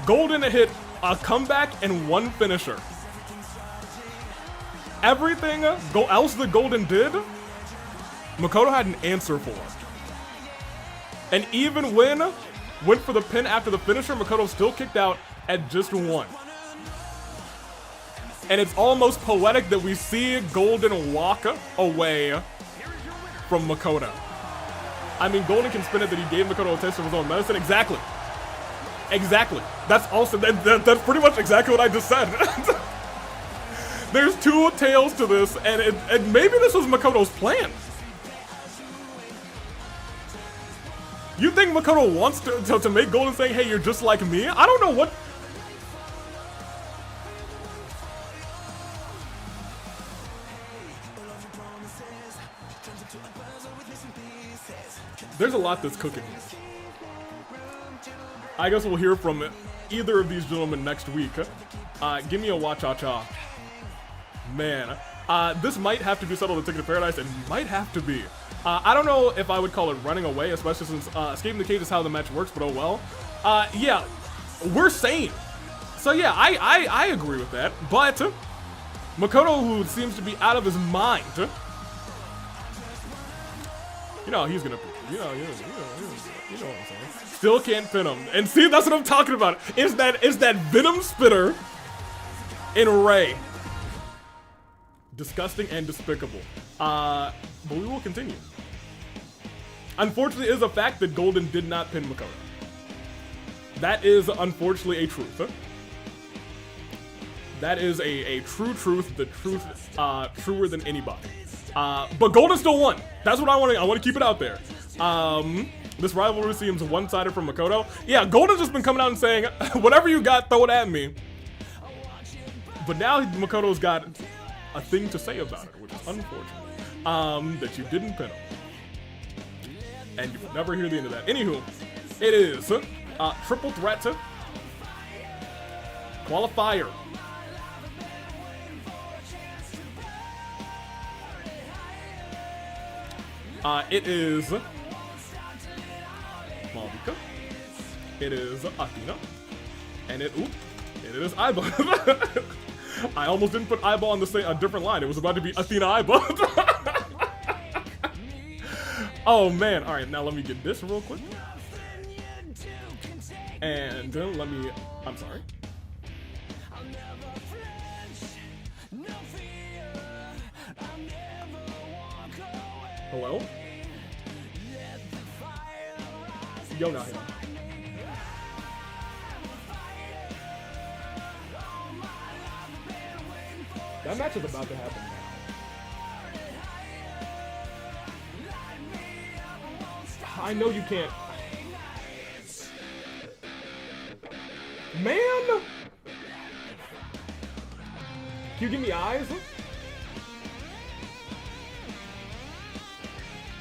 Golden hit a comeback and one finisher. Everything else that Golden did Makoto had an answer for. And even when went for the pin after the finisher, Makoto still kicked out at just 1. And it's almost poetic that we see Golden walk away from Makoto. I mean, Golden can spin it that he gave Makoto a taste of his own medicine. Exactly. Exactly. That's also, that's pretty much exactly what I just said. There's 2 tails to this, and maybe this was Makoto's plan. You think Makoto wants to make Golden saying, hey, you're just like me? I don't know what... There's a lot that's cooking here. I guess we'll hear from either of these gentlemen next week. Give me a wa-cha-cha. Man, this might have to be settled in Ticket to Paradise. It might have to be. I don't know if I would call it running away, especially since escaping the cage is how the match works, but oh well. Yeah, we're sane. So yeah, I agree with that. But Makoto, who seems to be out of his mind, you know he's gonna, you know what I'm saying. Still can't pin him, and see, that's what I'm talking about. Is that Venom Spitter in Ray? Disgusting and despicable. But we will continue. Unfortunately, it is a fact that Golden did not pin Makoto. That is unfortunately a truth. That is a true truth. The truth, truer than anybody. But Golden still won. That's what I want to keep it out there. This rivalry seems one-sided from Makoto. Yeah, Golden's just been coming out and saying, whatever you got, throw it at me. But now Makoto's got a thing to say about it, which is unfortunate. That you didn't pin him. And you will never hear the end of that. Anywho, it is triple threat to Qualifier. It is Mavuika. It is Athena. And it is Aiba. I almost didn't put Aiba on a different line. It was about to be Athena Aiba. Oh man. Alright, now let me get this real quick. And let me, I'm sorry. Hello? Yo, not him. That match is about to happen now. I know you can't. Man! Can you give me eyes?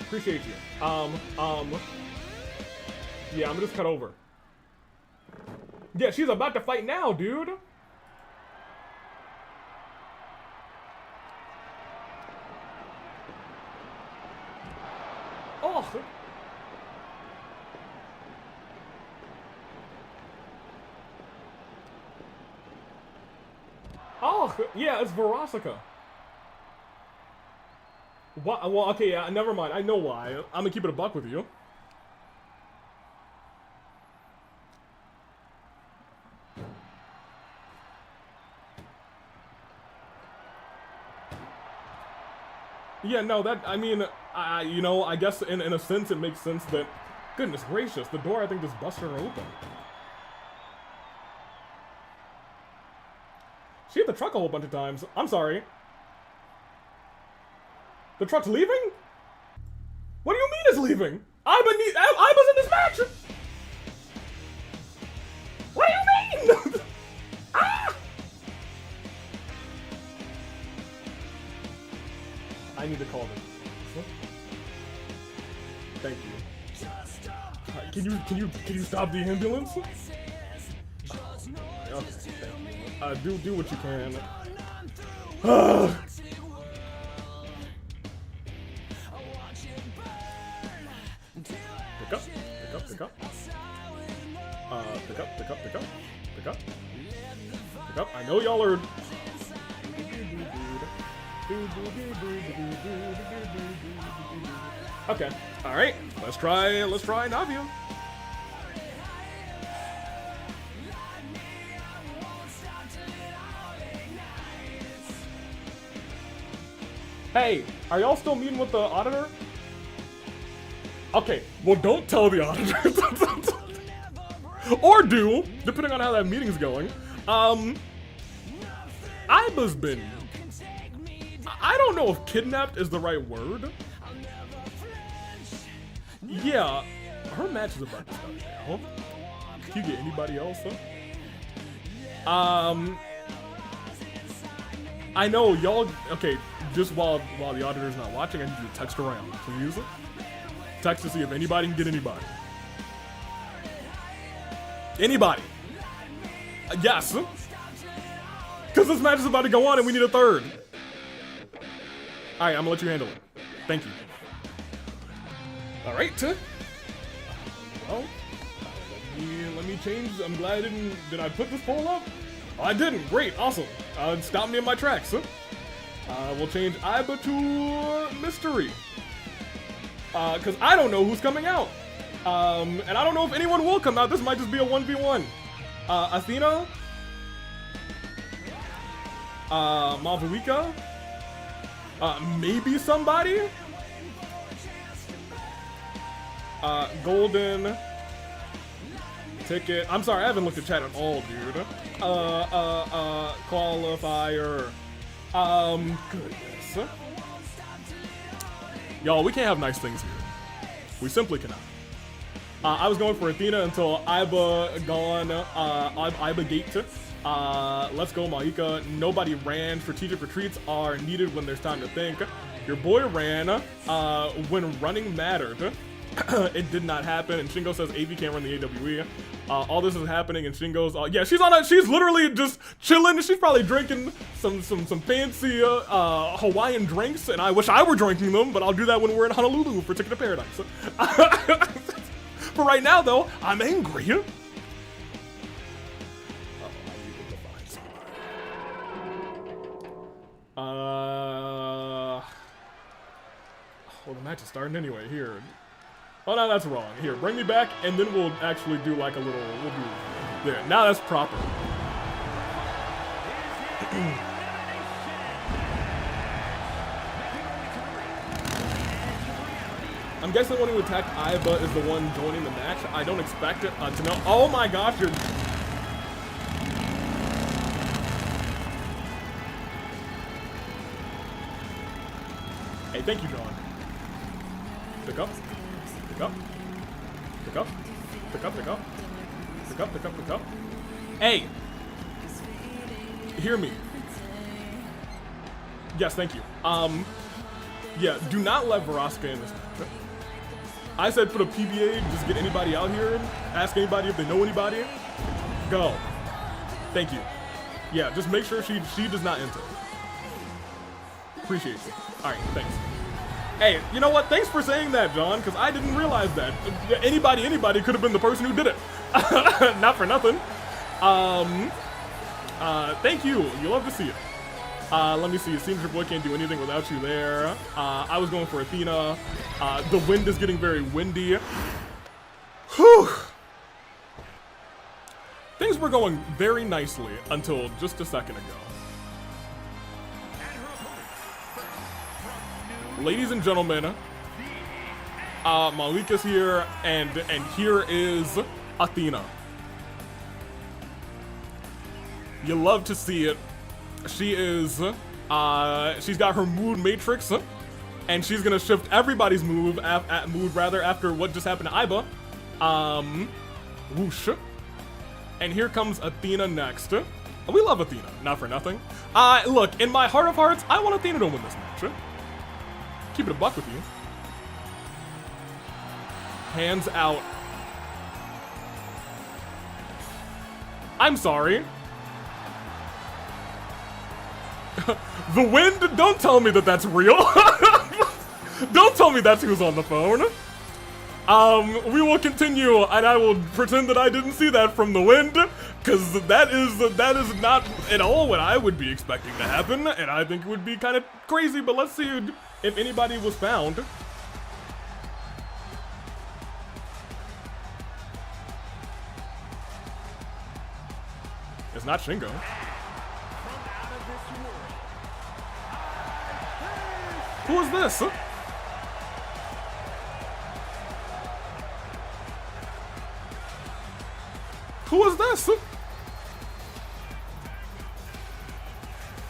Appreciate you. Yeah, I'm gonna just cut over. Yeah, she's about to fight now, dude. Oh. Oh, yeah, it's Verosica. What? Well, okay, yeah, never mind. I know why. I'm gonna keep it a buck with you. Yeah, no, that, I mean, you know, I guess in a sense it makes sense that, goodness gracious, the door I think just busted her open. She hit the truck a whole bunch of times. I'm sorry. The truck's leaving? What do you mean it's leaving? Aiba's in this match! What do you mean? Ah! I need to call them. Thank you. Can you stop the ambulance? Okay, thank you. Do what you can. Pick up. Pick up. I know y'all are. Okay. All right. Let's try Navia. Hey, are y'all still meeting with the auditor? Okay, well don't tell the auditor. Or do, depending on how that meeting's going. Aiba's been... I don't know if kidnapped is the right word. Yeah, her match is about to start now. Can you get anybody else, huh? I know y'all... Okay, just while the auditor's not watching, I need you to text around, please. Text to see if anybody can get anybody. Anybody. Yes. Because this match is about to go on and we need a third. Alright, I'm gonna let you handle it. Thank you. Alright. Well, let me change. I'm glad I didn't... Did I put this poll up? Oh, I didn't. Great. Awesome. Stop me in my tracks. We'll change Aiba to Mystery. Because I don't know who's coming out. And I don't know if anyone will come out. This might just be a 1v1. Athena. Mavuika. Maybe somebody. Golden. Ticket. I'm sorry, I haven't looked at chat at all, dude. Qualifier. Goodness. Y'all, we can't have nice things here. We simply cannot. I was going for Athena until Aiba gone. Aiba gate. Let's go, Maika. Nobody ran. Strategic retreats are needed when there's time to think. Your boy ran when running mattered. It did not happen. And Shingo says AV can't run the AWE. All this is happening, and Shingo's yeah, she's literally just chilling. She's probably drinking some fancy Hawaiian drinks, and I wish I were drinking them, but I'll do that when we're in Honolulu for Ticket to Paradise. For right now, though, I'm angry. I need to find somebody. Well, the match is starting anyway. Here. Oh, no, that's wrong. Here, bring me back, and then we'll actually do like a little... We'll do... There. Now that's proper. I'm guessing the one who attacked Aiba is the one joining the match. I don't expect it to know. Oh my gosh, you're... Hey, thank you, John. Pick up. Pick up. Pick up. Pick up, pick up. Pick up, pick up, pick up. Hey! Hear me. Yes, thank you. Yeah, do not let Veroska in this match. I said put a PBA, just get anybody out here, ask anybody if they know anybody. Go. Thank you. Yeah, just make sure she does not enter. Appreciate you. Alright, thanks. Hey, you know what? Thanks for saying that, John, because I didn't realize that. Anybody could have been the person who did it. Not for nothing. Thank you. You love to see it. Let me see. It seems your boy can't do anything without you there. I was going for Athena. The wind is getting very windy. Whew. Things were going very nicely until just a second ago. Ladies and gentlemen, Malika's here, and here is Athena. You love to see it. She is, she's got her mood matrix, and she's gonna shift everybody's mood after what just happened to Aiba. Whoosh. And here comes Athena next. We love Athena, not for nothing. Look, in my heart of hearts, I want Athena to win this match. Keep it a buck with you. Hands out. I'm sorry. The wind? Don't tell me that that's real. Don't tell me that's who's on the phone. We will continue, and I will pretend that I didn't see that from the wind, because that is not at all what I would be expecting to happen, and I think it would be kind of crazy. But let's see if anybody was found. It's not Shingo. Who is this? Who is this?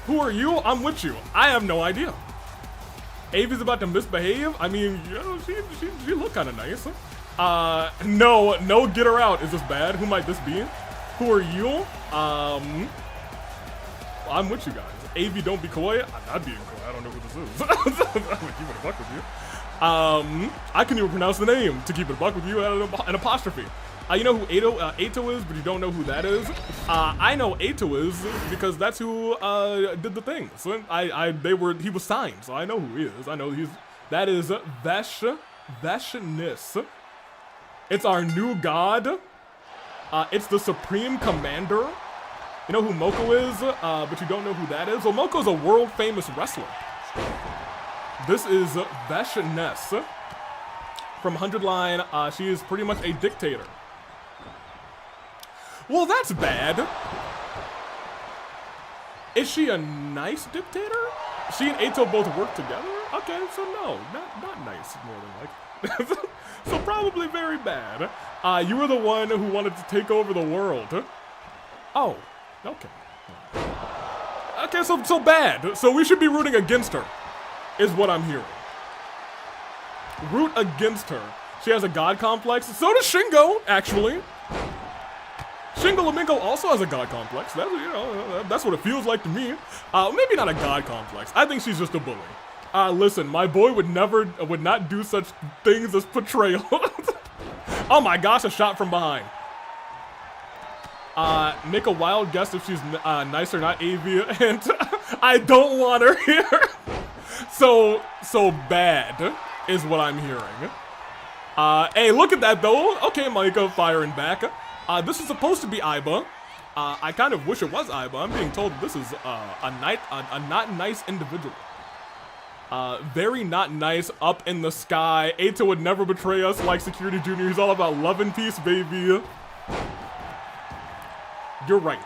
Who are you? I'm with you. I have no idea. Avi's about to misbehave? I mean, you know, she look kind of nice. No, get her out. Is this bad? Who might this be? Who are you? I'm with you guys. Avi, don't be coy. I'm not being coy. I don't know who this is. I'm gonna keep it a buck with you. I can even pronounce the name to keep it a buck with you an apostrophe. You know who Ato is, but you don't know who that is. I know Ato is because that's who did the thing. So he was signed, so I know who he is. I know that is Veshinus. It's our new god. It's the Supreme Commander. You know who Moko is, but you don't know who that is. Well, Moko's a world famous wrestler. This is Veshinus from 100 Line. She is pretty much a dictator. Well, that's bad. Is she a nice dictator? She and Ato both work together? Okay, so no, not nice, more than likely. So probably very bad. You were the one who wanted to take over the world. Oh, okay. Okay, so bad. So we should be rooting against her, is what I'm hearing. Root against her. She has a god complex. So does Shingo, actually. Shingo Lamingo also has a god complex. That's, you know, that's what it feels like to me. Maybe not a god complex. I think she's just a bully. Listen, my boy would not do such things as betrayal. Oh my gosh, a shot from behind. Make a wild guess if she's nice or not, AV, and I don't want her here. So bad is what I'm hearing. Hey, look at that though. Okay, Maika firing back. This is supposed to be Aiba. I kind of wish it was Aiba. I'm being told this is a not nice individual. Very not nice, up in the sky. Ato would never betray us like Security Junior. He's all about love and peace, baby. You're right.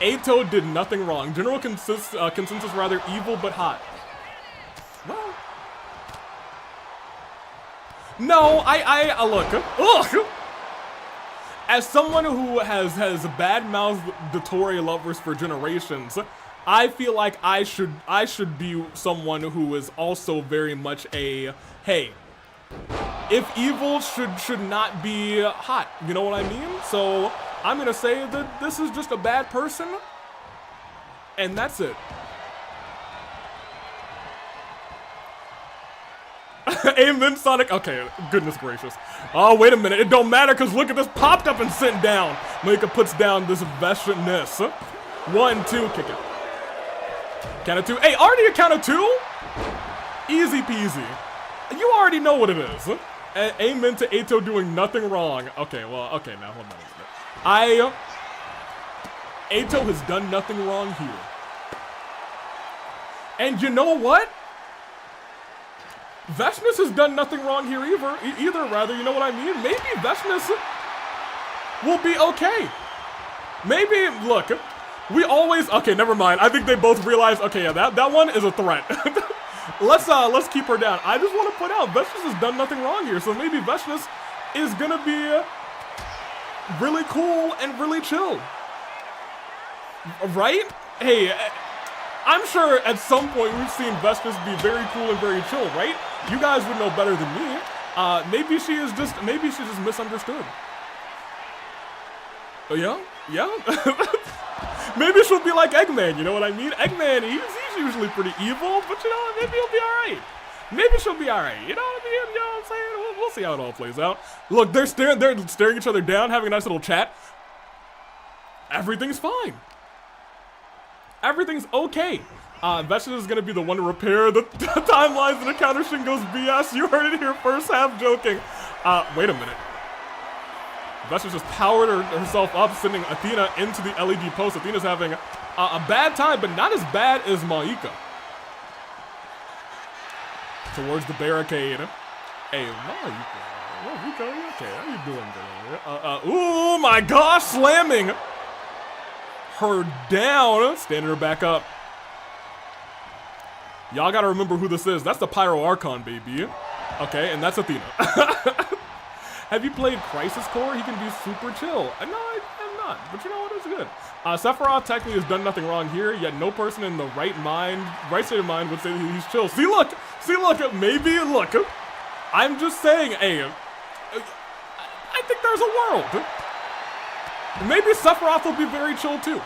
Ato did nothing wrong. General consensus rather evil but hot. Well, no, I look. Ugh. As someone who has bad-mouthed Dottore lovers for generations, I feel like I should be someone who is also very much a, hey, if evil should not be hot, you know what I mean? So I'm gonna say that this is just a bad person, and that's it. Amen, Sonic. Okay, goodness gracious. Oh, wait a minute. It don't matter because look at this. Popped up and sent down. Maika puts down this Veshinus. 1, 2, kick it. Count of 2. Hey, already a count of 2? Easy peasy. You already know what it is. Amen to Ato doing nothing wrong. Okay, well, okay, now hold on a minute. Ato has done nothing wrong here. And you know what? Veshinus has done nothing wrong here either, rather, you know what I mean? Maybe Veshinus will be okay. Maybe, look, we always, okay, never mind. I think they both realize, okay, yeah, that one is a threat. Let's keep her down. I just want to point out, Veshinus has done nothing wrong here, so maybe Veshinus is gonna be really cool and really chill. Right? Hey, I'm sure at some point we've seen Veshinus be very cool and very chill, right? You guys would know better than me. Maybe she's just misunderstood. Oh yeah? Yeah? Maybe she'll be like Eggman, you know what I mean? Eggman, he's usually pretty evil, but you know, maybe he'll be alright. Maybe she'll be alright, you know what I mean? You know what I'm saying? We'll see how it all plays out. Look, they're staring each other down, having a nice little chat. Everything's fine. Everything's okay. Veshinus is gonna be the one to repair the timelines and encounter Shingo's BS. You heard it here first, half joking. Wait a minute. Veshinus just powered herself up, sending Athena into the LED post. Athena's having a bad time, but not as bad as Mavuika. Towards the barricade. Hey, Mavuika, okay, how you doing, girl? Oh my gosh, slamming her down. Standing her back up. Y'all gotta remember who this is. That's the Pyro Archon, baby. Okay, and that's Athena. Have you played Crisis Core? He can be super chill. No, I am not. But you know what? It's good. Sephiroth technically has done nothing wrong here, yet no person in the right state of mind would say that he's chill. See, look, maybe, look. I'm just saying, hey, I think there's a world. Maybe Sephiroth will be very chill too.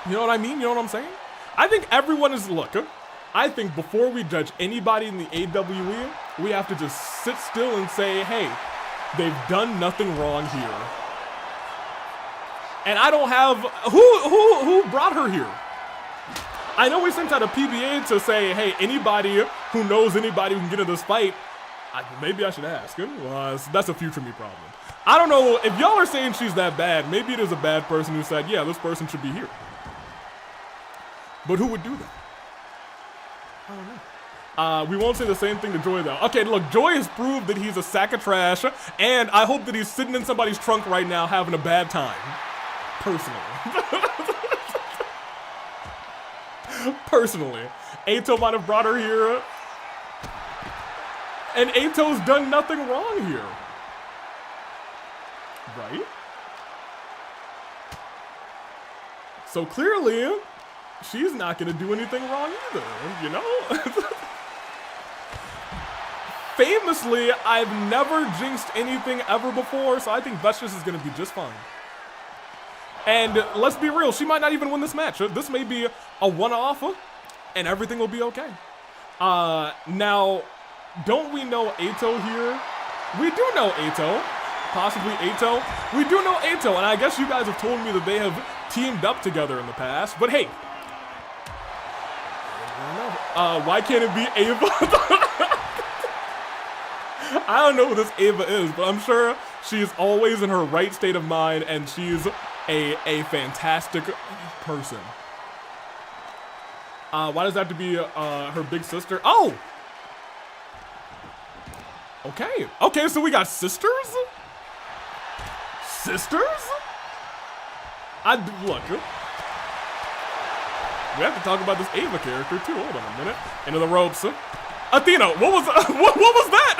You know what I mean? You know what I'm saying? I think everyone is, look, I think before we judge anybody in the AWE, we have to just sit still and say, hey, they've done nothing wrong here. And I don't have, who brought her here? I know we sent out a PBA to say, hey, anybody who knows anybody who can get in this fight, maybe I should ask. Well, that's a future me problem. I don't know, if y'all are saying she's that bad, maybe it is a bad person who said, yeah, this person should be here. But who would do that? I don't know. We won't say the same thing to Joy, though. Okay, look, Joy has proved that he's a sack of trash, and I hope that he's sitting in somebody's trunk right now having a bad time. Personally. Personally. Ato might have brought her here, and Ato's done nothing wrong here. Right? So clearly, she's not gonna do anything wrong either, you know? Famously, I've never jinxed anything ever before, so I think Vicious is gonna be just fine. And let's be real, she might not even win this match. This may be a one-off, and everything will be okay. Now, don't we know Ato here? We do know Ato. Possibly Ato. We do know Ato, and I guess you guys have told me that they have teamed up together in the past, but hey. Why can't it be Aiba? I don't know who this Aiba is, but I'm sure she's always in her right state of mind, and she's a fantastic person. Why does that have to be her big sister? Oh! Okay. Okay, so we got sisters? Sisters? Look. We have to talk about this Aiba character too. Hold on a minute. Into the ropes. Athena, what was that?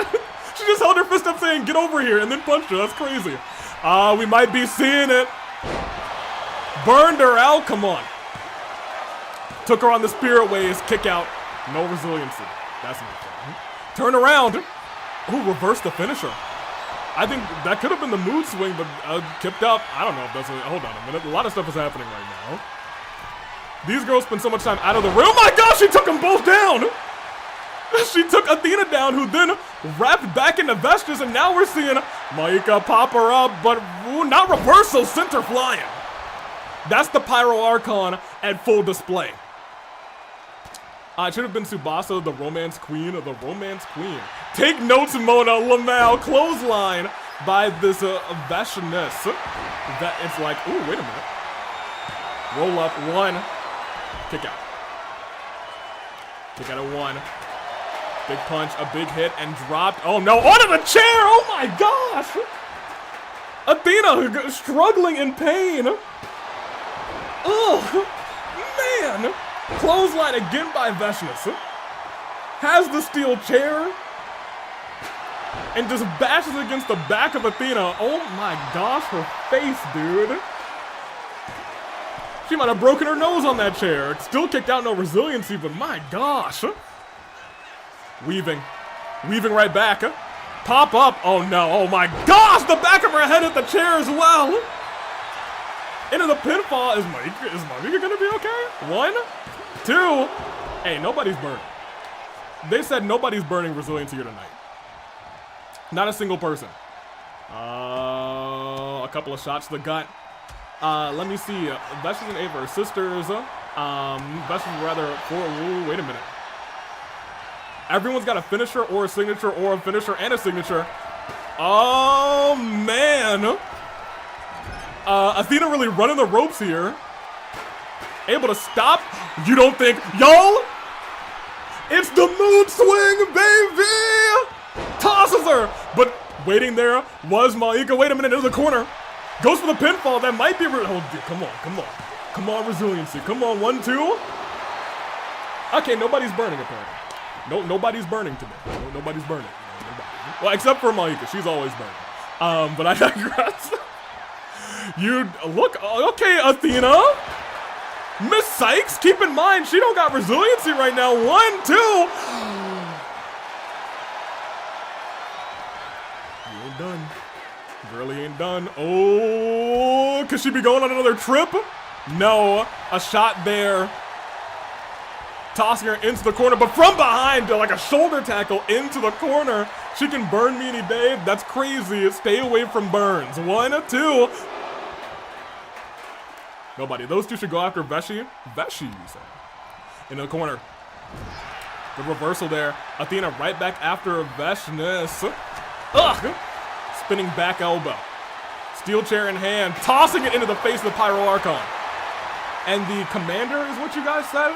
She just held her fist up saying, get over here, and then punched her. That's crazy. We might be seeing it. Burned her out. Come on. Took her on the spirit waves. Kick out. No resiliency. That's not fun. Turn around. Ooh, reverse the finisher. I think that could have been the mood swing, but kept up. I don't know if that's hold on a minute. A lot of stuff is happening right now. These girls spend so much time out of the ring. Oh my gosh, she took them both down. She took Athena down, who then wrapped back into Vestiges, and now we're seeing Mavuika pop her up, but not reversal, center flying. That's the Pyro Archon at full display. It should have been Tsubasa, the Romance Queen, of the Romance Queen. Take notes, Mona Lamau, clothesline by this Vestigeness. That it's like, ooh, wait a minute. Roll up, one, kick out. Kick out at one. Big punch, a big hit, and dropped. Oh no, onto the chair! Oh my gosh! Athena struggling in pain. Oh, man! Clothesline again by Vestigeness. Has the steel chair. And just bashes against the back of Athena. Oh my gosh, her face, dude. She might have broken her nose on that chair. Still kicked out, no resiliency, but my gosh. Weaving. Weaving right back. Pop up. Oh no. Oh my gosh. The back of her head hit the chair as well. Into the pinfall. Is Mavuika gonna be okay? 1, 2. Hey, nobody's burning. They said nobody's burning resiliency here tonight. Not a single person. A couple of shots to the gut. Let me see. Vestiges and Aiba are sisters. Vestiges rather ooh, wait a minute. Everyone's got a finisher or a signature or a finisher and a signature. Oh, man. Athena really running the ropes here. Able to stop. You don't think, y'all? It's the mood swing, baby. Tosses her. But waiting there was Mavuika. Wait a minute, into the corner. Goes for the pinfall. That might be. Oh, dude, come on, come on. Come on, resiliency. Come on, 1, 2. Okay, nobody's burning apparently. No, nobody's burning today. No, nobody's burning. No, nobody. Well, except for Maizono. She's always burning. But I digress. You look. Okay, Athena. Miss Sykes, keep in mind, she don't got resiliency right now. 1, 2. You ain't done. Girlie ain't done. Oh, could she be going on another trip? No, a shot there. Tossing her into the corner, but from behind, like a shoulder tackle into the corner. She can burn me any day. That's crazy. Stay away from burns. 1, 2. Nobody. Those two should go after Veshi. Veshi, you say. Into the corner. The reversal there. Athena right back after Veshness. Ugh! Spinning back elbow. Steel chair in hand. Tossing it into the face of the Pyro Archon. And the commander is what you guys said?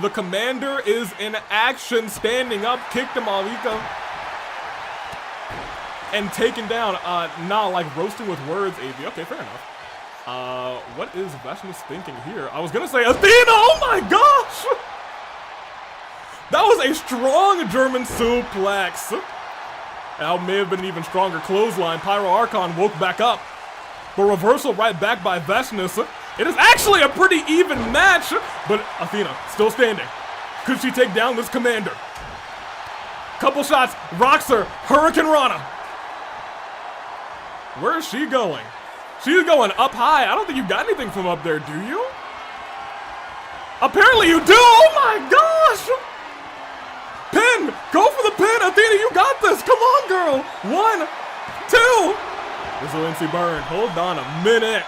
The commander is in action. Standing up. Kick to Mavuika. And taken down. Nah, like roasting with words, AV. Okay, fair enough. What is Veshness thinking here? I was gonna say Athena, oh my gosh! That was a strong German suplex. That may have been an even stronger clothesline. Pyro Archon woke back up. But reversal right back by Veshness. It is actually a pretty even match, but Athena still standing. Could she take down this commander? Couple shots, rocks her, Hurricane Rana. Where is she going? She's going up high. I don't think you got anything from up there, do you? Apparently you do! Oh my gosh! Pin! Go for the pin! Athena, you got this! Come on, girl! 1, 2! Resiliency burn. Hold on a minute.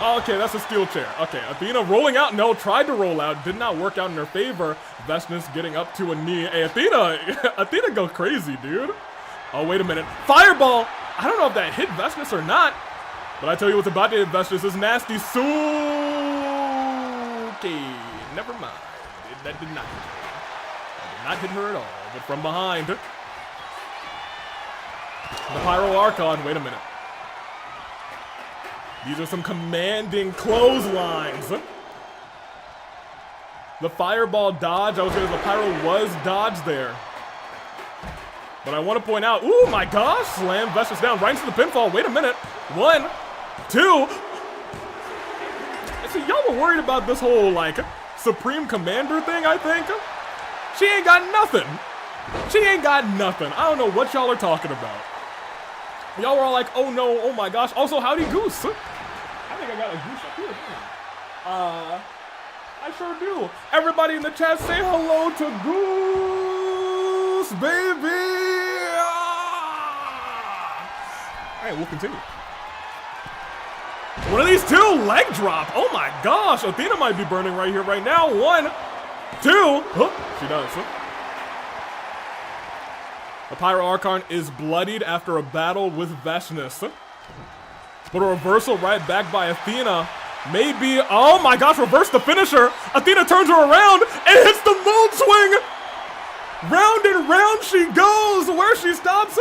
Okay, that's a steel chair. Okay, Athena rolling out. No, tried to roll out. Did not work out in her favor. Veshness getting up to a knee. Hey, Athena go crazy, dude. Oh, wait a minute. Fireball! I don't know if that hit Veshness or not. But I tell you what's about to hit Veshness is nasty. Okay, never mind. That did not hit her. That did not hit her at all. But from behind, the Pyro Archon. Wait a minute. These are some commanding clotheslines. The fireball dodge. I was gonna say the Pyro was dodged there. But I want to point out. Oh my gosh! Slam Veshness down right into the pinfall. Wait a minute. 1, 2. So y'all were worried about this whole like Supreme Commander thing, I think. She ain't got nothing. She ain't got nothing. I don't know what y'all are talking about. Y'all were all like, oh no, oh my gosh. Also, howdy Goose. I think I got a goose up here. I sure do. Everybody in the chat say hello to Goose, baby. All right, we'll continue. One of these two, leg drop. Oh my gosh, Athena might be burning right here, right now. 1, 2. Huh, she does. The Pyro Archon is bloodied after a battle with Veshness. But a reversal right back by Athena. Maybe, oh my gosh, reverse the finisher. Athena turns her around and hits the moon swing. Round and round she goes. Where she stops,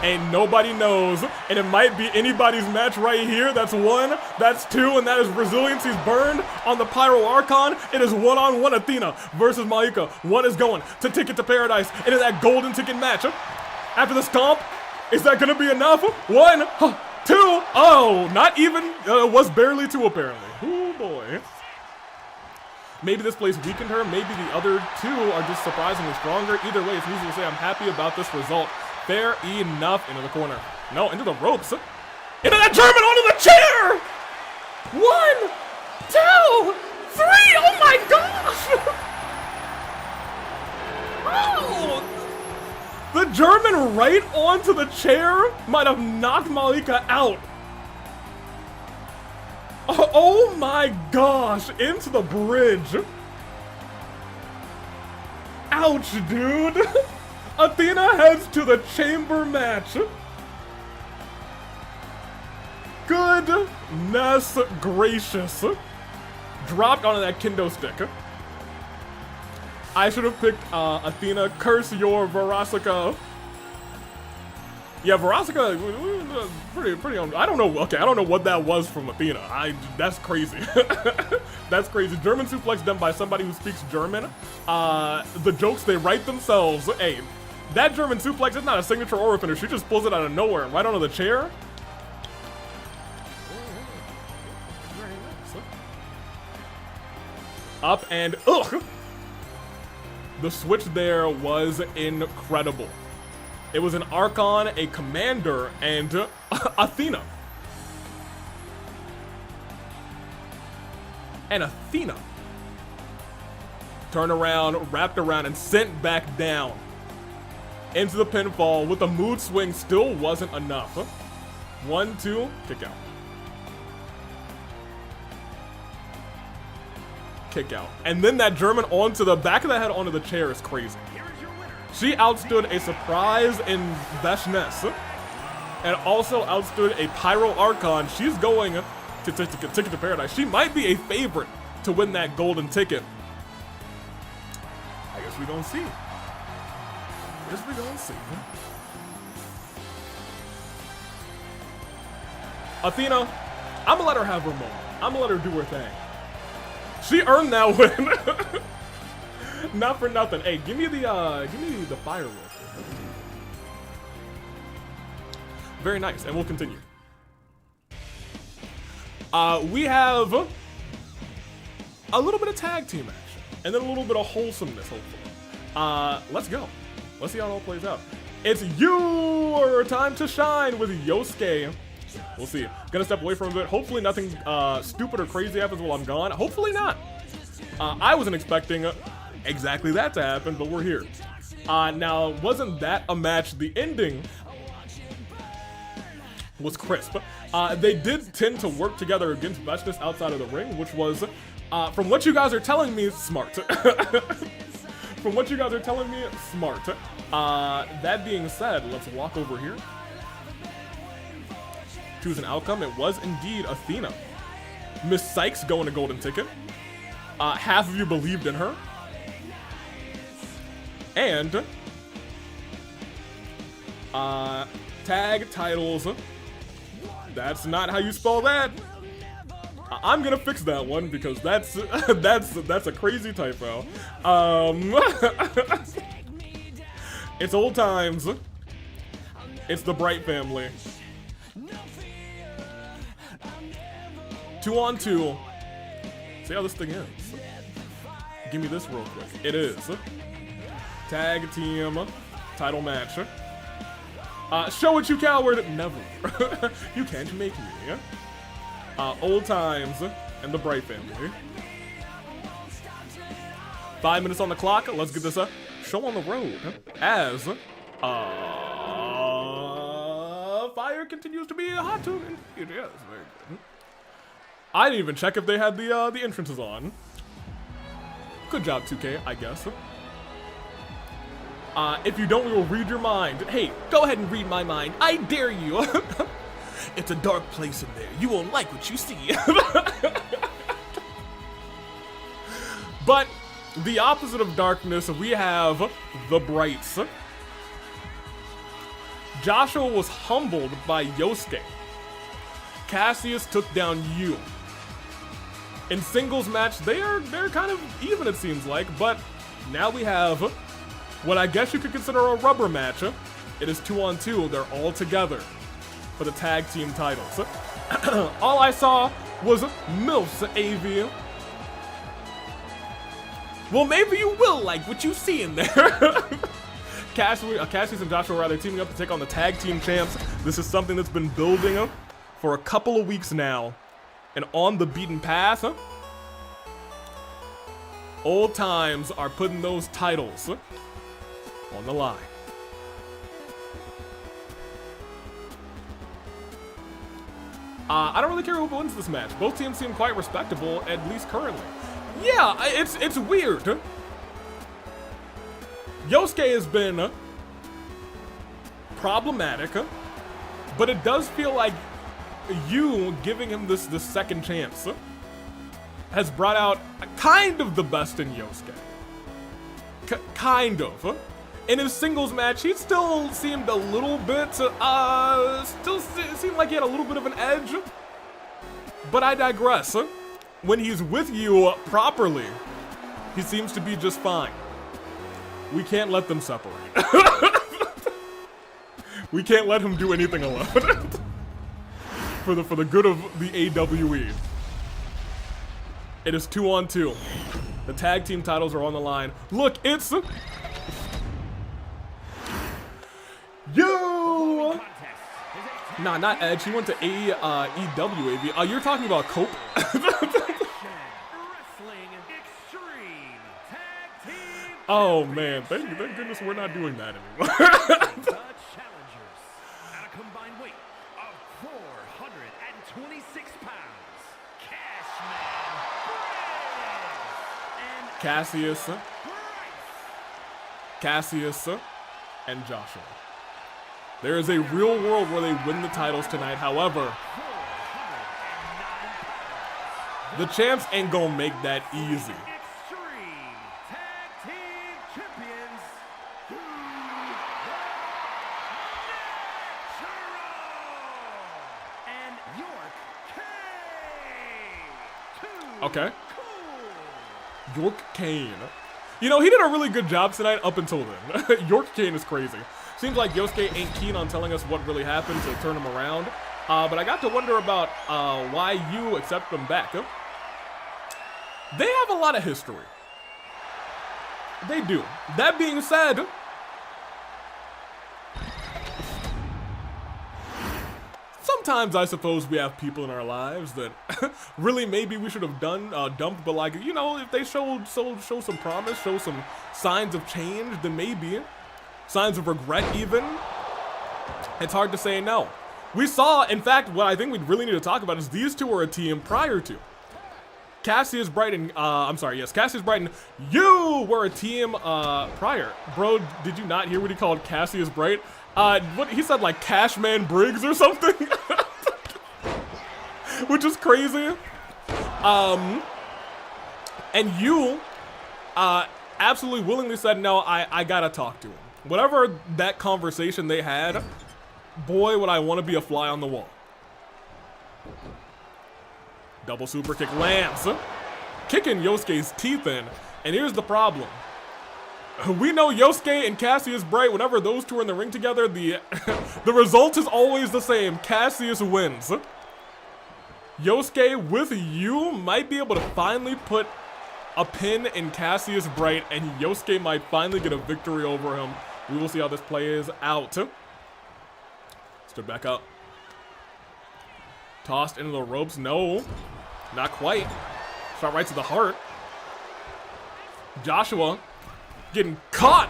and nobody knows. And it might be anybody's match right here. That's 1, that's 2, and that is resiliency's burned on the Pyro Archon. It is 1-on-1 Athena versus Mavuika. One is going to Ticket to Paradise into that golden ticket match. After the stomp, is that gonna be enough? 1, 2, oh, not even, was barely 2 apparently. Oh boy. Maybe this place weakened her, maybe the other 2 are just surprisingly stronger. Either way, it's easy to say I'm happy about this result. Fair enough. Into the corner. No, into the ropes. Into that German, onto the chair! 1, 2, 3, oh my gosh! Oh! The German right onto the chair might have knocked Mavuika out. Oh my gosh, into the bridge. Ouch, dude. Athena heads to the chamber match. Goodness gracious. Dropped onto that kendo stick. I should have picked Athena. Curse your Verasica. Yeah, Verosika, pretty on. I don't know. Okay, I don't know what that was from Athena. That's crazy. That's crazy. German suplex done by somebody who speaks German. The jokes they write themselves. Hey, that German suplex is not a signature or a finish. She just pulls it out of nowhere, right onto the chair. Up and ugh. The switch there was incredible. It was an Archon, a Commander, and Athena. And Athena turned around, wrapped around, and sent back down into the pinfall with a mood swing. Still wasn't enough. 1, 2, kick out. Kick out. And then that German onto the back of the head onto the chair is crazy. She outstood a surprise in Veshness and also outstood a Pyro Archon. She's going to Ticket to Paradise. She might be a favorite to win that golden ticket. I guess we don't see. Guess we don't see. Athena, I'm gonna let her have her moment. I'm gonna let her do her thing. She earned that win. Not for nothing. Hey, give me the fire roll. Very nice, and we'll continue. We have a little bit of tag team action, and then a little bit of wholesomeness, hopefully. Let's go. Let's see how it all plays out. It's your time to shine with Yosuke. We'll see. Gonna step away from it. Hopefully nothing stupid or crazy happens while I'm gone. Hopefully not. I wasn't expecting exactly that to happen, but we're here. Now, wasn't that a match? The ending was crisp. They did tend to work together against Veshness outside of the ring, which was, from what you guys are telling me, smart. From what you guys are telling me, smart. That being said, let's walk over here. Choose an outcome. It was indeed Athena. Miss Sykes going to golden ticket. Half of you believed in her. And tag titles. That's not how you spell that. I'm gonna fix that one because that's a crazy typo. It's old times. It's the Bright family. 2 on 2. See how this thing ends. Give me this real quick. It is tag team title match. Show it, you coward! Never. You can't make me. Old times and the Bright family. 5 minutes on the clock. Let's get this show on the road as fire continues to be a hot tune. It is very good. I didn't even check if they had the entrances on. Good job, 2K, I guess. If you don't, we will read your mind. Hey, go ahead and read my mind. I dare you. It's a dark place in there. You won't like what you see. But the opposite of darkness, we have the brights. Joshua was humbled by Yosuke. Cassius took down Yu. In singles match, they're kind of even, it seems like, but now we have what I guess you could consider a rubber match. It is 2 on 2. They're all together for the tag team titles. All I saw was MILFs AV. Well, maybe you will like what you see in there. Cassius and Joshua are rather teaming up to take on the tag team champs. This is something that's been building for a couple of weeks now. And on the beaten path, old times are putting those titles on the line. I don't really care who wins this match. Both teams seem quite respectable, at least currently. Yeah, it's weird. Yosuke has been problematic, but it does feel like you giving him this second chance has brought out kind of the best in Yosuke. Kind of. In his singles match, he still seemed a little bit, seemed like he had a little bit of an edge. But I digress. When he's with you properly, he seems to be just fine. We can't let them separate. We can't let him do anything alone. for the good of the AWE. It is 2-on-2. The tag team titles are on the line. Look, it's you. Nah, not Edge. He went to EWAV. You're talking about Cope. Oh man, thank goodness we're not doing that anymore. Cassius, and Joshua. There is a real world where they win the titles tonight. However, the champs ain't gonna make that easy. Okay. York Kane. You know, he did a really good job tonight up until then. York Kane is crazy. Seems like Yosuke ain't keen on telling us what really happened to turn him around. But I got to wonder about why you accept them back. They have a lot of history. They do. That being said, sometimes I suppose we have people in our lives that really maybe we should have dumped, but like, you know, if they show some promise, show some signs of change, then maybe signs of regret even, it's hard to say no. We saw, in fact, what I think we really need to talk about is these two were a team prior to. Cassius Bright and, Cassius Bright and you were a team prior. Bro, did you not hear what he called Cassius Bright? What he said, like Cashman Briggs or something? Which is crazy. And you absolutely willingly said, no, I gotta talk to him. Whatever that conversation they had, boy, would I want to be a fly on the wall. Double super kick lands, kicking Yosuke's teeth in. And here's the problem. We know Yosuke and Cassius Bright, whenever those two are in the ring together, the result is always the same. Cassius wins. Yosuke, with you, might be able to finally put a pin in Cassius Bright, and Yosuke might finally get a victory over him. We will see how this plays out. Stood back up. Tossed into the ropes. No, not quite. Shot right to the heart. Joshua getting caught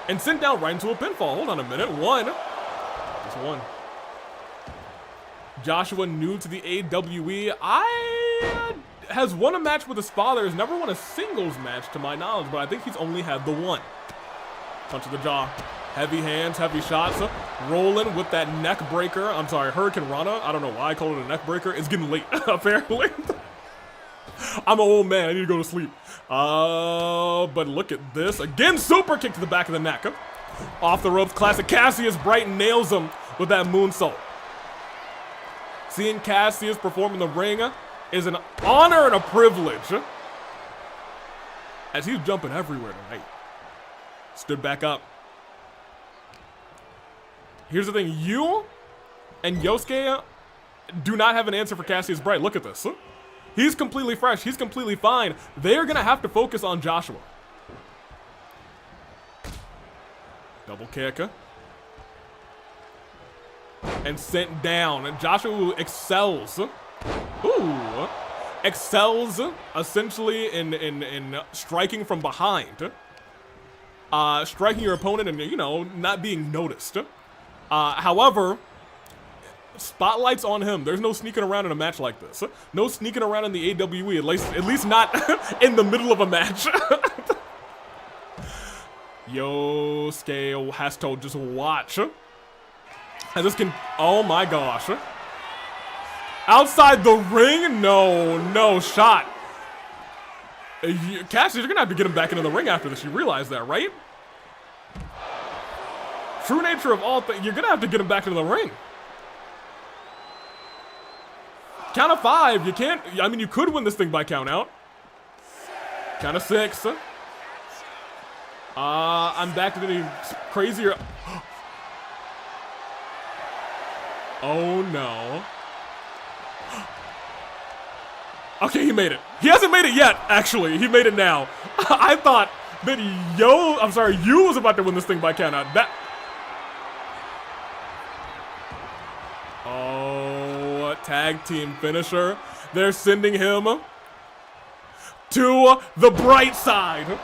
and sent down right into a pinfall. Hold on a minute. One. Just one. Joshua, new to the AWE. Has won a match with his father. Has never won a singles match to my knowledge, but I think he's only had the one. Punch to the jaw. Heavy hands, heavy shots. Rolling with that neck breaker. I'm sorry, Hurricane Rana. I don't know why I call it a neck breaker. It's getting late, apparently. I'm an old man. I need to go to sleep. But look at this. Again, super kick to the back of the neck. Off the ropes, classic. Cassius Bright nails him with that moonsault. Seeing Cassius perform in the ring is an honor and a privilege, as he's jumping everywhere tonight. Stood back up. Here's the thing. You and Yosuke do not have an answer for Cassius Bright. Look at this. He's completely fresh. He's completely fine. They're going to have to focus on Joshua. Double kick. And sent down. And Joshua excels. Ooh. Excels essentially in striking from behind. Striking your opponent and, you know, not being noticed. However, spotlight's on him. There's no sneaking around in a match like this. No sneaking around in the AWE, at least not in the middle of a match. Yosuke has to just watch. And this can, oh my gosh. Outside the ring? No shot. Cassius, you're gonna have to get him back into the ring after this. You realize that, right? true nature of all things, you're gonna have to get him back into the ring. Count of 5, you can't, I mean, you could win this thing by count out. Count of 6. I'm back to the crazier. Oh no. Okay, he made it. He hasn't made it yet, actually. He made it now. I thought that you was about to win this thing by count out. Oh, tag team finisher. They're sending him to the bright side.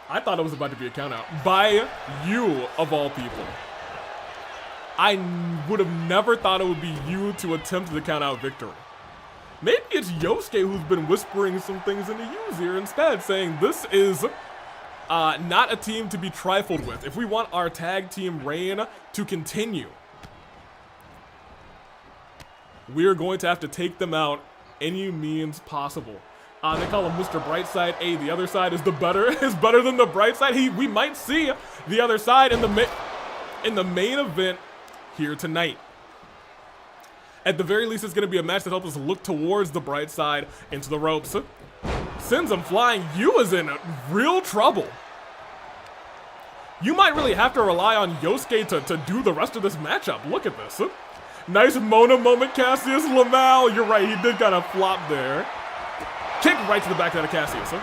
I thought it was about to be a count out by you, of all people. I would have never thought it would be you to attempt the count out victory. Maybe it's Yosuke who's been whispering some things into Yu's ear instead, saying this is not a team to be trifled with. If we want our tag team reign to continue, we're going to have to take them out any means possible. They call him Mr. Brightside. Hey, the other side is better than the bright side. We might see the other side in the main event here tonight. At the very least, it's going to be a match that helps us look towards the bright side into the ropes. Sends him flying. Yu is in real trouble. You might really have to rely on Yosuke to do the rest of this matchup. Look at this. Nice Mona moment, Cassius Lamal. You're right, he did kind of flop there. Kick right to the back of that Cassius.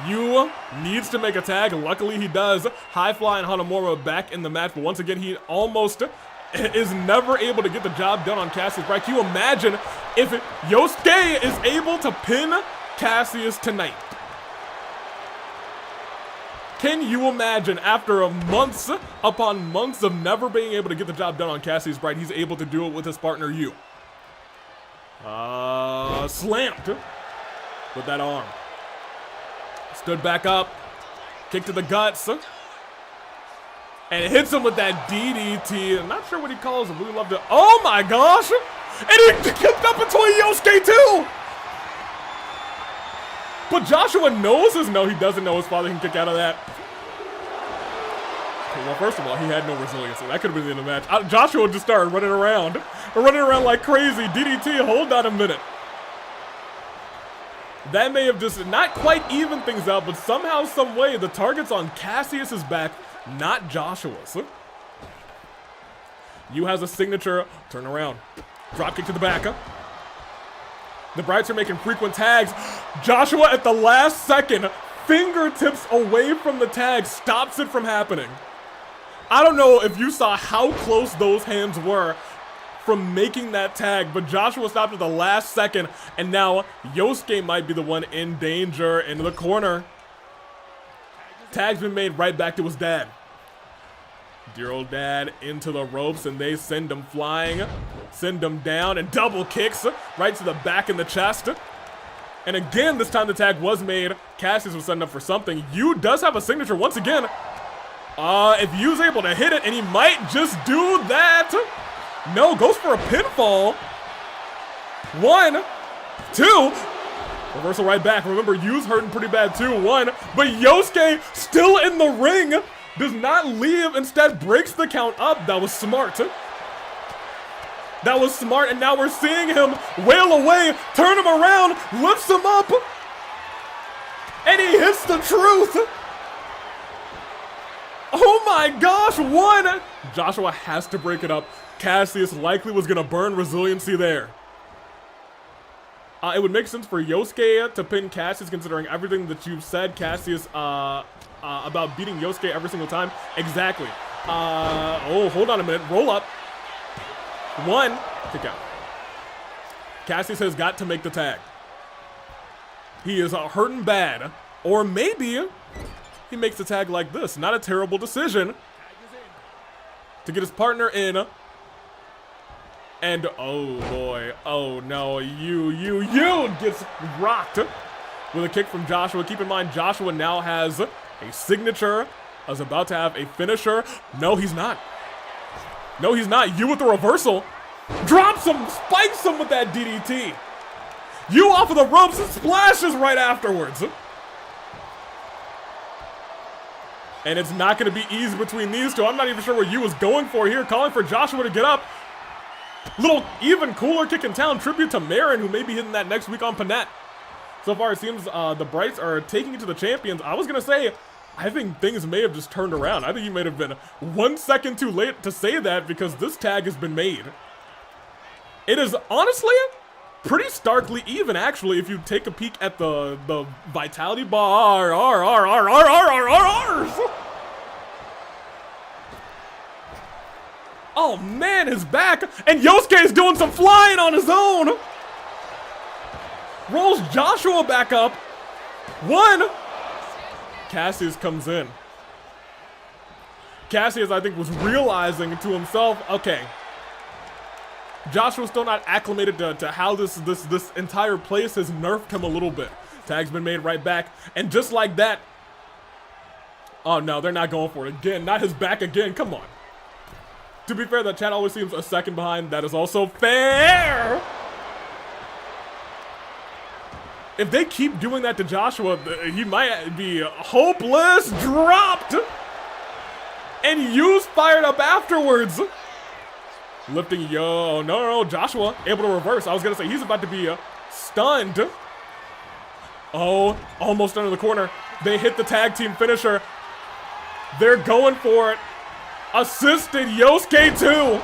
Yu needs to make a tag. Luckily, he does. High flying Hanamura back in the match, but once again, he almost is never able to get the job done on Cassius. Right? Can you imagine if Yosuke is able to pin Cassius tonight? Can you imagine after months upon months of never being able to get the job done on Cassius Bright, he's able to do it with his partner Yu? Slammed with that arm. Stood back up. Kick to the guts. And hits him with that DDT. I'm not sure what he calls it. We love to. Oh my gosh! And he kicked up between Yosuke too! But Joshua knows his. No, he doesn't know his father can kick out of that. Okay, well, first of all, he had no resiliency. That could have been the end of the match. Joshua just started running around like crazy. DDT, hold on a minute. That may have just not quite evened things out, but somehow, some way, the target's on Cassius's back, not Joshua's. Yu has a signature turn around. Drop kick to the back. The Brights are making frequent tags. Joshua at the last second, fingertips away from the tag, stops it from happening. I don't know if you saw how close those hands were from making that tag, but Joshua stopped at the last second, and now Yosuke might be the one in danger into the corner. Tag's been made right back to his dad. Dear old dad into the ropes, and they send him flying, send him down, and double kicks right to the back and the chest. And again, this time the tag was made. Cassius was setting up for something. Yu does have a signature once again. If Yu's able to hit it, and he might just do that. No, goes for a pinfall. 1, 2. Reversal right back. Remember, Yu's hurting pretty bad too. 1, but Yosuke still in the ring. Does not leave, instead breaks the count up. That was smart. That was smart, and now we're seeing him wail away, turn him around, lifts him up, and he hits the truth. Oh my gosh, 1. Joshua has to break it up. Cassius likely was gonna burn resiliency there. It would make sense for Yosuke to pin Cassius, considering everything that you've said, Cassius, about beating Yosuke every single time. Exactly. Oh, hold on a minute. Roll up. 1. Kick out. Cassius has got to make the tag. He is hurting bad. Or maybe he makes the tag like this. Not a terrible decision. To get his partner in. And oh boy, oh no, Yu gets rocked with a kick from Joshua. Keep in mind, Joshua now has a signature, is about to have a finisher. No, he's not. No, he's not. Yu with the reversal. Drops him, spikes him with that DDT. Yu off of the ropes and splashes right afterwards. And it's not going to be easy between these two. I'm not even sure what Yu was going for here. Calling for Joshua to get up. Little even cooler kick in town. Tribute to Marin, who may be hitting that next week on Panette. So far, it seems the Brights are taking it to the champions. I was going to say, I think things may have just turned around. I think you may have been 1 second too late to say that because this tag has been made. It is honestly pretty starkly even, actually, if you take a peek at the vitality bar. Oh man, his back, and Yosuke is doing some flying on his own. Rolls Joshua back up. 1. Cassius comes in. Cassius, I think, was realizing to himself, okay, Joshua's still not acclimated to how this entire place has nerfed him a little bit. Tag's been made right back, and just like that, oh no, they're not going for it again. Not his back again, come on. To be fair, that chat always seems a second behind. That is also fair. If they keep doing that to Joshua, he might be hopeless. Dropped. And Yu's fired up afterwards. Lifting, no, Joshua able to reverse. I was going to say he's about to be stunned. Oh, almost under the corner. They hit the tag team finisher. They're going for it. Assisted Yosuke too.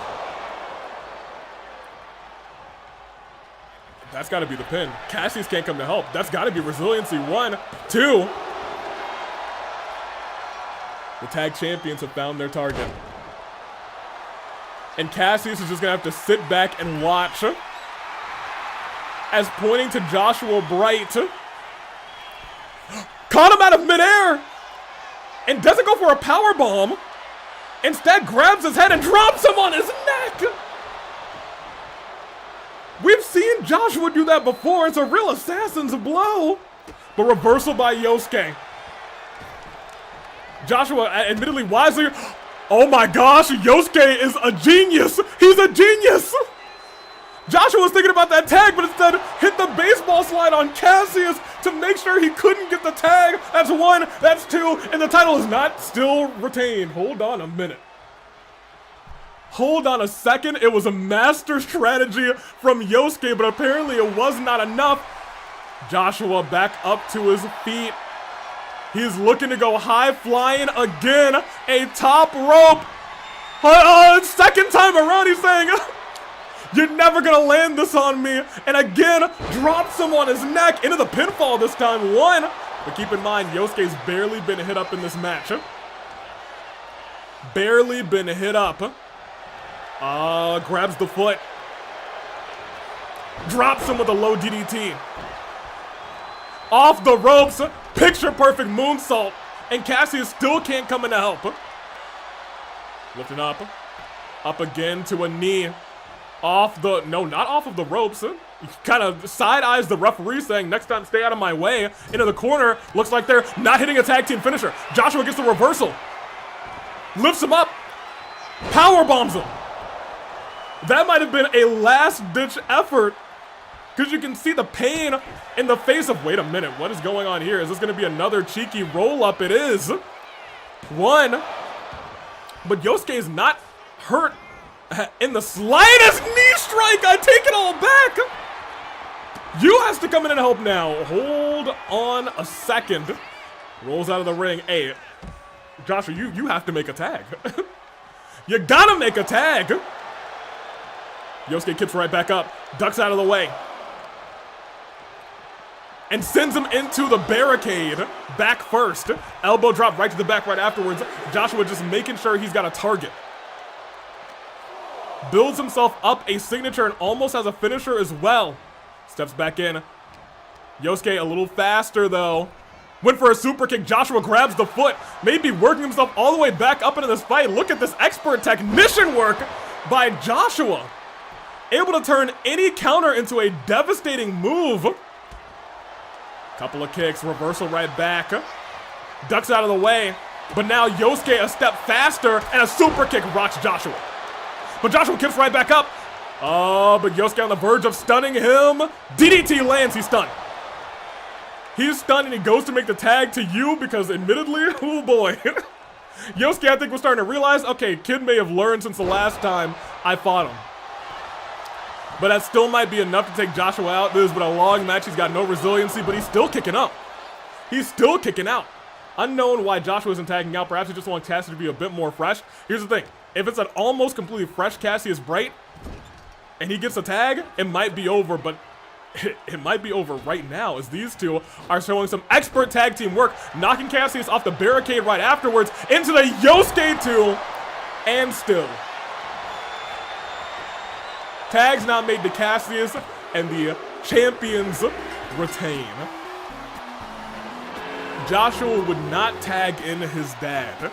That's got to be the pin. Cassius can't come to help. That's got to be resiliency. 1, 2. The tag champions have found their target. And Cassius is just going to have to sit back and watch as pointing to Joshua Bright. Caught him out of midair and doesn't go for a power bomb. Instead grabs his head and drops him on his neck. We've seen Joshua do that before. It's a real assassin's blow. But reversal by Yosuke. Joshua, admittedly wisely. Oh my gosh, Yosuke is a genius. He's a genius. Joshua was thinking about that tag, but instead hit the baseball slide on Cassius to make sure he couldn't get the tag. That's 1, that's 2, and the title is not still retained. Hold on a minute. Hold on a second. It was a master strategy from Yosuke, but apparently it was not enough. Joshua back up to his feet. He's looking to go high flying again. A top rope. Second time around, he's saying, you're never gonna land this on me. And again, drops him on his neck into the pinfall this time. 1. But keep in mind, Yosuke's barely been hit up in this match. Barely been hit up. Grabs the foot. Drops him with a low DDT. Off the ropes. Picture perfect moonsault. And Cassius still can't come in to help. Lifting up. Up again to a knee. Off the, no, not off of the ropes. He kind of side eyes the referee saying, next time stay out of my way. Into the corner. Looks like they're not hitting a tag team finisher. Joshua gets the reversal. Lifts him up. Power bombs him. That might have been a last-ditch effort because you can see the pain in the face of, wait a minute, what is going on here? Is this going to be another cheeky roll-up? It is. 1. But Yosuke is not hurt in the slightest. Knee strike. I take it all back. Yu has to come in and help now. Hold on a second. Rolls out of the ring. Hey, Joshua, you have to make a tag. You gotta make a tag. Yosuke kicks right back up, ducks out of the way, and sends him into the barricade. Back first. Elbow drop right to the back right afterwards. Joshua just making sure he's got a target. Builds himself up a signature and almost has a finisher as well. Steps back in. Yosuke a little faster though. Went for a super kick. Joshua grabs the foot. Maybe working himself all the way back up into this fight. Look at this expert technician work by Joshua. Able to turn any counter into a devastating move. Couple of kicks, reversal right back. Ducks out of the way. But now Yosuke a step faster and a super kick rocks Joshua. But Joshua kicks right back up. Oh, but Yosuke on the verge of stunning him. DDT lands, he's stunned. He's stunned and he goes to make the tag to Yu because admittedly, oh boy. Yosuke, I think, was starting to realize, okay, kid may have learned since the last time I fought him. But that still might be enough to take Joshua out. This has been a long match. He's got no resiliency, but he's still kicking up. He's still kicking out. Unknown why Joshua isn't tagging out. Perhaps he just wants Cassie to be a bit more fresh. Here's the thing. If it's an almost completely fresh Cassius Bright and he gets a tag, it might be over, but it might be over right now as these two are showing some expert tag team work, knocking Cassius off the barricade right afterwards into the Yosuke 2, and still. Tags not made to Cassius, and the champions retain. Joshua would not tag in his dad,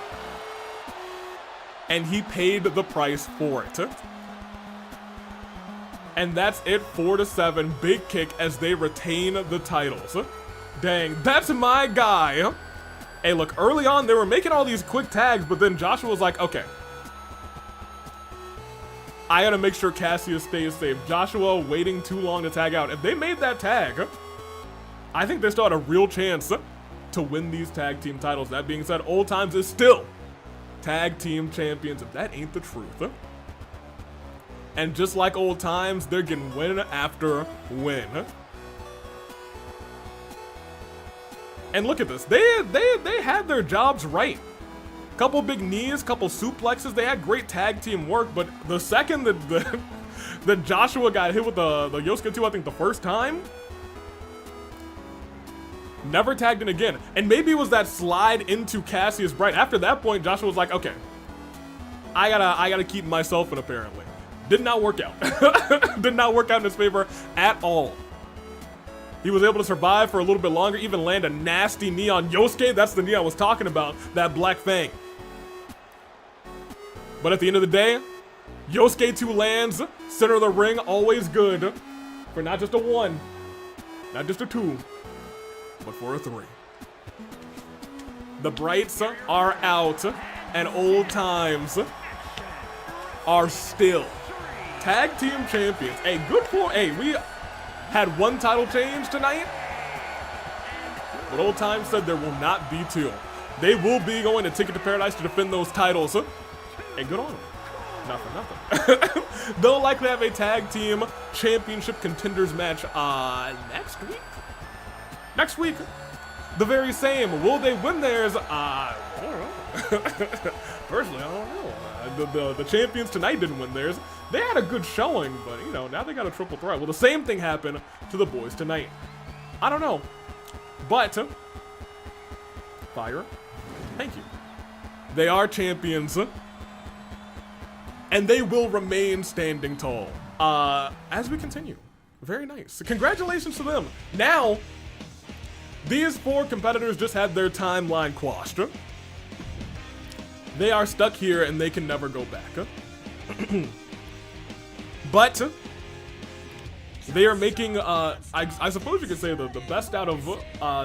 and he paid the price for it. And that's it, 4-7, big kick as they retain the titles. Dang, that's my guy. Hey, look, early on they were making all these quick tags, but then Joshua was like, okay, I gotta make sure Cassius stays safe. Joshua waiting too long to tag out. If they made that tag, I think they still had a real chance to win these tag team titles. That being said, Old Times is still tag team champions, if that ain't the truth. And just like Old Times, they're getting win after win. And look at this, they had their jobs right. Couple big knees, couple suplexes, they had great tag team work, but the second that Joshua got hit with the Yosuke 2, I think the first time, never tagged in again. And maybe it was that slide into Cassius Bright. After that point, Joshua was like, okay, I gotta keep myself in, apparently. Did not work out. Did not work out in his favor at all. He was able to survive for a little bit longer, even land a nasty knee on Yosuke. That's the knee I was talking about, that Black Fang. But at the end of the day, Yosuke 2 lands, center of the ring, always good for not just a 1, not just a 2, but for a 3. The Brights are out, and Old Times are still tag team champions. Hey, good for, hey, we had 1 title change tonight, but Old Times said there will not be 2. They will be going to Ticket to Paradise to defend those titles. Hey, good on them. Not for nothing. They'll likely have a tag team championship contenders match next week. Next week, the very same. Will they win theirs? I don't know. Personally, I don't know. The champions tonight didn't win theirs. They had a good showing, but you know, now they got a triple threat. Well, the same thing happened to the boys tonight. I don't know, but fire. Thank you. They are champions, and they will remain standing tall as we continue. Very nice. Congratulations to them. Now, these 4 competitors just had their timeline quashed. They are stuck here and they can never go back. But they are making, I suppose you could say, the best out of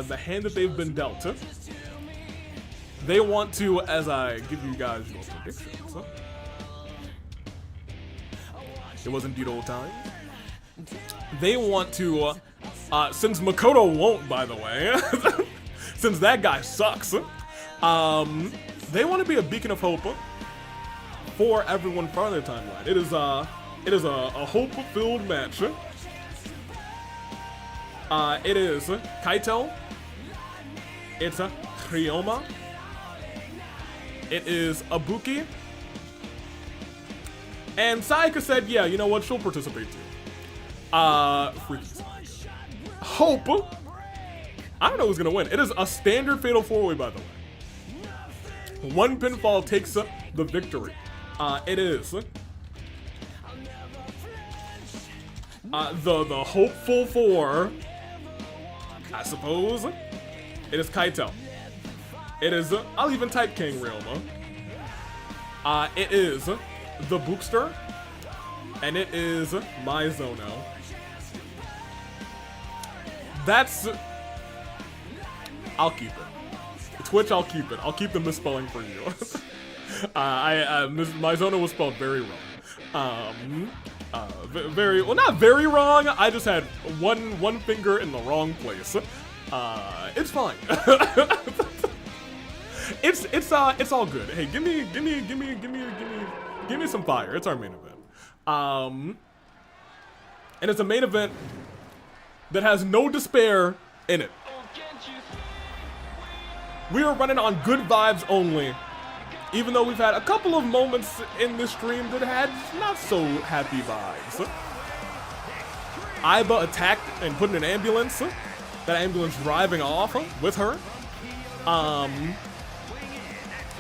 the hand that they've been dealt. They want to, as I give you guys your predictions, it was indeed Old Times. They want to, since Makoto won't, by the way, since that guy sucks, they want to be a beacon of hope for everyone from their timeline. It is a hope-filled match. It is Kaito. It's Ryoma. It is Ibuki. And Sayaka said, yeah, you know what, she'll participate too. Freaky Sayaka. Hope. I don't know who's gonna win. It is a standard fatal 4-way, by the way. 1 pinfall takes the victory. It is the hopeful 4, I suppose. It is Kaito. It is, I'll even type King Ryoma. It is the Bookster, and it is Maizono. That's, I'll keep it. Twitch, I'll keep it. I'll keep the misspelling for you. Maizono was spelled very wrong. Very, well, not very wrong. I just had one finger in the wrong place. It's fine. It's all good. Hey, give me some fire. It's our main event. And it's a main event that has no despair in it. We are running on good vibes only, even though we've had a couple of moments in this stream that had not so happy vibes. Aiba attacked and put in an ambulance. That ambulance driving off with her.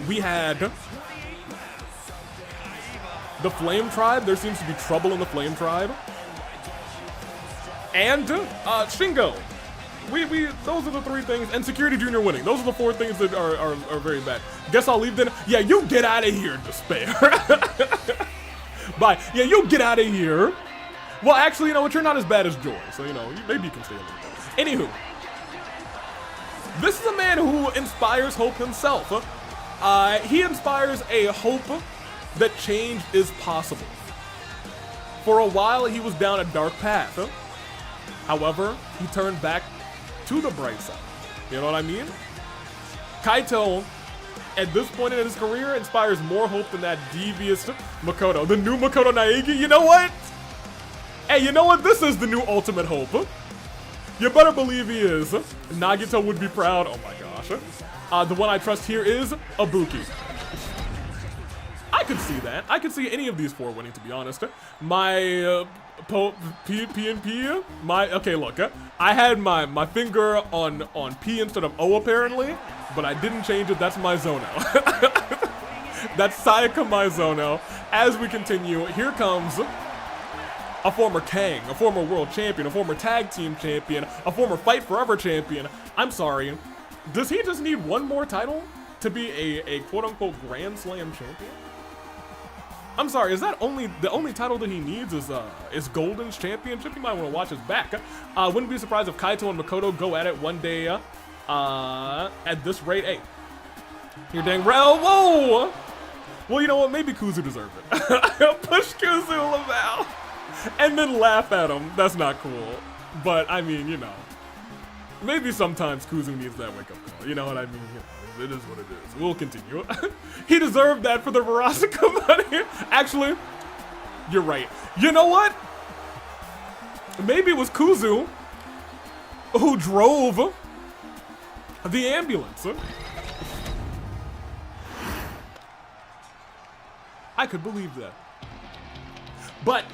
We had the Flame Tribe. There seems to be trouble in the Flame Tribe. And Shingo. Those are the three things. And Security Junior winning. Those are the four things that are very bad. Guess I'll leave then. Yeah, you get out of here, Despair. Bye. Yeah, you get out of here. Well, actually, you know what? You're not as bad as Joy. So, you know, maybe you can stay a little bit. Anywho. This is a man who inspires hope himself. He inspires a hope that change is possible. For a while, he was down a dark path. However, he turned back to the bright side. You know what I mean? Kaito, at this point in his career, inspires more hope than that devious Makoto. The new Makoto Naegi, you know what? Hey, you know what? This is the new ultimate hope. You better believe he is. Nagito would be proud. Oh my gosh. The one I trust here is Ibuki. I could see that. I could see any of these four winning, to be honest. My PNP. Okay, look. I had my finger on P instead of O apparently, but I didn't change it. That's Maizono. That's Sayaka Maizono. As we continue, here comes a former Kang, a former world champion, a former tag team champion, a former Fight Forever champion. I'm sorry. Does he just need one more title to be a quote-unquote Grand Slam champion? I'm sorry, is that the only title that he needs is Golden's championship? You might want to watch his back. Wouldn't be surprised if Kaito and Makoto go at it one day at this rate. Hey, you're dang right. Whoa! Well, you know what? Maybe Kuzu deserved it. Push Kuzu Laval and then laugh at him. That's not cool. But, I mean, you know. Maybe sometimes Kuzu needs that wake-up call. You know what I mean? You know, it is what it is. We'll continue. He deserved that for the Verasica money. Actually, you're right. You know what? Maybe it was Kuzu who drove the ambulance. I could believe that. But,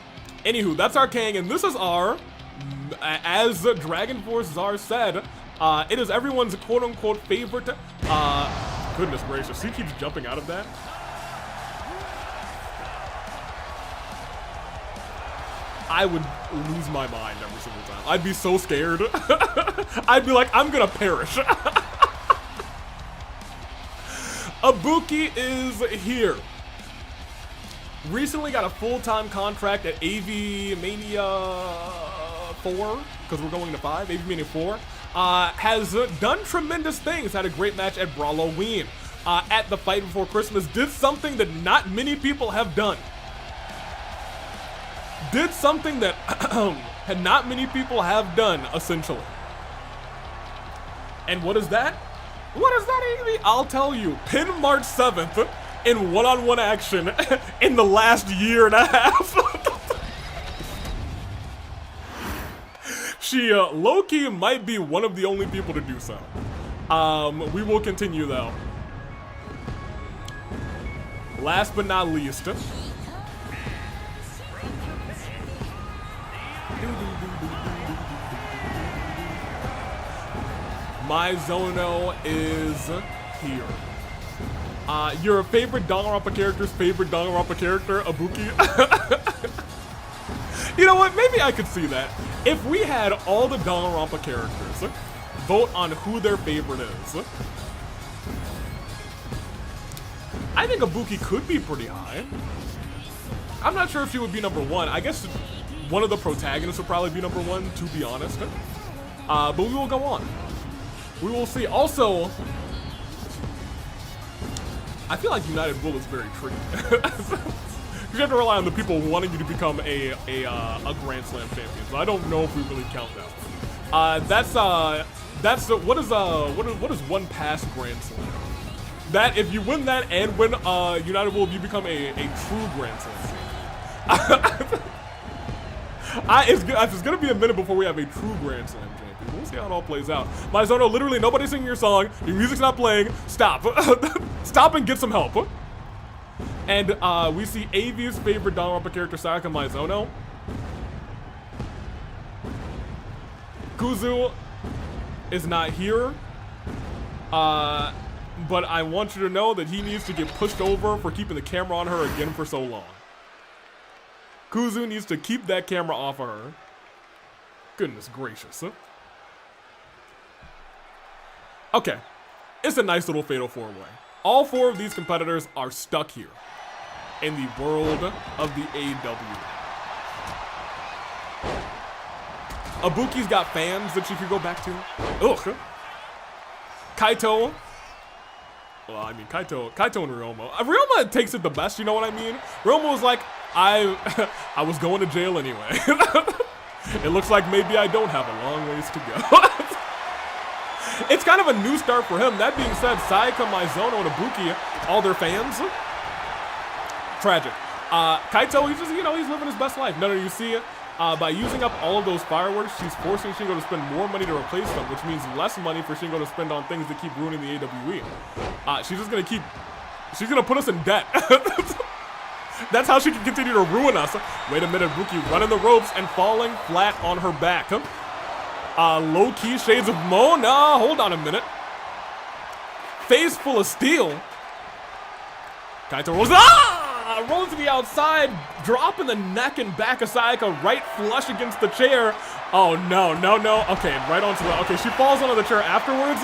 anywho, that's our Kang, and this is our, as Dragon Force Czar said, it is everyone's quote-unquote favorite, goodness gracious, he keeps jumping out of that. I would lose my mind every single time. I'd be so scared. I'd be like, I'm gonna perish. Ibuki is here. Recently got a full-time contract at AV Mania 4, because we're going to 5, AV Mania 4. Has done tremendous things, had a great match at Brawloween. At the Fight Before Christmas, did something that not many people have done. Did something that had not many people have done, essentially. And what is that? What is that, Amy? I'll tell you. Pin March 7th in one-on-one action in the last year and a half. She, low-key might be one of the only people to do so. We will continue, though. Last but not least. Maizono is here. Your favorite Danganronpa character's favorite Danganronpa character, Ibuki. You know what? Maybe I could see that. If we had all the Danganronpa characters vote on who their favorite is, I think Ibuki could be pretty high. I'm not sure if she would be number 1. I guess one of the protagonists would probably be number 1, to be honest. But we will go on. We will see. Also, I feel like United Will is very tricky. You have to rely on the people wanting you to become a Grand Slam champion. So I don't know if we really count that one. What is one past Grand Slam? That if you win that and win United World, you become a true Grand Slam champion. It's gonna be a minute before we have a true Grand Slam champion. We'll see how it all plays out. Maizono, literally nobody's singing your song. Your music's not playing. Stop. Stop and get some help. And we see Avi's favorite Danganronpa character, Sayaka Maizono. Kuzu is not here. But I want you to know that he needs to get pushed over for keeping the camera on her again for so long. Kuzu needs to keep that camera off of her. Goodness gracious. Okay. It's a nice little fatal four-way. All four of these competitors are stuck here in the world of the AW. Ibuki's got fans that she could go back to. Ugh. Kaito. Well, I mean, Kaito and Ryoma. Ryoma takes it the best, you know what I mean? Ryoma was like, I was going to jail anyway. It looks like maybe I don't have a long ways to go. It's kind of a new start for him. That being said, Sayaka, Maizono, and Ibuki, all their fans, tragic. Kaito, he's just, you know, he's living his best life. No, you see it. By using up all of those fireworks, she's forcing Shingo to spend more money to replace them, which means less money for Shingo to spend on things that keep ruining the AWE. She's gonna put us in debt. That's how she can continue to ruin us. Wait a minute, Ibuki running the ropes and falling flat on her back. Low-key shades of Mona. Hold on a minute. Face full of steel. Kaito rolls. Rolls to the outside, dropping the neck and back of Sayaka right flush against the chair. Oh, no. Okay, right onto the... Okay, she falls onto the chair afterwards.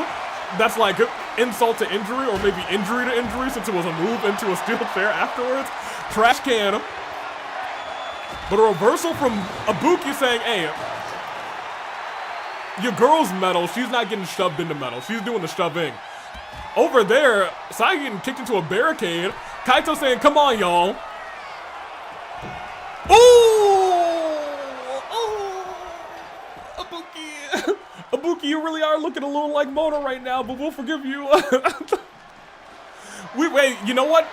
That's like insult to injury, or maybe injury to injury, since it was a move into a steel chair afterwards. Trash can. But a reversal from Ibuki saying, hey, your girl's metal. She's not getting shoved into metal. She's doing the shoving. Over there, Sayaka getting kicked into a barricade. Kaito saying, come on, y'all. Ooh! Ibuki. Ibuki, you really are looking a little like Mona right now, but we'll forgive you. Wait, you know what?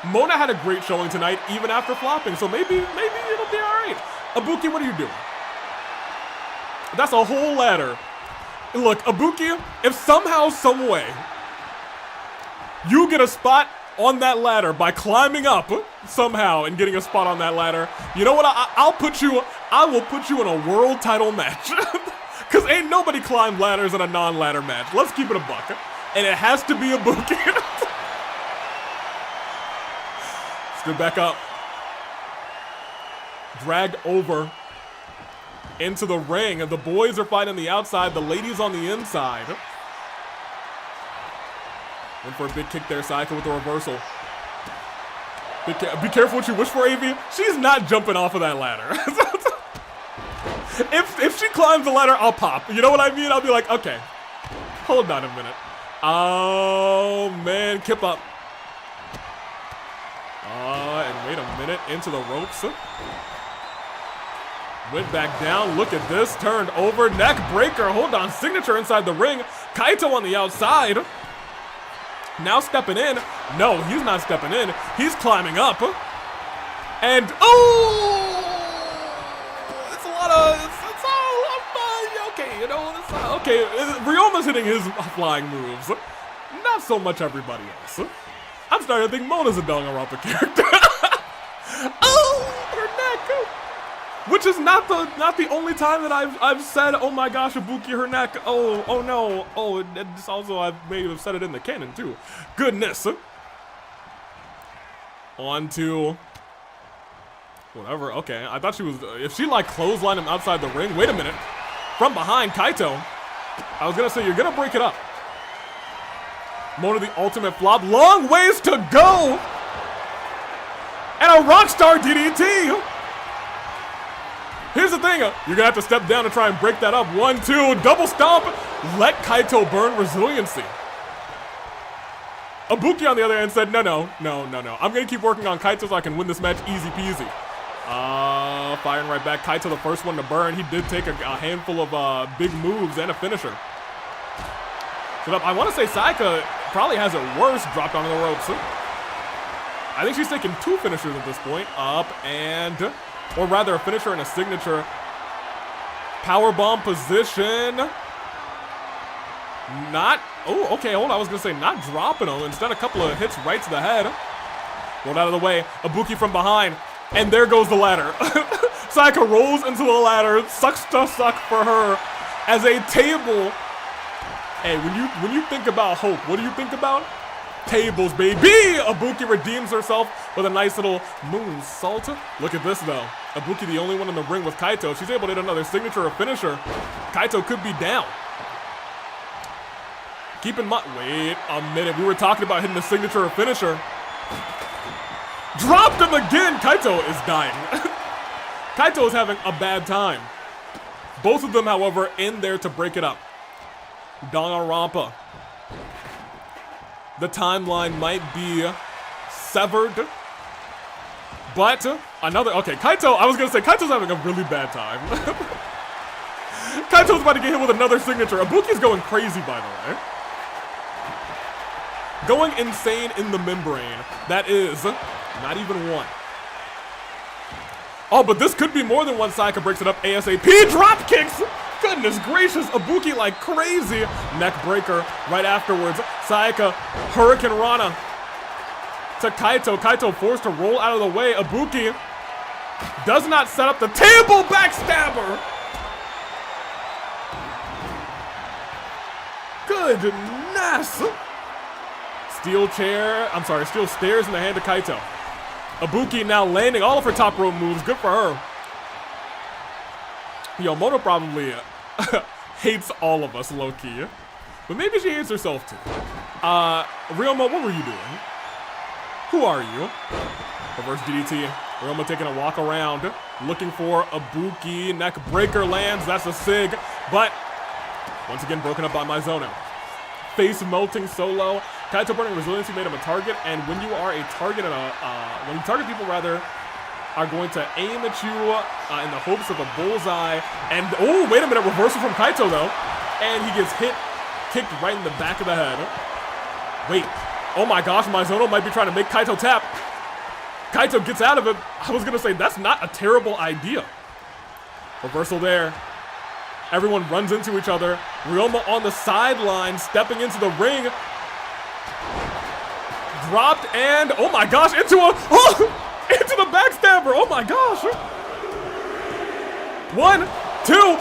Mona had a great showing tonight, even after flopping, so maybe it'll be all right. Ibuki, what are you doing? That's a whole ladder. Look, Ibuki, if somehow, some way, you get a spot on that ladder by climbing up somehow and getting a spot on that ladder, you know what? I will put you in a world title match. Cause ain't nobody climbed ladders in a non-ladder match. Let's keep it a buck. And it has to be Ibuki. Stood back up. Dragged over into the ring. And the boys are fighting the outside, the ladies on the inside. Went for a big kick there, Sayaka with the reversal. Be careful what you wish for, AV. She's not jumping off of that ladder. if she climbs the ladder, I'll pop. You know what I mean? I'll be like, okay, hold on a minute. Oh, man, kip up. And wait a minute, into the ropes. Went back down, look at this, turned over, neck breaker, hold on, signature inside the ring. Kaito on the outside. Now stepping in. No, he's not stepping in. He's climbing up. And, oh! It's a lot of, it's all, okay, you know, it's all, okay. Ryoma's hitting his flying moves. Not so much everybody else. I'm starting to think Mona's a Danganronpa character. Oh, her neck. Which is not the only time that I've said, oh my gosh, Ibuki, her neck. Oh no. Oh, it's also I may have said it in the canon too. Goodness. On to whatever. Okay, I thought she was. If she like clotheslined him outside the ring. Wait a minute. From behind, Kaito. I was gonna say you're gonna break it up. Mona the ultimate flop. Long ways to go. And a Rockstar DDT. Here's the thing, you're gonna have to step down to try and break that up. 1, 2, double stomp. Let Kaito burn resiliency. Ibuki on the other end said, no. I'm gonna keep working on Kaito so I can win this match easy peasy. Firing right back. Kaito the first one to burn. He did take a handful of big moves and a finisher. So I want to say Sayaka probably has it worse, dropped onto the ropes. I think she's taking 2 finishers at this point. Up and, or rather a finisher and a signature. Powerbomb position. Not, oh, okay, hold on. I was gonna say not dropping him. Instead, a couple of hits right to the head. Rolled out of the way. Ibuki from behind. And there goes the ladder. Sayaka rolls into the ladder. Sucks to suck for her as a table. Hey, when you think about hope, what do you think about? Tables, baby! Ibuki redeems herself with a nice little moonsault. Look at this, though. Ibuki the only one in the ring with Kaito. She's able to hit another signature or finisher. Kaito could be down. Keep in mind, wait a minute. We were talking about hitting the signature or finisher. Dropped him again! Kaito is dying. Kaito is having a bad time. Both of them, however, in there to break it up. Danganronpa. The timeline might be severed. But another, okay, Kaito, I was gonna say Kaito's having a really bad time. Kaito's about to get hit with another signature. Ibuki's going crazy, by the way. Going insane in the membrane. That is not even one. Oh, but this could be more than one. Sayaka breaks it up ASAP. Drop kicks! Goodness gracious, Ibuki like crazy. Neck breaker right afterwards. Sayaka, Hurricane Rana to Kaito. Kaito forced to roll out of the way. Ibuki does not set up the table backstabber. Goodness. Steel stairs in the hand of Kaito. Ibuki now landing all of her top rope moves. Good for her. Momota probably hates all of us, low-key. But maybe she hates herself, too. Ryoma, what were you doing? Who are you? Reverse DDT. Ryoma taking a walk around, looking for Ibuki. Neck breaker lands. That's a sig. But, once again, broken up by Maizono. Face melting solo. Kaito burning resiliency made him a target. And when you are a target, when you target people, rather, are going to aim at you in the hopes of a bullseye. And, oh, wait a minute, reversal from Kaito, though. And he gets kicked right in the back of the head. Wait, oh my gosh, Maizono might be trying to make Kaito tap. Kaito gets out of it. I was gonna say, that's not a terrible idea. Reversal there. Everyone runs into each other. Ryoma on the sideline, stepping into the ring. Dropped and, oh my gosh, into the backstabber, oh my gosh. 1, 2,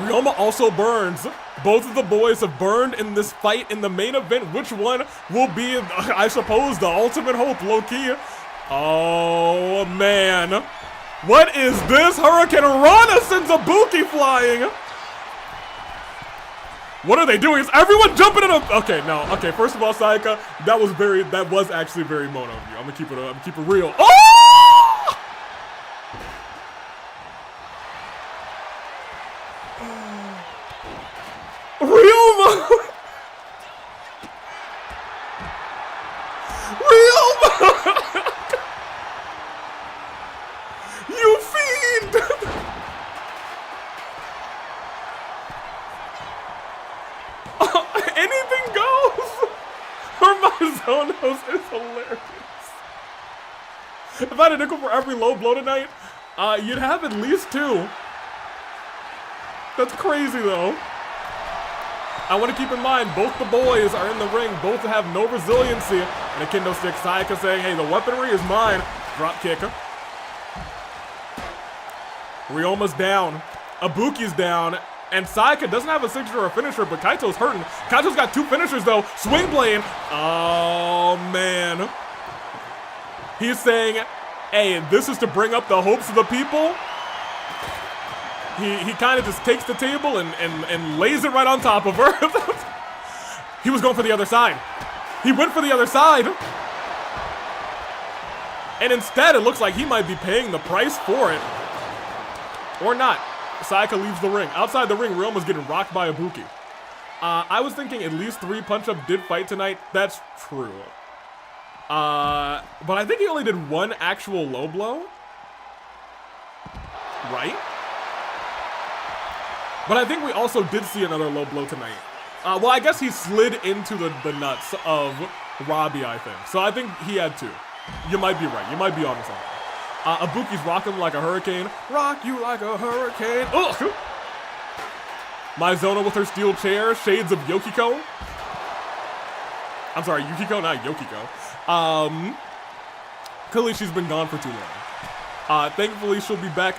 Ryoma also burns. Both of the boys have burned in this fight in the main event. Which one will be, I suppose, the ultimate hope, low-key? Oh, man. What is this? Hurricane Rana sends Ibuki flying. What are they doing? Is everyone jumping in a... Okay, no. Okay, first of all, Sayaka, that was actually very mono of you. I'm gonna keep it real. Oh! Ryoma! Ryoma! You fiend! Anything goes! Her Maizonos is hilarious. If I had a nickel for every low blow tonight, you'd have at least 2. That's crazy, though. I want to keep in mind, both the boys are in the ring. Both have no resiliency. And a kendo stick. Sayaka saying, hey, the weaponry is mine. Drop kick. Ryoma's down. Ibuki's down. And Sayaka doesn't have a signature or a finisher, but Kaito's hurting. Kaito's got 2 finishers, though. Swing blade. Oh, man. He's saying, hey, this is to bring up the hopes of the people. He kind of just takes the table and lays it right on top of her. He was going for the other side. He went for the other side. And instead, it looks like he might be paying the price for it. Or not. Sayaka leaves the ring. Outside the ring, Ryoma's getting rocked by Ibuki. I was thinking at least 3 punch-up did fight tonight. That's true. But I think he only did 1 actual low blow. Right? But I think we also did see another low blow tonight. Well, I guess he slid into the nuts of Robbie, I think. So I think he had two. You might be right. You might be onto something. Ibuki's rocking him like a hurricane. Rock you like a hurricane. Ugh! Maizono with her steel chair. Shades of Yukiko. I'm sorry, Yukiko, not Yokiko. Clearly she's been gone for too long. Thankfully she'll be back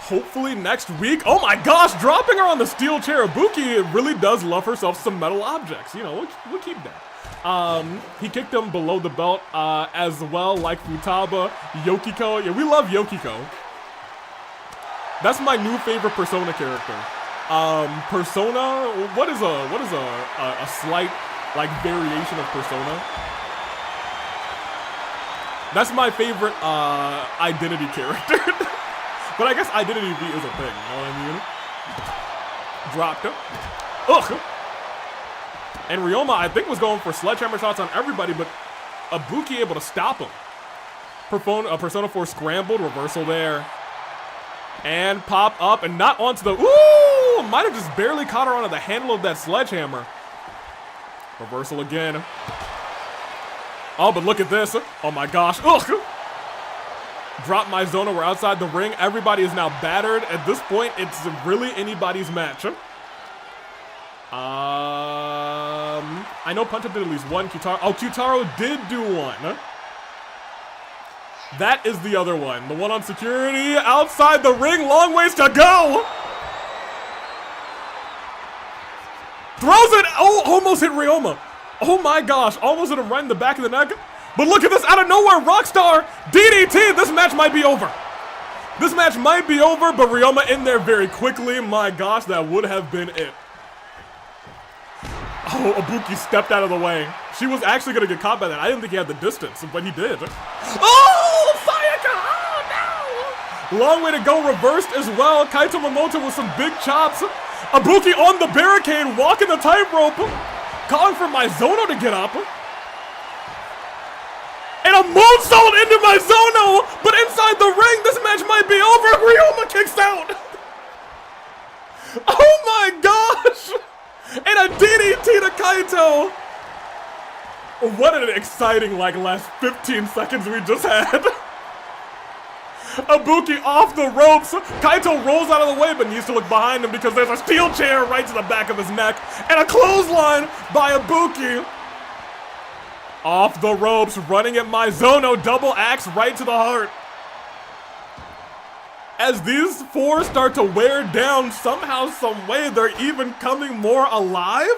hopefully next week. Oh my gosh, dropping her on the steel chair. Ibuki really does love herself some metal objects. You know, we'll keep that. He kicked him below the belt as well, like Futaba, Yokiko. Yeah, we love Yokiko. That's my new favorite Persona character. Persona, what is a slight like variation of Persona? That's my favorite identity character. But I guess Identity V is a thing, you know what I mean? Dropped him. Ugh! And Ryoma, I think, was going for sledgehammer shots on everybody, but Ibuki able to stop him. Persona 4 scrambled, reversal there. And pop up, and not onto the... Ooh! Might have just barely caught her onto the handle of that sledgehammer. Reversal again. Oh, but look at this. Oh my gosh. Ugh! Drop Maizono. We're outside the ring. Everybody is now battered. At this point, it's really anybody's match. I know Punch-Up did at least one. Q-taro. Oh, Q-taro did do one. That is the other one. The one on security. Outside the ring. Long ways to go. Throws it. Oh, almost hit Ryoma. Oh my gosh. Almost hit him right in the back of the neck. But look at this, out of nowhere, Rockstar, DDT, this match might be over. This match might be over, but Ryoma in there very quickly. My gosh, that would have been it. Oh, Ibuki stepped out of the way. She was actually gonna get caught by that. I didn't think he had the distance, but he did. Oh, Sayaka, oh no! Long way to go, reversed as well. Kaito Momota with some big chops. Ibuki on the barricade, walking the tightrope. Calling for Maizono to get up. And a moonsault into Maizono, but inside the ring, this match might be over. Ryoma kicks out. Oh my gosh! And a DDT to Kaito. What an exciting, like, last 15 seconds we just had. Ibuki off the ropes. Kaito rolls out of the way, but needs to look behind him because there's a steel chair right to the back of his neck. And a clothesline by Ibuki. Off the ropes, running at Maizono, double axe right to the heart. As these four start to wear down, somehow, some way, they're even coming more alive.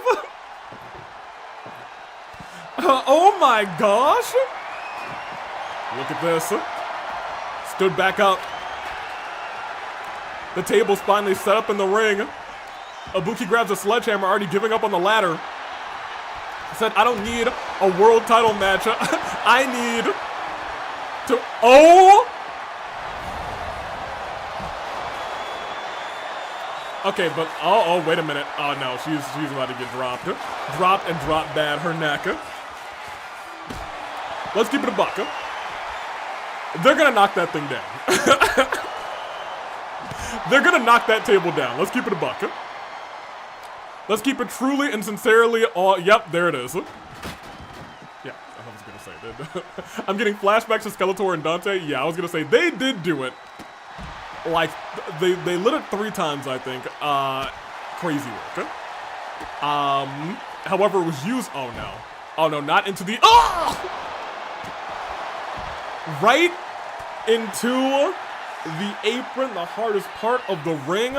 Oh my gosh. Look at this. Stood back up. The table's finally set up in the ring. Ibuki grabs a sledgehammer, already giving up on the ladder. Said, I don't need a world title match. I need to... Oh! Okay, but... Oh, wait a minute. Oh, no. She's about to get dropped. Dropped and dropped bad. Her neck. Let's keep it a buck. They're gonna knock that thing down. They're gonna knock that table down. Let's keep it a buck. Let's keep it truly and sincerely all. Yep, there it is. Yeah, I was gonna say. I'm getting flashbacks to Skeletor and Dante. Yeah, I was gonna say they did do it. Like they lit it 3 times, I think. Crazy work. However, it was used. Oh no. Oh no, not into the. Oh! Right into the apron, the hardest part of the ring.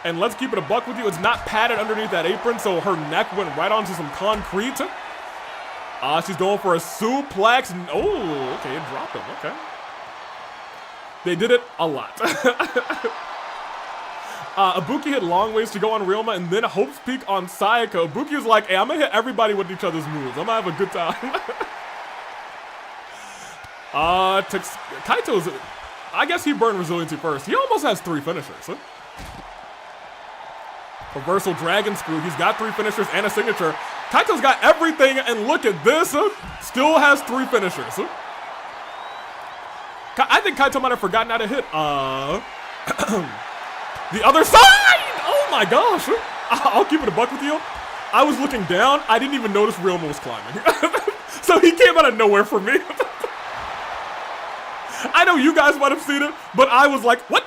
And let's keep it a buck with you. It's not padded underneath that apron, so her neck went right onto some concrete. She's going for a suplex. Oh, okay, it dropped him. Okay. They did it a lot. Ibuki hit long ways to go on Ryoma, and then Hope's Peak on Sayaka. Ibuki was like, hey, I'm gonna hit everybody with each other's moves. I'm gonna have a good time. Kaito's, I guess he burned resiliency first. He almost has 3 finishers. Reversal Dragon Screw. He's got 3 finishers and a signature. Kaito's got everything, and look at this. Still has 3 finishers. I think Kaito might have forgotten how to hit. The other side! Oh my gosh! I'll keep it a buck with you. I was looking down. I didn't even notice Ryoma was climbing. So he came out of nowhere for me. I know you guys might have seen it, but I was like, what?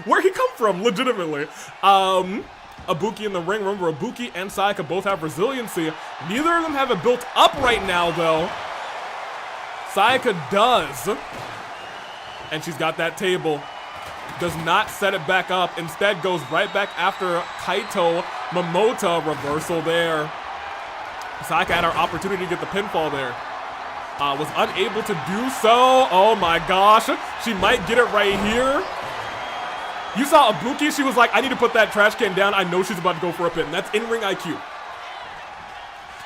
Where'd he come from, legitimately? Ibuki in the ring. Remember, Ibuki and Sayaka both have resiliency. Neither of them have it built up right now, though. Sayaka does. And she's got that table. Does not set it back up. Instead, goes right back after Kaito. Momota reversal there. Sayaka had her opportunity to get the pinfall there. Was unable to do so. Oh my gosh. She might get it right here. You saw Ibuki, she was like, I need to put that trash can down. I know she's about to go for a pin. That's in-ring IQ.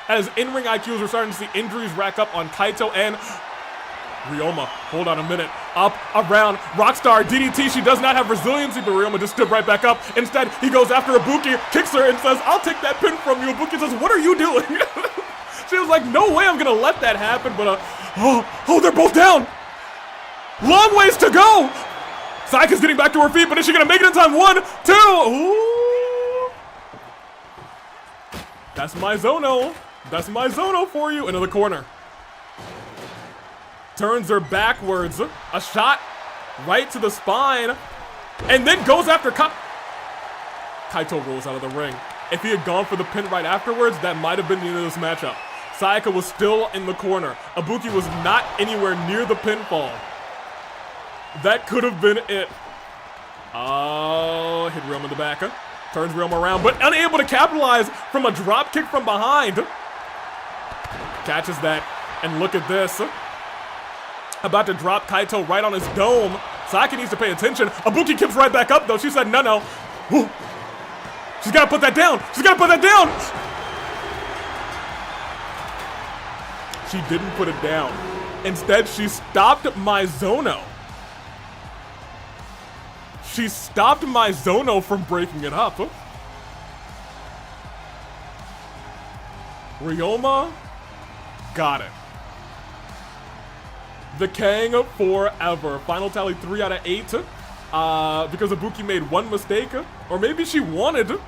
As in-ring IQs, we're starting to see injuries rack up on Kaito and Ryoma. Hold on a minute. Up, around, Rockstar, DDT. She does not have resiliency, but Ryoma just stood right back up. Instead, he goes after Ibuki, kicks her, and says, I'll take that pin from you. Ibuki says, what are you doing? She was like, no way I'm gonna let that happen, but oh, they're both down. Long ways to go. Sayaka's getting back to her feet, but is she gonna make it in time? 1, 2. Ooh. That's Maizono. That's Maizono for you. Into the corner. Turns her backwards. A shot right to the spine. And then goes after Kaito rolls out of the ring. If he had gone for the pin right afterwards, that might have been the end of this matchup. Sayaka was still in the corner. Ibuki was not anywhere near the pinfall. That could have been it. Oh, hit Ryoma in the back. Turns Ryoma around, but unable to capitalize from a drop kick from behind. Catches that, and look at this. About to drop Kaito right on his dome. Sayaka needs to pay attention. Ibuki kicks right back up, though. She said, no. Woo. She's got to put that down. She's got to put that down. She didn't put it down. Instead, she stopped Maizono. She stopped Maizono from breaking it up. Ryoma got it. The Kang forever. Final tally 3 out of 8. Because Ibuki made one mistake. Or maybe she wanted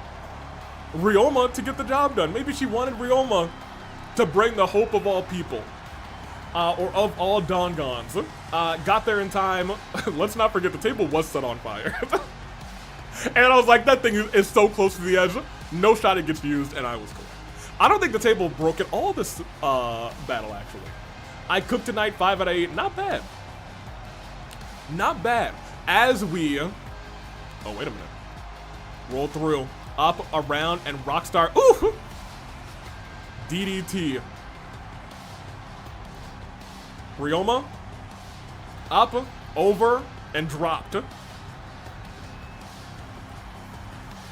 Ryoma to get the job done. Maybe she wanted Ryoma to bring the hope of all people. Or of all Dongons. Got there in time. Let's not forget the table was set on fire. And I was like, that thing is so close to the edge. No shot it gets used, and I was cool. I don't think the table broke at all this battle, actually. I cooked tonight 5 out of 8. Not bad. Not bad. As we... Oh, wait a minute. Roll through. Up, around, and Rockstar. Ooh! DDT. Ryoma, up, over, and dropped.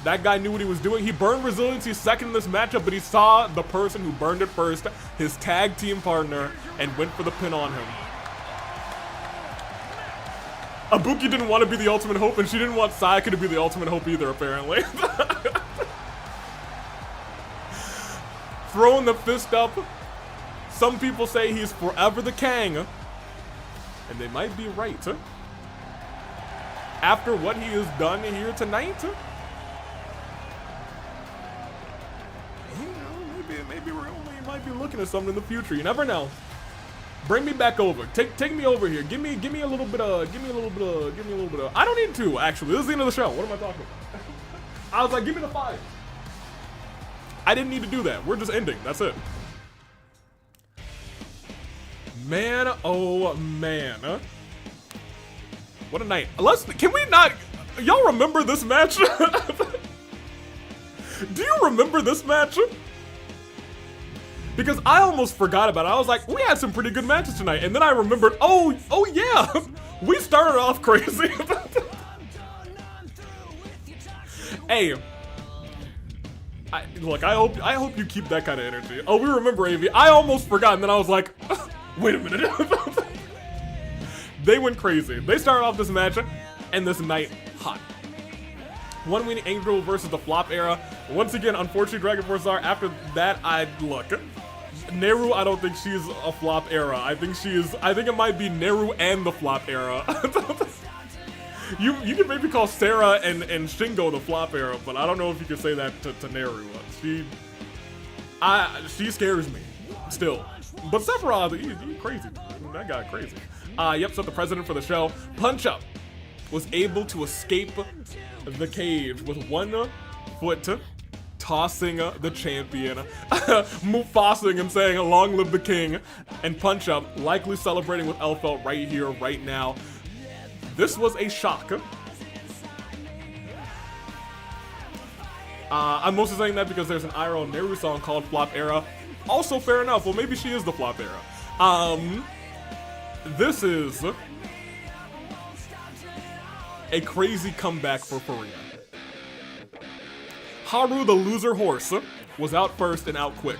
That guy knew what he was doing. He burned resiliency second in this matchup, but he saw the person who burned it first, his tag team partner, and went for the pin on him. Ibuki didn't want to be the ultimate hope, and she didn't want Sayaka to be the ultimate hope either, apparently. Throwing the fist up. Some people say he's forever the Kang, and they might be right. After what he has done here tonight, maybe Ryoma might be looking at something in the future. You never know. Bring me back over. Take me over here. Give me a little bit of. I don't need to actually. This is the end of the show. What am I talking about? I was like, give me the 5. I didn't need to do that. We're just ending. That's it. Man, oh man. What a night. Can we not, y'all remember this match? Do you remember this match? Because I almost forgot about it. I was like, we had some pretty good matches tonight. And then I remembered, oh yeah, we started off crazy. Hey, look, I hope you keep that kind of energy. Oh, we remember AV. I almost forgot, and then I was like, wait a minute. They went crazy. They started off this match and this night hot. One winning Angel versus the flop era. Once again, unfortunately, Dragon Force R. After that, look. Neru, I don't think she's a flop era. I think it might be Neru and the flop era. You can maybe call Sarah and Shingo the flop era, but I don't know if you can say that to Neru. She scares me, still. But Sephiroth, he crazy. That guy crazy. Yep, so the president for the show, Punch Up, was able to escape the cage with 1 foot, tossing the champion, Mufasing and saying, long live the king, and Punch Up likely celebrating with Elfelt right here, right now. This was a shock. I'm mostly saying that because there's an IRL Neru song called Flop Era. Also, fair enough. Well, maybe she is the Flop Era. This is a crazy comeback for Farina. Haru, the loser horse, was out first and out quick.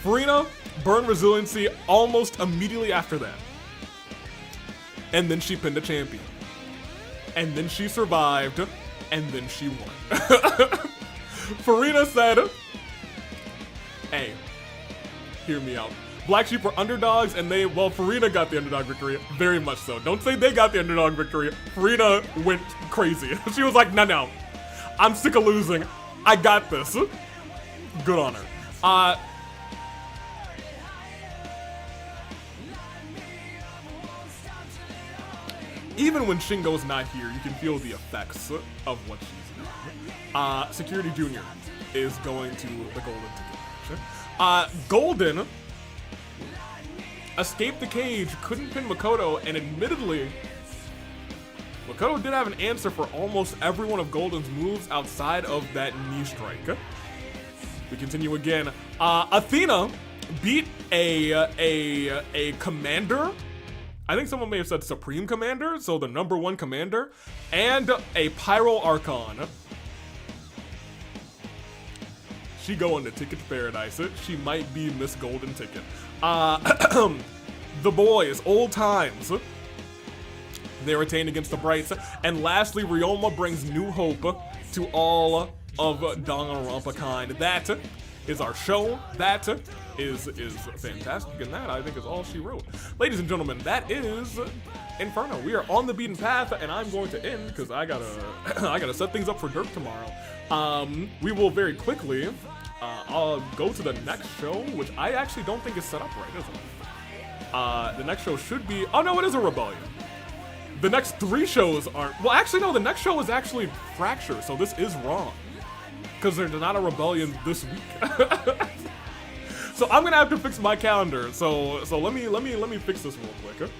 Farina burned resiliency almost immediately after that. And then she pinned a champion. And then she survived. And then she won. Farina said, hey, hear me out. Black Sheep were underdogs and well, Farina got the underdog victory. Very much so. Don't say they got the underdog victory. Farina went crazy. She was like, no. I'm sick of losing. I got this. Good on her. Even when Shingo's not here, you can feel the effects of what she's doing. Security Junior is going to the Golden ticket. Golden escaped the cage, couldn't pin Makoto, and admittedly, Makoto did have an answer for almost every one of Golden's moves outside of that knee strike. We continue again. Athena beat a commander. I think someone may have said Supreme Commander, so the #1 commander, and a Pyro Archon. She going to Ticket to Paradise. She might be Miss Golden Ticket. The boys, old times. They retain against the Brights. And lastly, Ryoma brings new hope to all of Danganronpa kind. That is our show. That is fantastic, and that I think is all she wrote. Ladies and gentlemen, that is Inferno. We are on the beaten path, and I'm going to end because I gotta set things up for Dirk tomorrow. We will very quickly I'll go to the next show, which I actually don't think is set up right, is it? The next show should be, oh no, it is a Rebellion. The next 3 shows aren't, well actually no, the next show is actually Fracture, so this is wrong. Because there's not a Rebellion this week. So I'm gonna have to fix my calendar. So let me fix this real quick.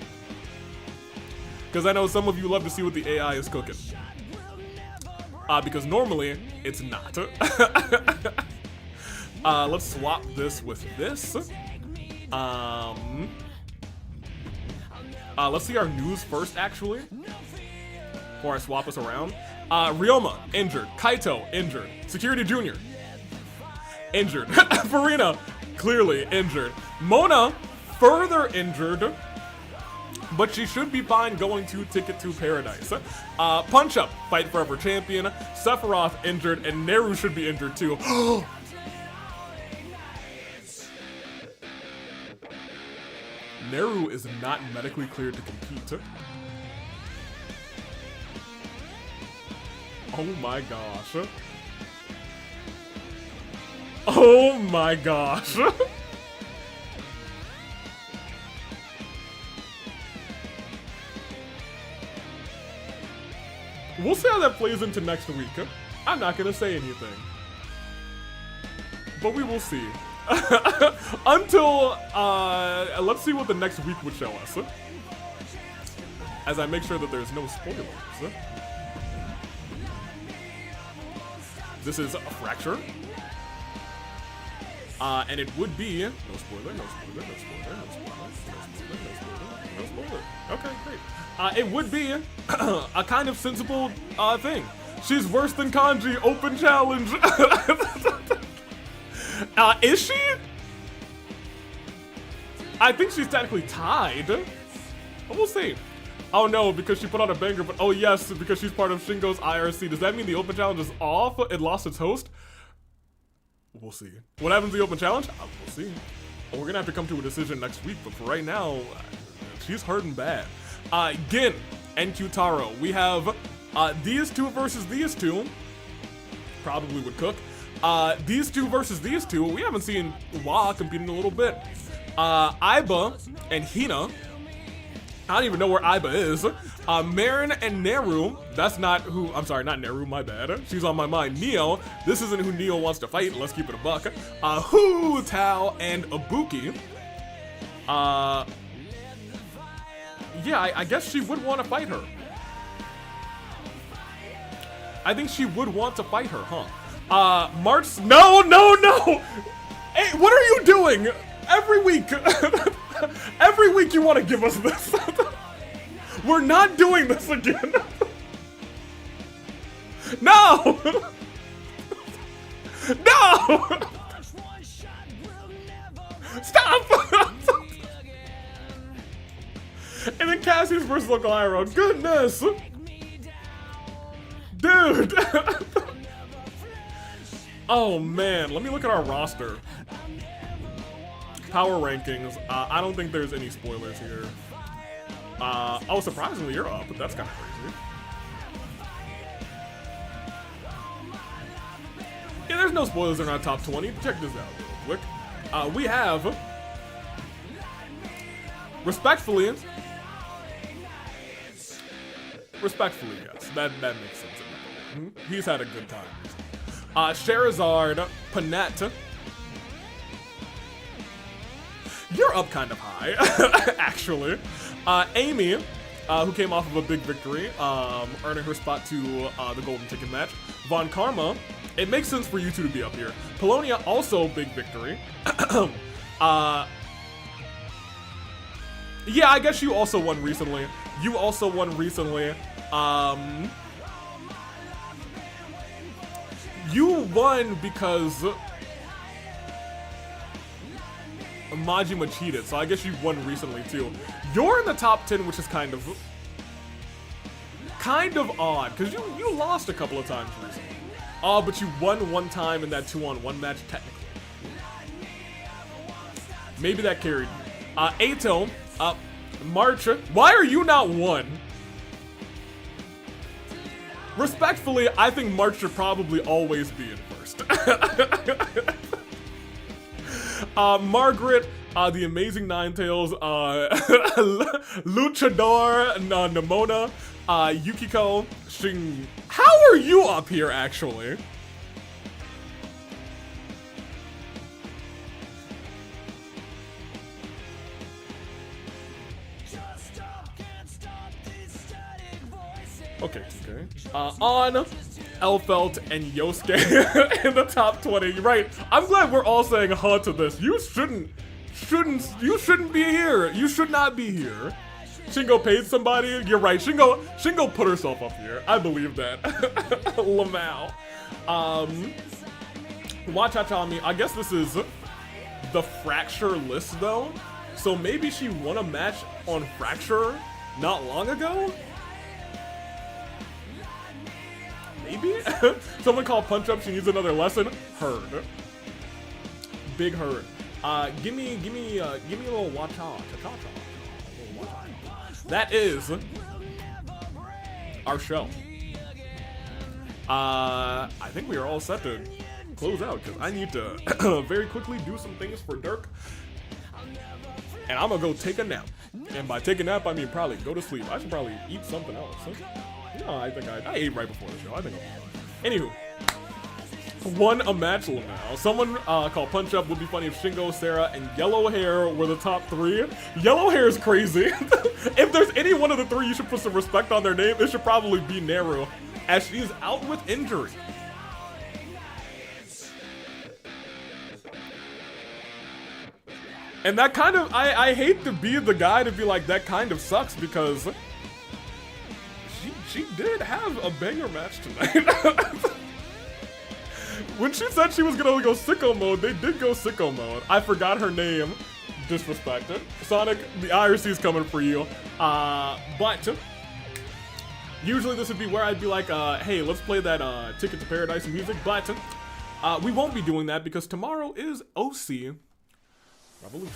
Because I know some of you love to see what the AI is cooking. Because normally it's not. Let's swap this with this. Let's see our news first, actually, before I swap us around. Ryoma, injured. Kaito, injured. Security Junior, injured. Farina, clearly injured. Mona, further injured, but she should be fine going to Ticket to Paradise. Punch Up, Fight Forever champion. Sephiroth, injured, and Neru should be injured too. Neru is not medically cleared to compete. Oh my gosh. Oh my gosh. We'll see how that plays into next week. I'm not gonna say anything, but we will see. Until, let's see what the next week would show us. As I make sure that there's no spoilers. This is a Fracture. And it would be, no spoiler, no spoiler, no spoiler, no spoiler, no spoiler, no spoiler, no spoiler. Okay, great. It would be a kind of sensible thing. She's worse than Kanji, open challenge. Is she? I think she's technically tied. But we'll see. Oh no, because she put on a banger, but oh yes, because she's part of Shingo's IRC. Does that mean the open challenge is off? It lost its host? We'll see. What happens to the open challenge? We'll see. We're gonna have to come to a decision next week, but for right now, she's hurting bad. Gin and Q-taro. We have these two versus these two. Probably would cook. These two versus these two. We haven't seen Wa compete in a little bit. Aiba and Hina. I don't even know where Aiba is. Marin and Neru. That's not who. I'm sorry, not Neru. My bad. She's on my mind. Neo. This isn't who Neo wants to fight. Let's keep it a buck. Q-taro and Ibuki. Yeah, I guess she would want to fight her. I think she would want to fight her, huh? March. No. Hey, what are you doing? Every week. Every week you want to give us this. We're not doing this again. No! No! Stop! And then Cassie's versus Local Hero. Goodness! Dude! Oh man, let me look at our roster. Power rankings. I don't think there's any spoilers here. Oh, surprisingly, you're up, but that's kind of crazy. Yeah, there's no spoilers in our top 20. Check this out real quick. We have, respectfully, yes, that makes sense. He's had a good time. Charizard, Panette. You're up kind of high, actually. Amy, who came off of a big victory, earning her spot to the golden ticket match. Von Karma, it makes sense for you two to be up here. Polonia, also big victory. Yeah, I guess you also won recently. You won because Majima cheated, so I guess you won recently too. You're in the top 10, which is kind of odd, because you lost a couple of times recently. But you won one time in that 2-on-1 match, technically. Maybe that carried you. Ato, March, why are you not 1? Respectfully, I think March should probably always be in first. Margaret, the Amazing Ninetales, Luchador, Nemona, Yukiko, Shin. How are you up here, actually? Okay. On Elfelt and Yosuke in the top 20. You're right. I'm glad we're all saying huh to this. You shouldn't be here. You should not be here. Shingo paid somebody. You're right. Shingo put herself up here. I believe that. Lamau. Wachachami. I guess this is the Fracture list though. So maybe she won a match on Fracture not long ago? Maybe? Someone called Punch Up, she needs another lesson. Heard. Big heard. Give me a little cha-cha. That is our show. I think we are all set to close out because I need to very quickly do some things for Dirk. And I'm gonna go take a nap. And by take a nap, I mean probably go to sleep. I should probably eat something else. No, I think I ate right before the show. I think I'm fine. Anywho, won a match now. Someone called Punch Up would be funny if Shingo, Sarah, and Yellow Hair were the top 3. Yellow Hair is crazy. If there's any one of the 3 you should put some respect on their name, it should probably be Neru, as she is out with injury. And that kind of, I hate to be the guy to be like, that kind of sucks, because she did have a banger match tonight. When she said she was gonna go sicko mode, they did go sicko mode. I forgot her name. Disrespected. Sonic, the IRC's coming for you. But usually this would be where I'd be like, hey, let's play that Ticket to Paradise music. But we won't be doing that because tomorrow is OC Revolution.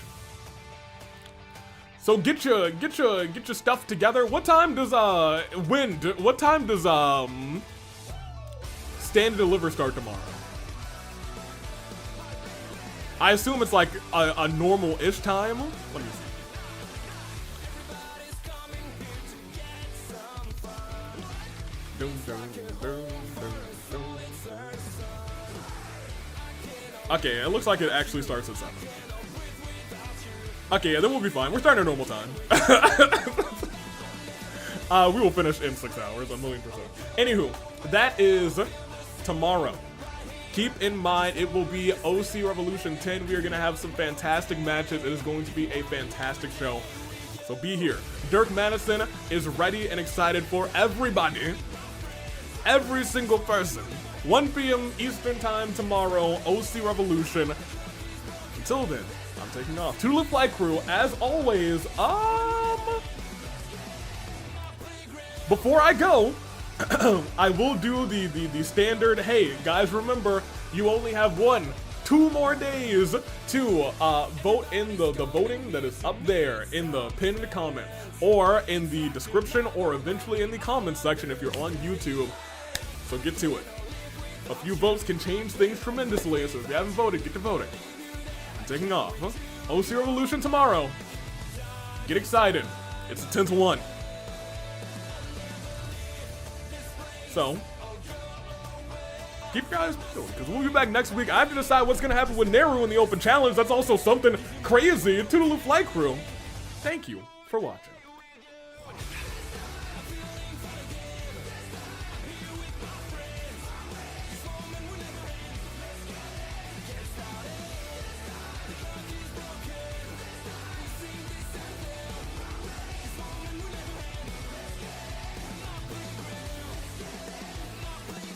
So get your stuff together. What time does Stand and Deliver start tomorrow? I assume it's like a normal-ish time. Let me see. Okay, it looks like it actually starts at 7. Okay, yeah, then we'll be fine. We're starting at normal time. We will finish in 6 hours, 1,000,000%. Anywho, that is tomorrow. Keep in mind, it will be OC Revolution 10. We are going to have some fantastic matches. It is going to be a fantastic show. So be here. Dirk Madison is ready and excited for everybody. Every single person. 1 p.m. Eastern Time tomorrow, OC Revolution. Until then, I'm taking off. To the Flight Crew, as always, before I go, I will do the standard, hey, guys, remember, you only have 2 more days to vote in the voting that is up there in the pinned comment, or in the description, or eventually in the comments section if you're on YouTube. So get to it. A few votes can change things tremendously, so if you haven't voted, get to voting. I'm taking off. OC Revolution tomorrow. Get excited. It's a 10-1. So, keep your eyes peeled, because we'll be back next week. I have to decide what's going to happen with Neru in the Open Challenge. That's also something crazy. Toodaloo Flight Crew. Thank you for watching.